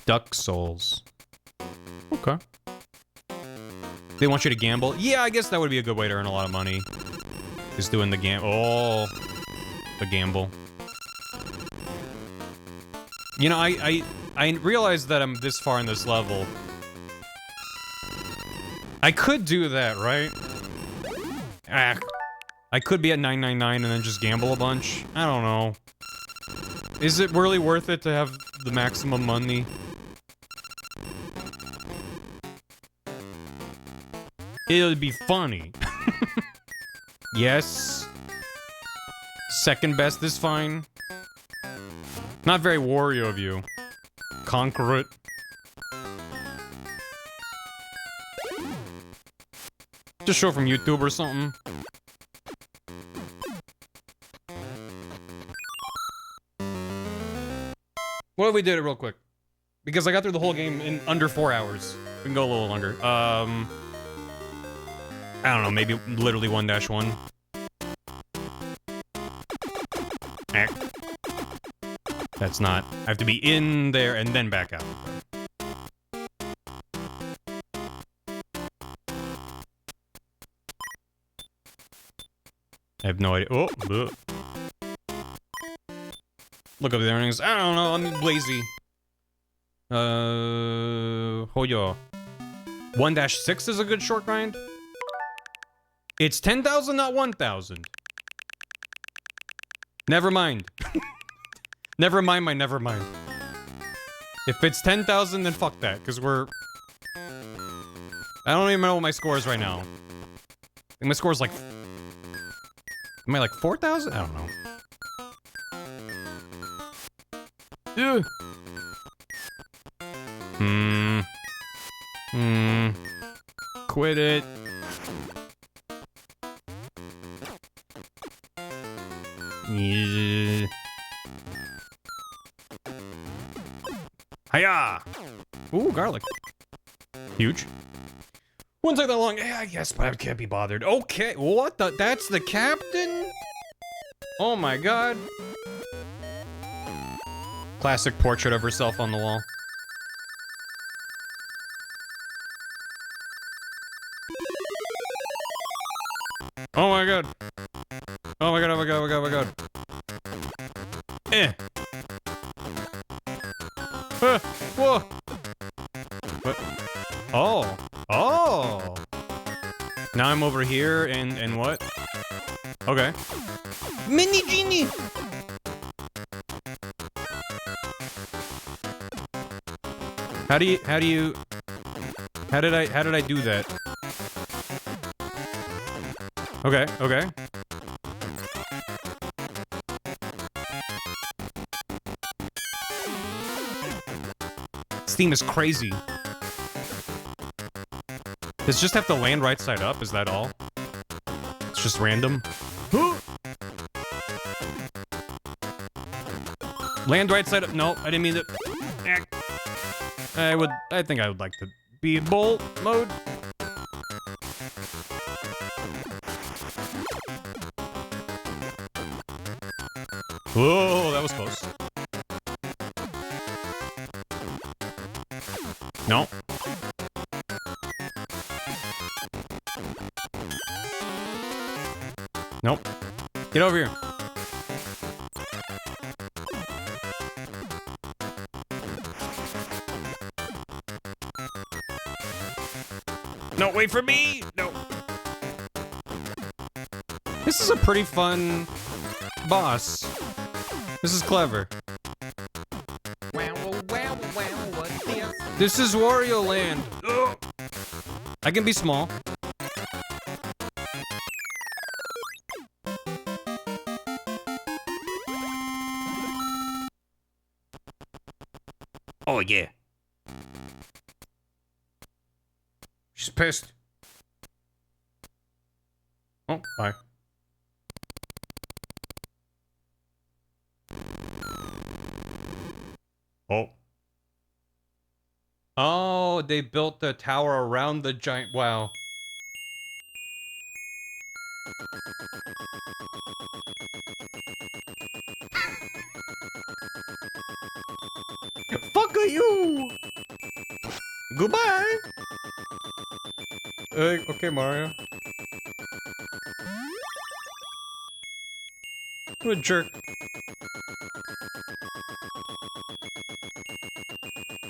Duck Souls. Okay. They want you to gamble? Yeah, I guess that would be a good way to earn a lot of money. Is doing the oh, the gamble. You know, I realize that I'm this far in this level. I could do that, right? I could be at 999 and then just gamble a bunch. I don't know. Is it really worth it to have the maximum money? It would be funny. Yes. Second best is fine. Not very Wario of you. Conquer it. Just show from YouTube or something. What if we did it real quick? Because I got through the whole game in under 4 hours. We can go a little longer. I don't know, maybe literally 1-1. That's not. I have to be in there and then back out. I have no idea. Oh, bleh. Look up the earnings. I don't know, I'm lazy. Hoyo. 1-6 is a good short grind? It's 10,000, not 1,000. Never mind. Never mind my never mind. If it's 10,000, then fuck that, because we're... I don't even know what my score is right now. I think my score is like... Am I like 4,000? I don't know. Ugh. quit it. Yeah. Hiya! Ooh, garlic. Huge. Wouldn't take that long. Yeah, I guess, but I can't be bothered. Okay, what the? That's the captain? Oh my god. Classic portrait of herself on the wall. Oh my god. Oh my god, oh my god, oh my god, oh my god. Eh. Whoa. What? Oh. Oh. Now I'm over here and what? Okay. Mini genie. How did I do that? Okay, okay. Steam is crazy. Does it just have to land right side up? Is that all? It's just random. Land right side up. No, I didn't mean to. I think I would like to be in bolt mode. Whoa, that was close. No. Nope. Get over here. No, wait for me! No. This is a pretty fun boss. This is clever. This is Wario Land. Ugh. I can be small. Oh yeah. She's pissed. Oh, bye. Oh. Oh, they built the tower around the giant. Wow. Fuck you! Goodbye! Okay, Mario. What a jerk.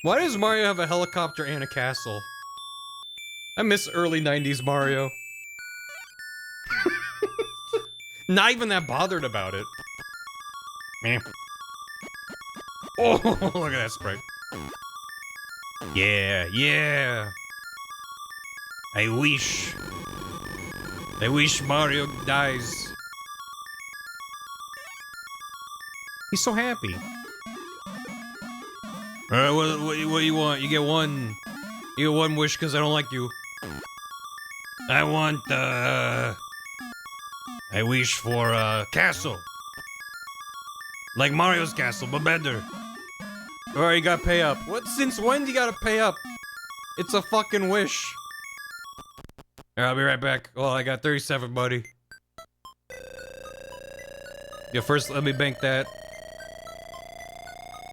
Why does Mario have a helicopter and a castle? I miss early 90s Mario. Not even that bothered about it. Man. Oh, look at that sprite. Yeah, yeah. I wish Mario dies. He's so happy. Alright, what do you want? You get one wish because I don't like you. I want, I wish for a castle. Like Mario's castle, but better. Alright, you gotta pay up. What? Since when do you gotta pay up? It's a fucking wish. Alright, I'll be right back. Oh, I got 37, buddy. Yeah, first let me bank that.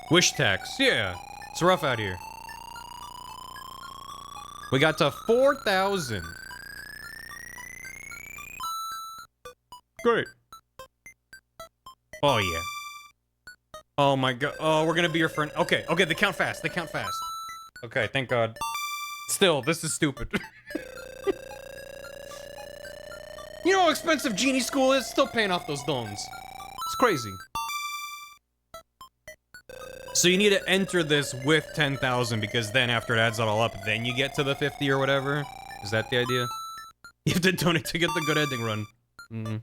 Wish tax. Yeah. It's rough out here. We got to 4,000. Great. Oh, yeah. Oh, my god. Oh, we're gonna be your friend. Okay, okay, they count fast. They count fast. Okay, thank god. Still, this is stupid. You know how expensive Genie School is? Still paying off those loans. It's crazy. So you need to enter this with 10,000 because then after it adds it all up, then you get to the 50 or whatever. Is that the idea? You have to donate to get the good ending run. Mm-hmm.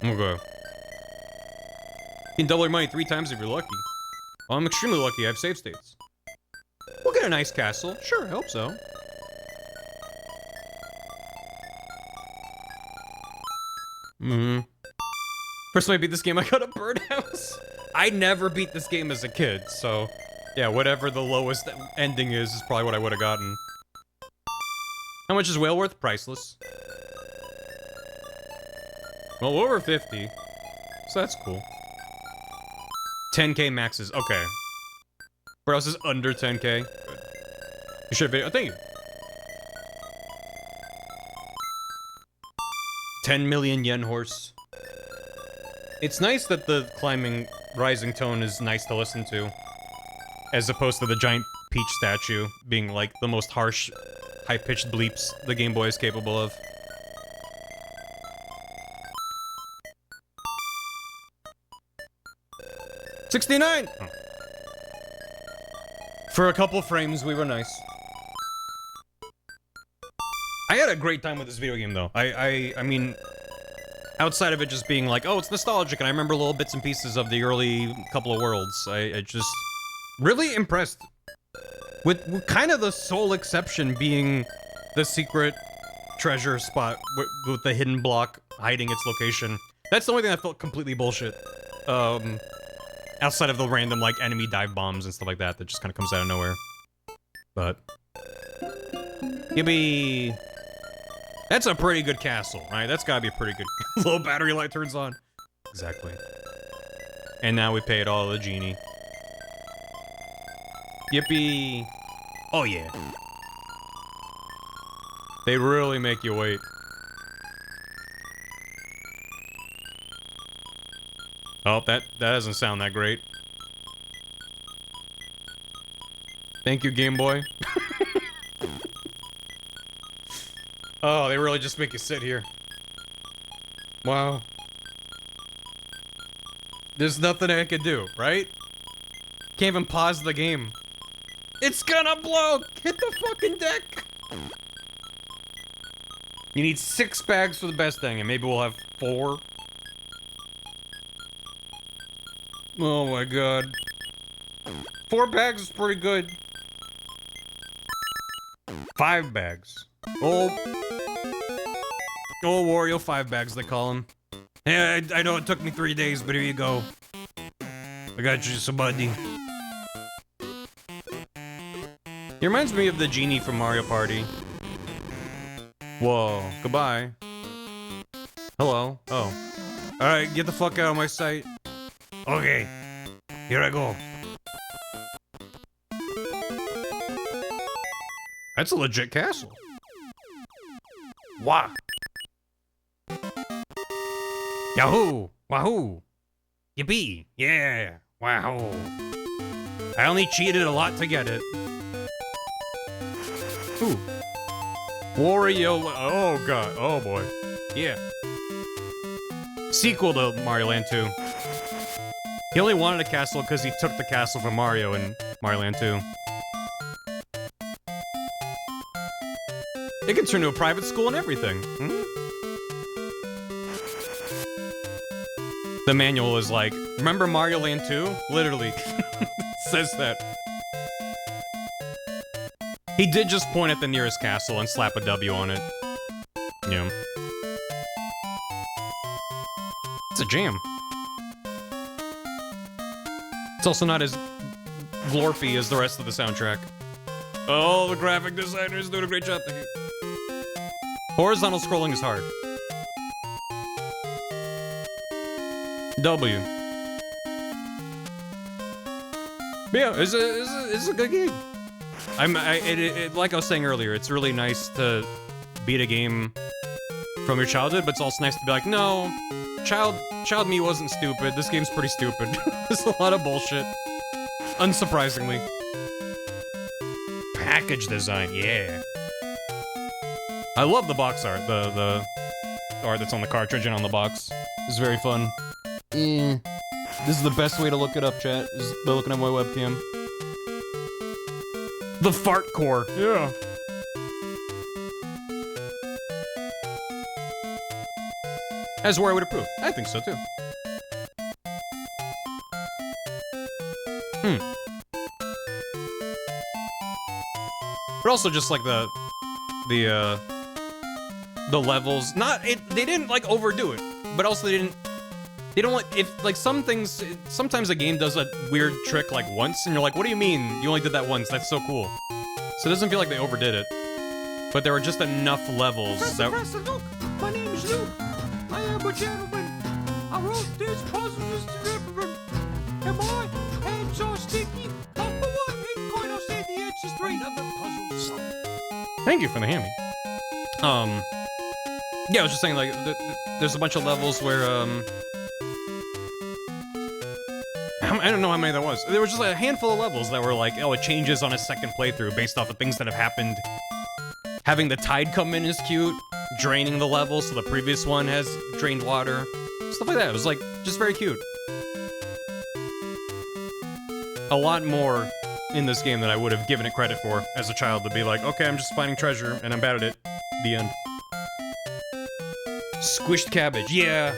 Okay. You can double your money 3 times if you're lucky. Well, I'm extremely lucky. I have save states. We'll get a nice castle. Sure, I hope so. First time I beat this game, I got a birdhouse. I never beat this game as a kid, so yeah, whatever the lowest ending is probably what I would have gotten. How much is whale worth? Priceless. Well, over 50, so that's cool. 10k maxes, okay. Where else is under 10k? You should video. Oh, thank you. 10 million yen horse. It's nice that the climbing rising tone is nice to listen to, as opposed to the giant peach statue being like the most harsh, high-pitched bleeps the Game Boy is capable of. $69! Oh. For a couple frames, we were nice. I had a great time with this video game, though. I mean, outside of it just being like, oh, it's nostalgic, and I remember little bits and pieces of the early couple of worlds, I just really impressed. With kind of the sole exception being the secret treasure spot with the hidden block hiding its location. That's the only thing that felt completely bullshit. Outside of the random, like, enemy dive bombs and stuff like that just kind of comes out of nowhere. But... Yippee! That's a pretty good castle, right? That's gotta be a pretty good... Low battery light turns on. Exactly. And now we paid all the genie. Yippee! Oh yeah. They really make you wait. Oh, that doesn't sound that great. Thank you, Game Boy. Oh, they really just make you sit here. Wow. There's nothing I can do, right? Can't even pause the game. It's gonna blow! Hit the fucking deck! You need 6 bags for the best thing, and maybe we'll have 4. Oh my god. 4 bags is pretty good. 5 bags. Oh, Wario 5 bags, they call him. Yeah, I know it took me 3 days, but here you go. I got you some money. He reminds me of the genie from Mario Party. Whoa, goodbye. Hello. Oh. Alright, get the fuck out of my sight. Okay, here I go. That's a legit castle. Wah! Yahoo! Wahoo! Yippee! Yeah! Wahoo! I only cheated a lot to get it. Ooh. Wario... Oh god. Oh boy. Yeah. Sequel to Mario Land 2. He only wanted a castle because he took the castle from Mario in Mario Land 2. It can turn into a private school and everything. Hmm? The manual is like, remember Mario Land 2? Literally. Says that. He did just point at the nearest castle and slap a W on it. Yeah. It's a jam. It's also not as glorpy as the rest of the soundtrack. Oh, the graphic designer's doing a great job. Thank you. Horizontal scrolling is hard. W. Yeah, it's a good game. Like I was saying earlier, it's really nice to beat a game from your childhood, but it's also nice to be like, no, child me wasn't stupid. This game's pretty stupid. There's a lot of bullshit. Unsurprisingly. Package design, yeah. I love the box art, the art that's on the cartridge and on the box. It's very fun. This is the best way to look it up, chat, is by looking at my webcam. The fart core, yeah. As where I would approve. I think so too. But also just like the levels, they didn't like overdo it. but also they don't want, if, like, some things, sometimes a game does a weird trick, like, once, and you're like, what do you mean? You only did that once, that's so cool. So it doesn't feel like they overdid it. But there were just enough levels that... Professor, look! My name is Luke. I am a gentleman. I wrote this puzzle, Mr. Gentleman. Am I? Hands are sticky. Number one, ain't going to say the answer's three. Another puzzle. Thank you for the hammy. Yeah, I was just saying, like, there's a bunch of levels where, I don't know how many there was. There was just like a handful of levels that were like, oh, it changes on a second playthrough based off of things that have happened. Having the tide come in is cute. Draining the level so the previous one has drained water. Stuff like that. It was like, just very cute. A lot more in this game than I would have given it credit for as a child to be like, okay, I'm just finding treasure and I'm bad at it. The end. Squished cabbage. Yeah.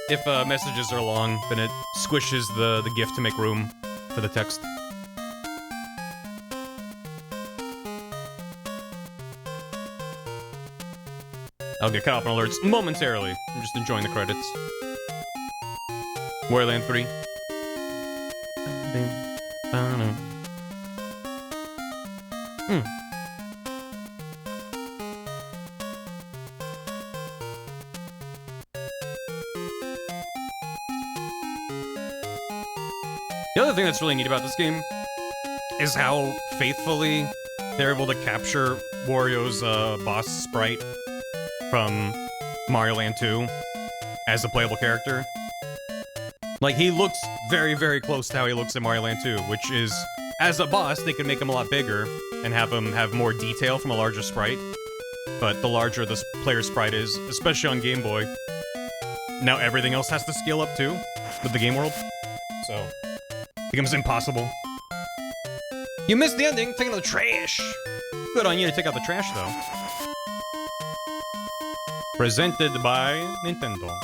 If messages are long, then it squishes the GIF to make room for the text. I'll get caught up on alerts momentarily. I'm just enjoying the credits. Wario Land 3. The other thing that's really neat about this game is how faithfully they're able to capture Wario's boss sprite from Mario Land 2 as a playable character. Like, he looks very, very close to how he looks in Mario Land 2, which is, as a boss, they could make him a lot bigger and have him have more detail from a larger sprite. But the larger this player sprite is, especially on Game Boy, now everything else has to scale up too with the game world. So, it becomes impossible. You missed the ending, taking out the trash. Good on you to take out the trash, though. Presented by Nintendo.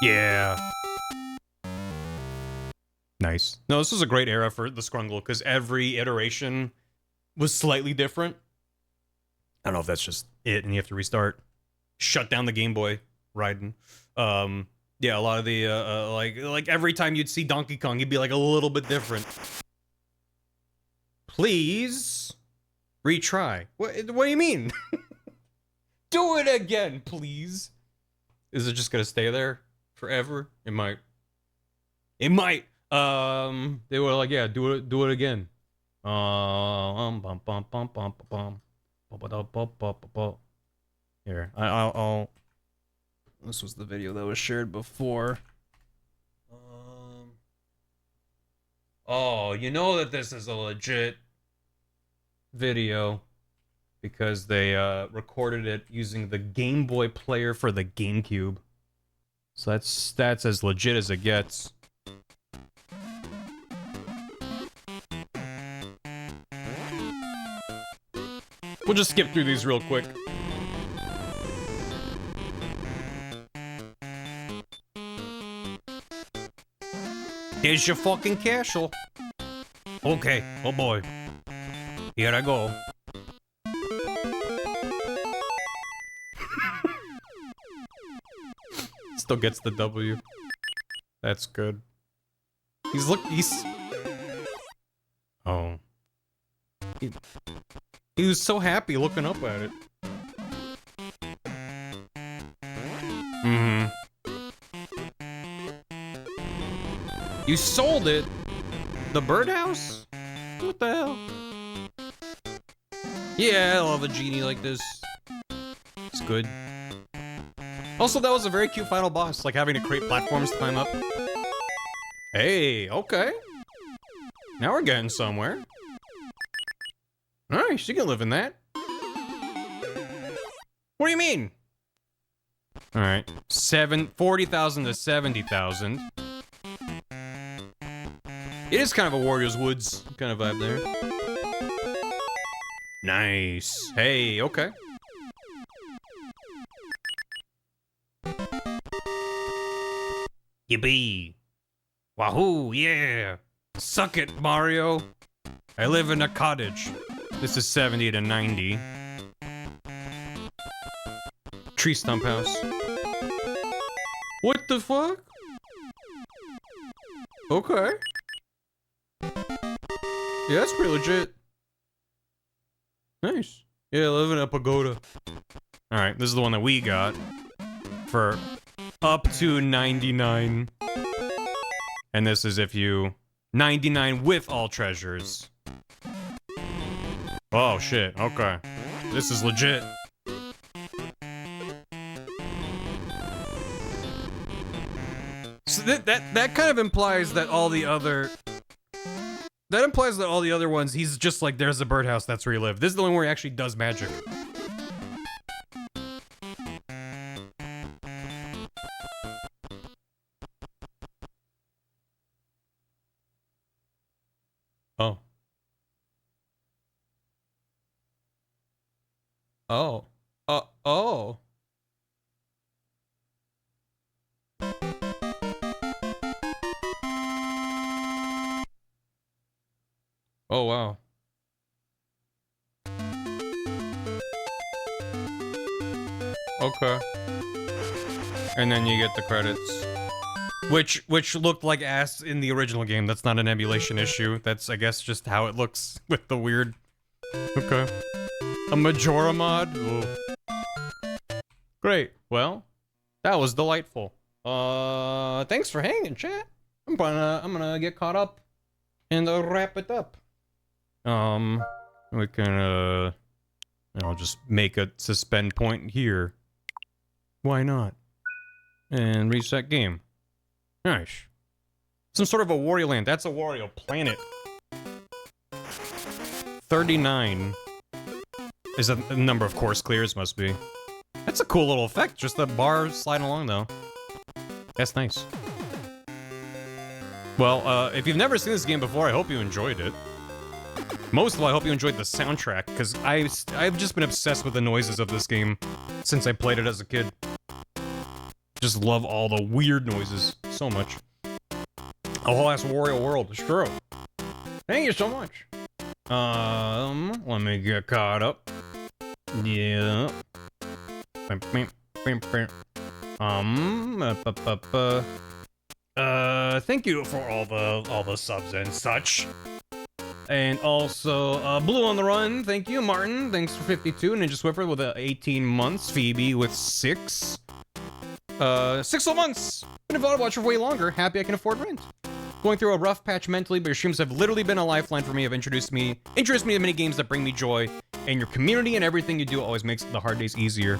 Yeah. Nice. No, this was a great era for the Scrungle, because every iteration was slightly different. I don't know if that's just it, and you have to restart. Shut down the Game Boy, Raiden. Yeah, a lot of the, like every time you'd see Donkey Kong, he'd be like a little bit different. Please retry. What do you mean? Do it again, please. Is it just gonna stay there forever? It might. It might. They were like, yeah, do it again. Here, I'll. This was the video that was shared before. Oh, you know that this is a legit video because they recorded it using the Game Boy player for the GameCube. So that's as legit as it gets. We'll just skip through these real quick. Here's your fucking castle. Okay, oh boy. Here I go. Still gets the W. That's good. He's... Oh. He was so happy looking up at it. Mm-hmm. You sold it? The birdhouse? What the hell? Yeah, I love a genie like this. It's good. Also, that was a very cute final boss, like having to create platforms to climb up. Hey, okay. Now we're getting somewhere. Alright, she can live in that. What do you mean? Alright. 40,000 to 70,000. It is kind of a Wario's Woods kind of vibe there. Nice. Hey, okay. Yippee. Wahoo, yeah. Suck it, Mario. I live in a cottage. This is 70 to 90. Tree stump house. What the fuck? Okay. Yeah, that's pretty legit. Nice. Yeah, live in a pagoda. Alright, this is the one that we got. For up to 99. And this is if you... 99 with all treasures. Oh, shit. Okay. This is legit. So that kind of implies that all the other... That implies that all the other ones, he's just like, there's a birdhouse, that's where he lived. This is the one where he actually does magic. Oh. Oh. Oh. Oh, wow. Okay. And then you get the credits. Which looked like ass in the original game. That's not an emulation issue. That's, I guess, just how it looks with the weird... Okay. A Majora mod? Ooh. Great. Well, that was delightful. Thanks for hanging, chat. I'm gonna get caught up and wrap it up. We can, I'll just make a suspend point here. Why not? And reset game. Nice. Some sort of a Wario land. That's a Wario planet. 39 is the number of course clears, must be. That's a cool little effect. Just the bar sliding along, though. That's nice. Well, if you've never seen this game before, I hope you enjoyed it. Most of all, I hope you enjoyed the soundtrack, because I've just been obsessed with the noises of this game since I played it as a kid. Just love all the weird noises so much. A whole ass Wario world, it's true. Thank you so much. Let me get caught up. Yeah. Thank you for all the subs and such. And also, Blue on the Run, thank you. Martin, thanks for 52. Ninja Swiffer with 18 months. Phoebe with 6. 6 whole months. Been a VOD watcher for way longer. Happy I can afford rent. Going through a rough patch mentally, but your streams have literally been a lifeline for me. Have introduced me to many games that bring me joy. And your community and everything you do always makes the hard days easier.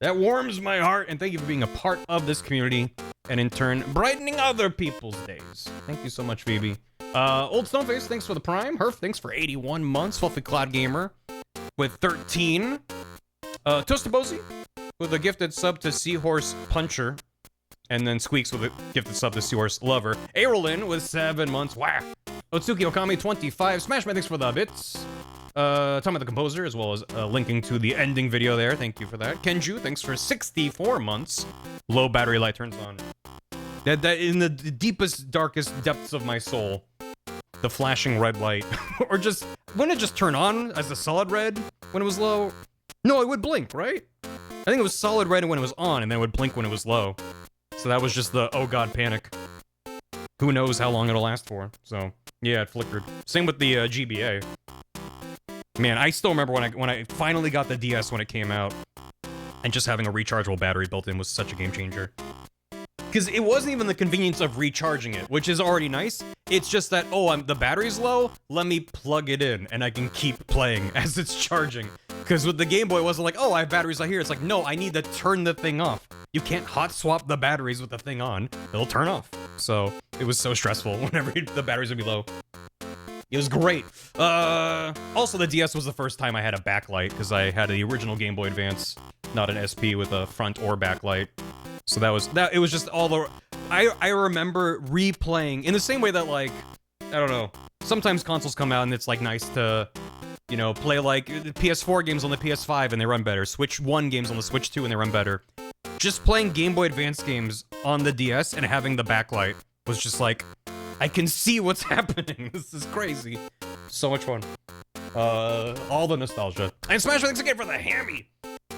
That warms my heart, and thank you for being a part of this community. And in turn, brightening other people's days. Thank you so much, Phoebe. Old Stoneface, thanks for the Prime. Herf, thanks for 81 months. Fluffy Cloud Gamer with 13. Toastabozy with a gifted sub to Seahorse Puncher. And then Squeaks with a gifted sub to Seahorse Lover. Aerolin with 7 months. Wow. Otsuki Okami, 25. Smashman, thanks for the bits. Tom the Composer, as well as linking to the ending video there. Thank you for that. Kenju, thanks for 64 months. Low battery light turns on. That in the deepest, darkest depths of my soul, the flashing red light, or just, wouldn't it just turn on as a solid red when it was low? No, it would blink, right? I think it was solid red when it was on, and then it would blink when it was low. So that was just the, oh god, panic. Who knows how long it'll last for, so, yeah, it flickered. Same with the GBA. Man, I still remember when I finally got the DS when it came out, and just having a rechargeable battery built in was such a game changer. Because it wasn't even the convenience of recharging it, which is already nice. It's just that, oh, the battery's low, let me plug it in, and I can keep playing as it's charging. Because with the Game Boy, it wasn't like, oh, I have batteries right here. It's like, no, I need to turn the thing off. You can't hot swap the batteries with the thing on. It'll turn off. So, it was so stressful whenever the batteries would be low. It was great. Also, the DS was the first time I had a backlight, because I had the original Game Boy Advance, not an SP with a front or backlight. So it was just all the... I remember replaying, in the same way that, like, I don't know, sometimes consoles come out and it's, like, nice to, you know, play, like, PS4 games on the PS5 and they run better, Switch 1 games on the Switch 2 and they run better. Just playing Game Boy Advance games on the DS and having the backlight was just like, I can see what's happening. This is crazy. So much fun. All the nostalgia. And Smash, thanks again for the hammy.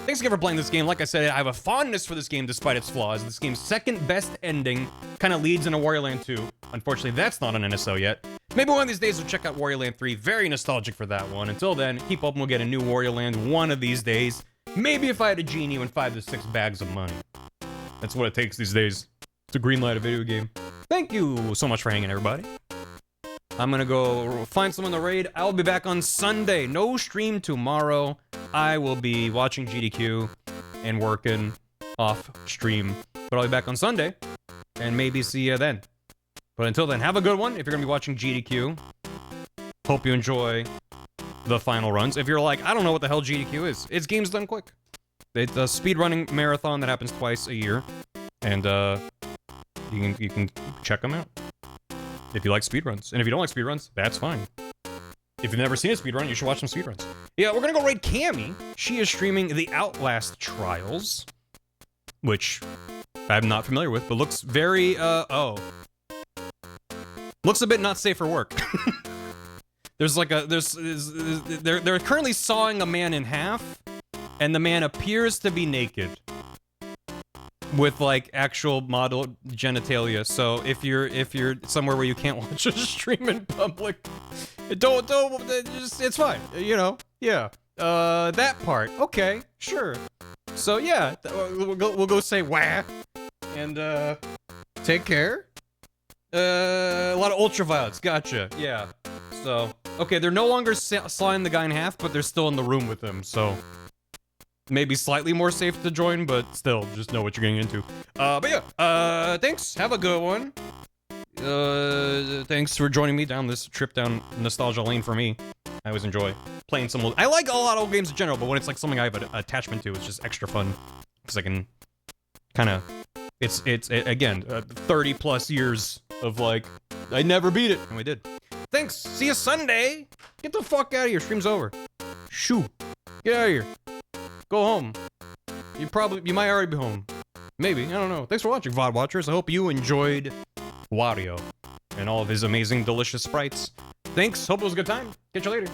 Thanks again for playing this game. Like I said, I have a fondness for this game despite its flaws. This game's second best ending kind of leads into Wario Land 2. Unfortunately, that's not on NSO yet. Maybe one of these days we'll check out Wario Land 3. Very nostalgic for that one. Until then, keep hoping we'll get a new Wario Land one of these days. Maybe if I had a genie and 5 to 6 bags of money. That's what it takes these days to greenlight a video game. Thank you so much for hanging, everybody. I'm gonna go find someone to raid. I'll be back on Sunday. No stream tomorrow. I will be watching GDQ and working off stream. But I'll be back on Sunday and maybe see you then. But until then, have a good one if you're gonna be watching GDQ. Hope you enjoy the final runs. If you're like, I don't know what the hell GDQ is, it's Games Done Quick. It's a speedrunning marathon that happens twice a year. And you can check them out. If you like speedruns. And if you don't like speedruns, that's fine. If you've never seen a speedrun, you should watch some speedruns. Yeah, we're gonna go raid Cammy. She is streaming the Outlast Trials, which I'm not familiar with, but looks very, looks a bit not safe for work. There's like a, they're currently sawing a man in half, and the man appears to be naked. With like actual model genitalia, so if you're somewhere where you can't watch a stream in public, don't it's fine, you know. Yeah, that part, okay, sure. So yeah, we'll go say wah, and take care. A lot of ultraviolets, gotcha. Yeah. So okay, they're no longer sawing the guy in half, but they're still in the room with him, so. Maybe slightly more safe to join, but still, just know what you're getting into. But yeah, thanks. Have a good one. Thanks for joining me down this trip down nostalgia lane for me. I always enjoy playing some old... I like a lot of old games in general, but when it's like something I have an attachment to, it's just extra fun. Because I can kind of... It's again, 30 plus years of like, I never beat it. And we did. Thanks. See you Sunday. Get the fuck out of here. Stream's over. Shoo. Get out of here. Go home. You might already be home. Maybe, I don't know. Thanks for watching, VOD watchers. I hope you enjoyed Wario and all of his amazing, delicious sprites. Thanks, hope it was a good time. Catch you later.